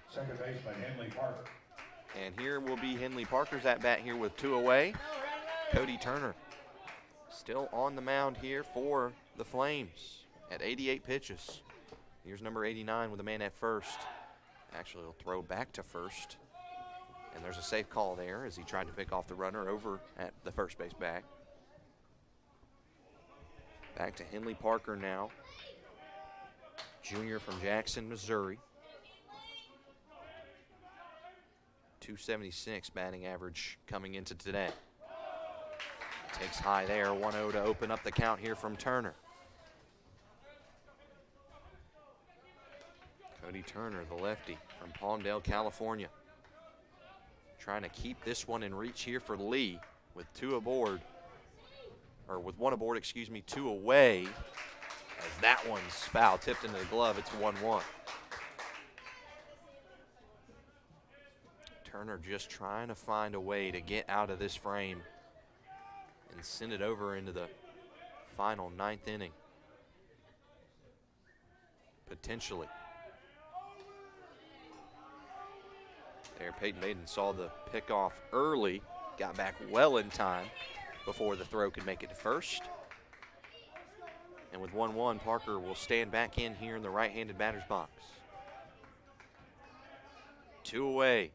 Second baseman Henley Parker. And here will be Henley Parker's at bat here with 2 away. Cody Turner still on the mound here for the Flames at 88 pitches. Here's number 89 with a man at first. Actually, he'll throw back to first. And there's a safe call there as he tried to pick off the runner over at the first base bag. Back to Henley Parker now. Junior from Jackson, Missouri. 276 batting average coming into today. Takes high there, 1-0 to open up the count here from Turner. Cody Turner, the lefty from Palmdale, California. Trying to keep this one in reach here for Lee with two aboard. Or with one aboard, excuse me, two away. As that one's foul, tipped into the glove, it's 1-1. Turner just trying to find a way to get out of this frame and send it over into the final ninth inning. Potentially. There, Peyton Maiden saw the pickoff early, got back well in time before the throw could make it to first. And with 1-1, Parker will stand back in here in the right-handed batter's box. Two away.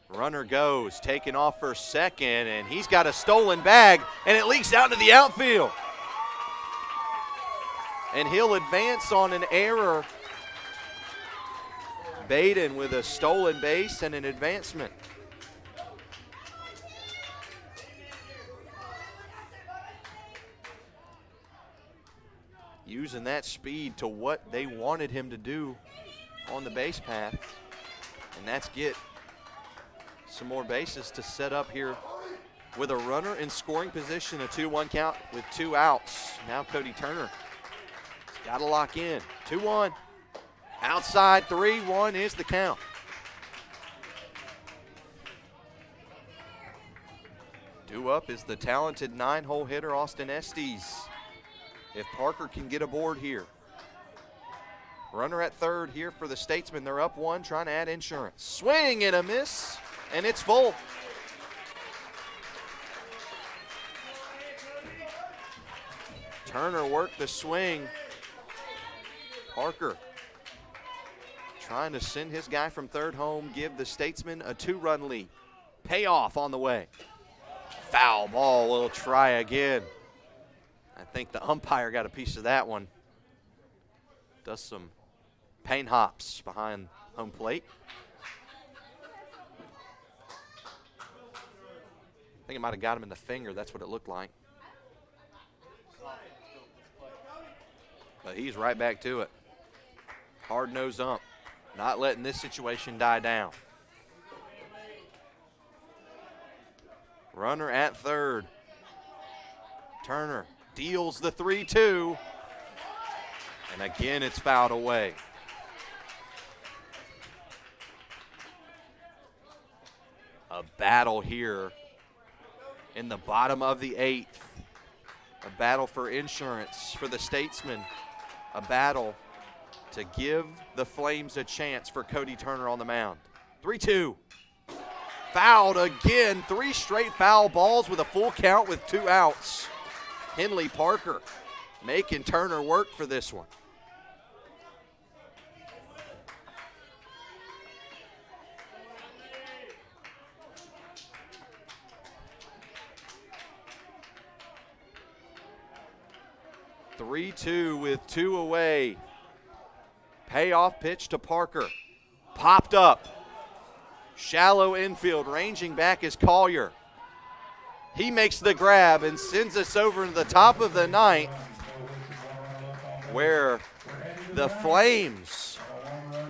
Runner goes, taken off for second, and he's got a stolen bag, and it leaks out to the outfield. And he'll advance on an error. Baden with a stolen base and an advancement. Using that speed to what they wanted him to do on the base path, and that's get some more bases to set up here with a runner in scoring position, a 2-1 count with two outs. Now Cody Turner has got to lock in. 2-1. Outside 3-1 is the count. Due up is the talented 9-hole hitter Austin Estes. If Parker can get aboard here. Runner at third here for the Statesmen. They're up one, trying to add insurance. Swing and a miss, and it's full. Turner worked the swing. Parker trying to send his guy from third home, give the Statesmen a 2-run lead. Payoff on the way. Foul ball, we'll try again. I think the umpire got a piece of that one. Does some paint hops behind home plate. I think it might have got him in the finger. That's what it looked like. But he's right back to it. Hard-nosed ump. Not letting this situation die down. Runner at third. Turner deals the 3-2. And again, it's fouled away. A battle here in the bottom of the 8th. A battle for insurance for the Statesmen. A battle to give the Flames a chance for Cody Turner on the mound. 3-2. Fouled again. 3 straight foul balls with a full count with 2 outs. Henley Parker making Turner work for this one. (3-2) with 2 away. Payoff pitch to Parker. Popped up. Shallow infield. Ranging back is Collier. He makes the grab and sends us over to the top of the 9th, where the Flames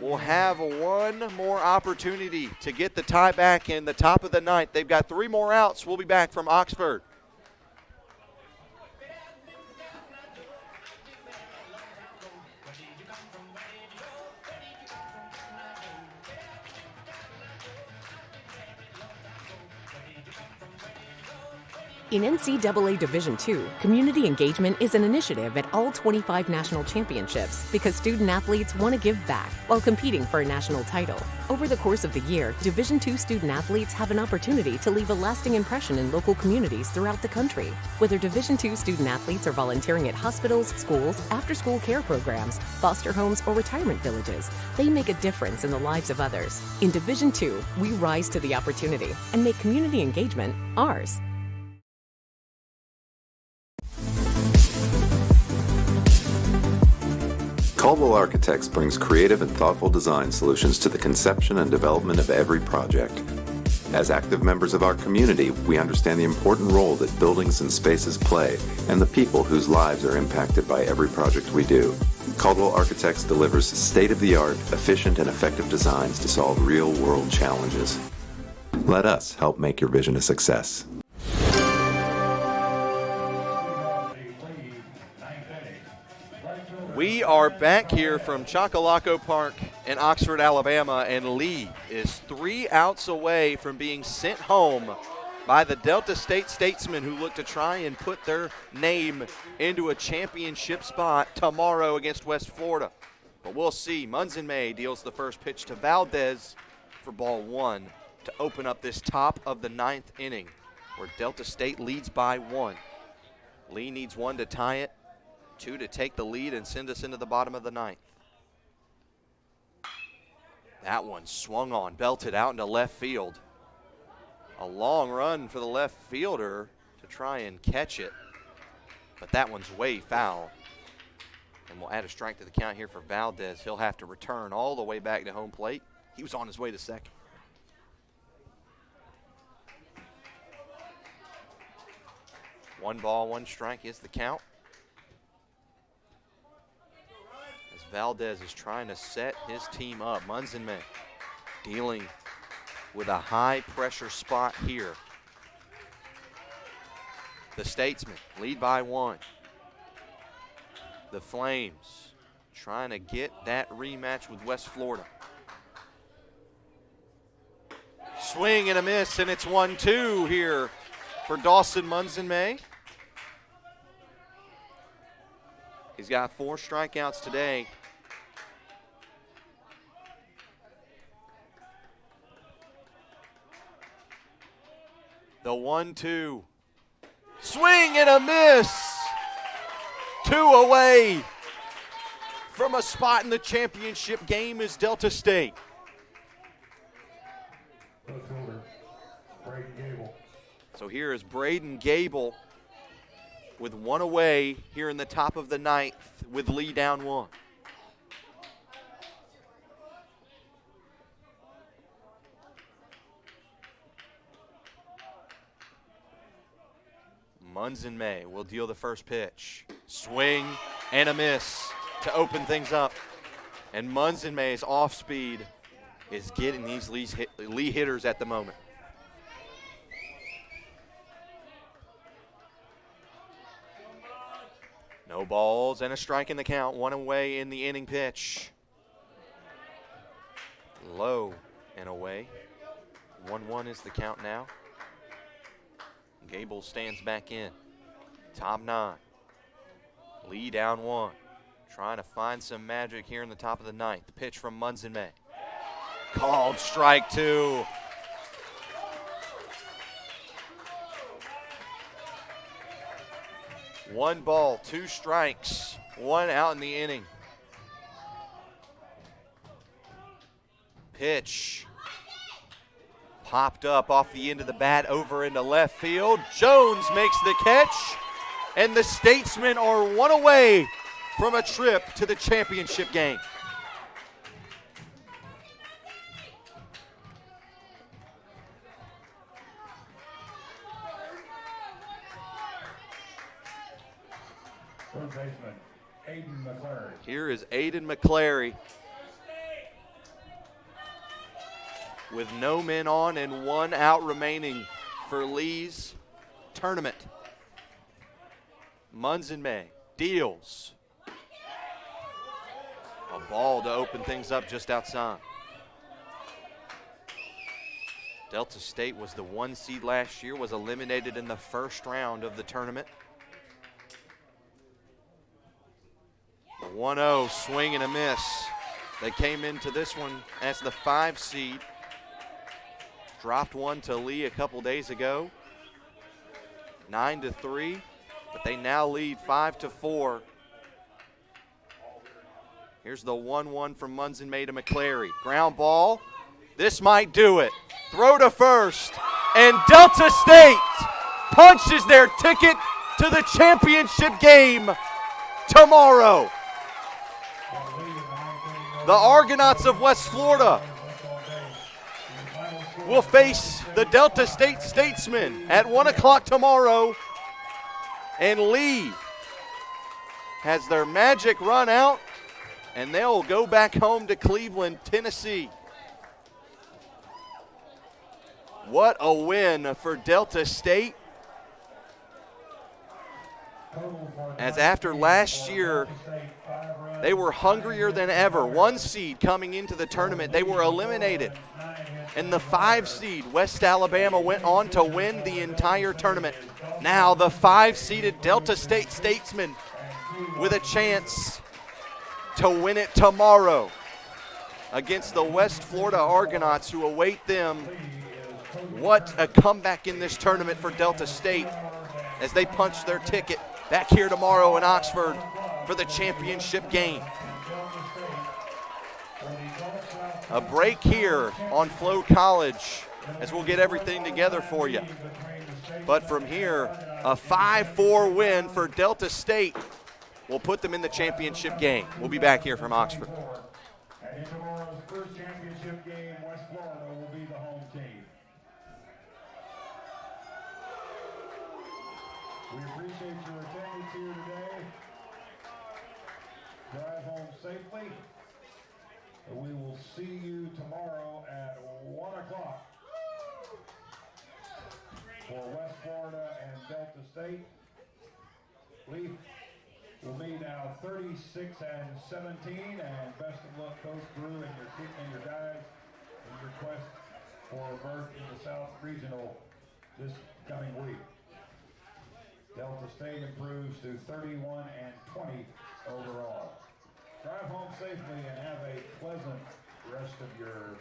will have one more opportunity to get the tie back in the top of the 9th. They've got 3 more outs. We'll be back from Oxford. In NCAA Division II, community engagement is an initiative at all 25 national championships because student-athletes want to give back while competing for a national title. Over the course of the year, Division II student-athletes have an opportunity to leave a lasting impression in local communities throughout the country. Whether Division II student-athletes are volunteering at hospitals, schools, after-school care programs, foster homes, or retirement villages, they make a difference in the lives of others. In Division II, we rise to the opportunity and make community engagement ours. Caldwell Architects brings creative and thoughtful design solutions to the conception and development of every project. As active members of our community, we understand the important role that buildings and spaces play and the people whose lives are impacted by every project we do. Caldwell Architects delivers state-of-the-art, efficient, and effective designs to solve real-world challenges. Let us help make your vision a success. We are back here from Chocolaco Park in Oxford, Alabama, and Lee is 3 outs away from being sent home by the Delta State Statesmen, who look to try and put their name into a championship spot tomorrow against West Florida. But we'll see. Munson May deals the first pitch to Valdez for ball 1 to open up this top of the 9th inning, where Delta State leads by 1. Lee needs 1 to tie it, 2 to take the lead and send us into the bottom of the 9th. That one swung on, belted out into left field. A long run for the left fielder to try and catch it, but that one's way foul. And we'll add a strike to the count here for Valdez. He'll have to return all the way back to home plate. He was on his way to second. One ball, 1 strike is the count. As Valdez is trying to set his team up. Munson May dealing with a high-pressure spot here. The Statesmen lead by 1. The Flames trying to get that rematch with West Florida. Swing and a miss, and it's 1-2 here for Dawson Munson May. He's got 4 strikeouts today. The 1-2. Swing and a miss. 2 away from a spot in the championship game is Delta State. So here is Braden Gable with 1 away here in the top of the 9th with Lee down 1. Munson May will deal the first pitch. Swing and a miss to open things up. And Munson May's off speed is getting these Lee hitters at the moment. No balls and a strike in the count. 1 away in the inning pitch. Low and away. 1-1 is the count now. Gable stands back in. Top 9. Lee down 1. Trying to find some magic here in the top of the 9th. The pitch from Munson May. Called strike 2. One ball, 2 strikes, 1 out in the inning. Pitch popped up off the end of the bat over into left field. Jones makes the catch, and the Statesmen are 1 away from a trip to the championship game. Third baseman, Aiden McClary. Here is Aiden McClary with no men on and 1 out remaining for Lee's tournament. Munson May deals. A ball to open things up just outside. Delta State was the 1 seed last year, was eliminated in the first round of the tournament. 1-0, swing and a miss. They came into this one as the 5 seed. Dropped 1 to Lee a couple days ago. 9-3, but they now lead 5-4. Here's the 1-1 from Munson May to McClary. Ground ball. This might do it. Throw to first. And Delta State punches their ticket to the championship game tomorrow. The Argonauts of West Florida will face the Delta State Statesmen at 1 o'clock tomorrow. And Lee has their magic run out, and they'll go back home to Cleveland, Tennessee. What a win for Delta State. As after last year, they were hungrier than ever. 1 seed coming into the tournament, they were eliminated. And the 5 seed, West Alabama, went on to win the entire tournament. Now the 5-seeded Delta State Statesmen with a chance to win it tomorrow against the West Florida Argonauts, who await them. What a comeback in this tournament for Delta State as they punch their ticket back here tomorrow in Oxford for the championship game. A break here on Flo College as we'll get everything together for you. But from here, a 5-4 win for Delta State will put them in the championship game. We'll be back here from Oxford. And in tomorrow's first championship game, West Florida will be the home team. We appreciate your attendance here today. Drive home safely. We will see you tomorrow at 1 o'clock for West Florida and Delta State. Lee will be now 36-17, and best of luck, Coach Brew, and your guys in your quest for a berth in the South Regional this coming week. Delta State improves to 31-20 overall. Drive home safely and have a pleasant rest of your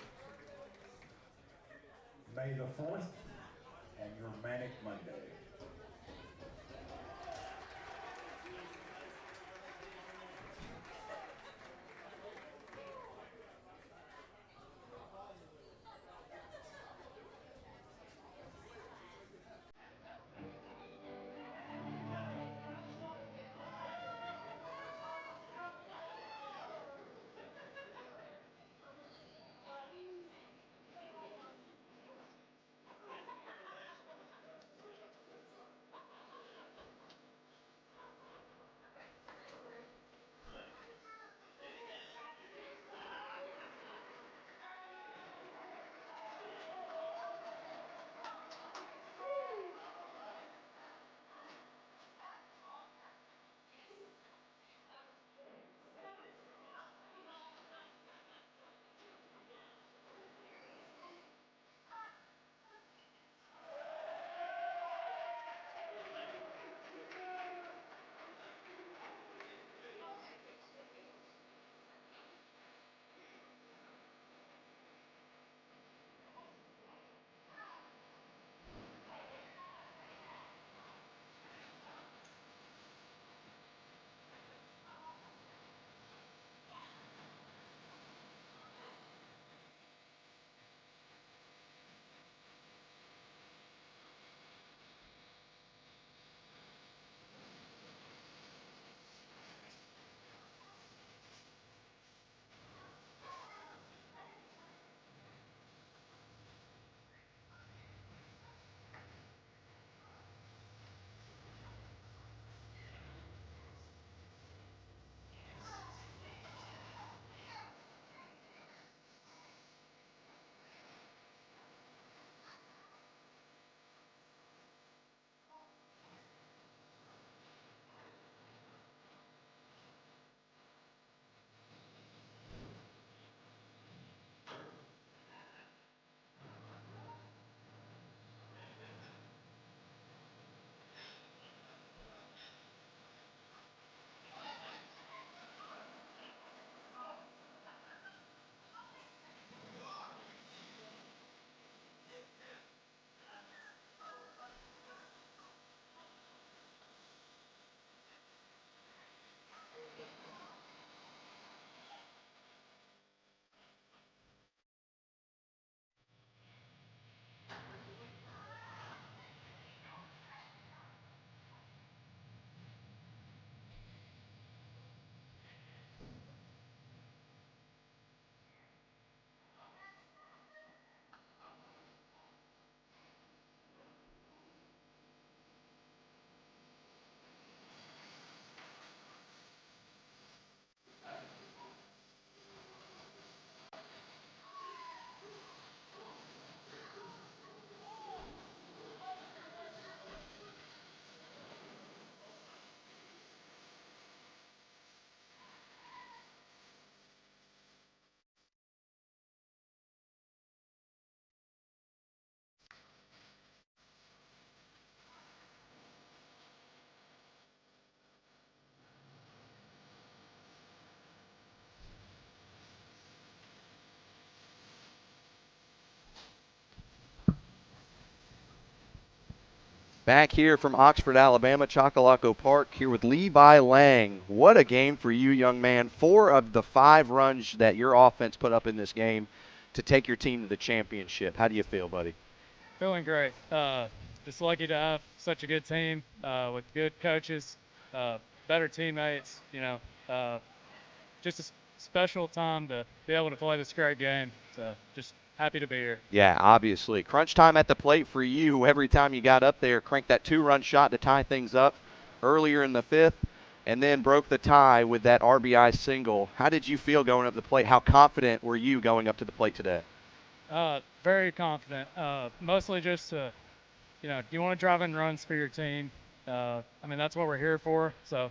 May the 4th and your Manic Monday. Back here from Oxford, Alabama, Chocolaco Park, here with Levi Lang. What a game for you, young man. 4 of the 5 runs that your offense put up in this game to take your team to the championship. How do you feel, buddy? Feeling great. Just lucky to have such a good team with good coaches, better teammates. Just a special time to be able to play this great game. So just happy to be here. Yeah, obviously. Crunch time at the plate for you. Every time you got up there, cranked that 2-run shot to tie things up earlier in the 5th, and then broke the tie with that RBI single. How did you feel going up the plate? How confident were you going up to the plate today? Very confident. Mostly just, you want to drive in runs for your team. That's what we're here for. So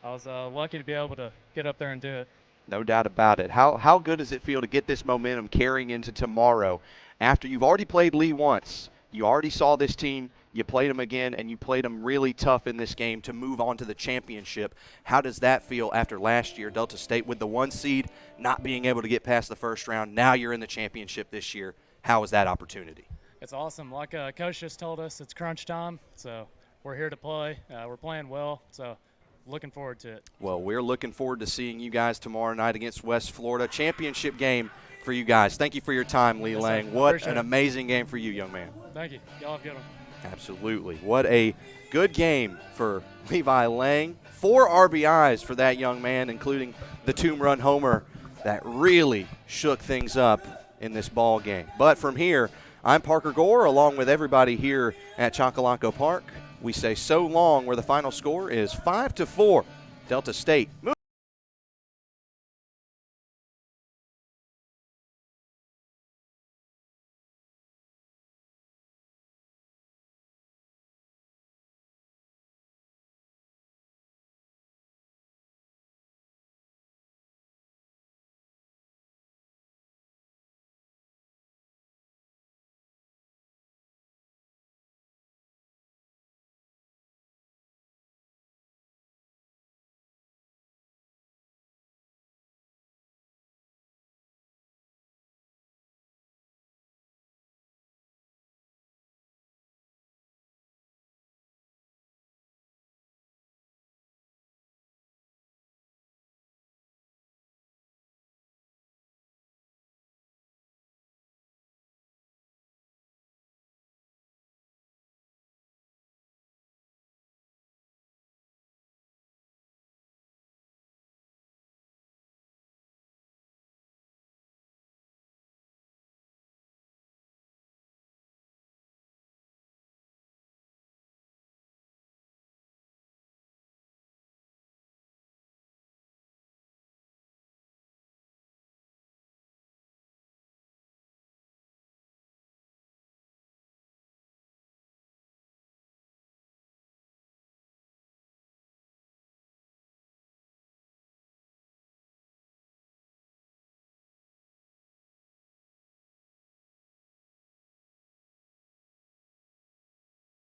I was lucky to be able to get up there and do it. No doubt about it. How good does it feel to get this momentum carrying into tomorrow after you've already played Lee once? You already saw this team. You played them again, and you played them really tough in this game to move on to the championship. How does that feel after last year, Delta State with the 1 seed, not being able to get past the first round? Now you're in the championship this year. How was that opportunity? It's awesome. Like Coach just told us, it's crunch time, so we're here to play. We're playing well, so looking forward to it. Well, we're looking forward to seeing you guys tomorrow night against West Florida. Championship game for you guys. Thank you for your time, Lee Lang. What an amazing game for you, young man. Thank you. Y'all have a good one. Absolutely. What a good game for Levi Lang. 4 RBIs for that young man, including the 2-run homer that really shook things up in this ball game. But from here, I'm Parker Gore, along with everybody here at Chocolaco Park. We say so long, where the final score is 5-4, Delta State.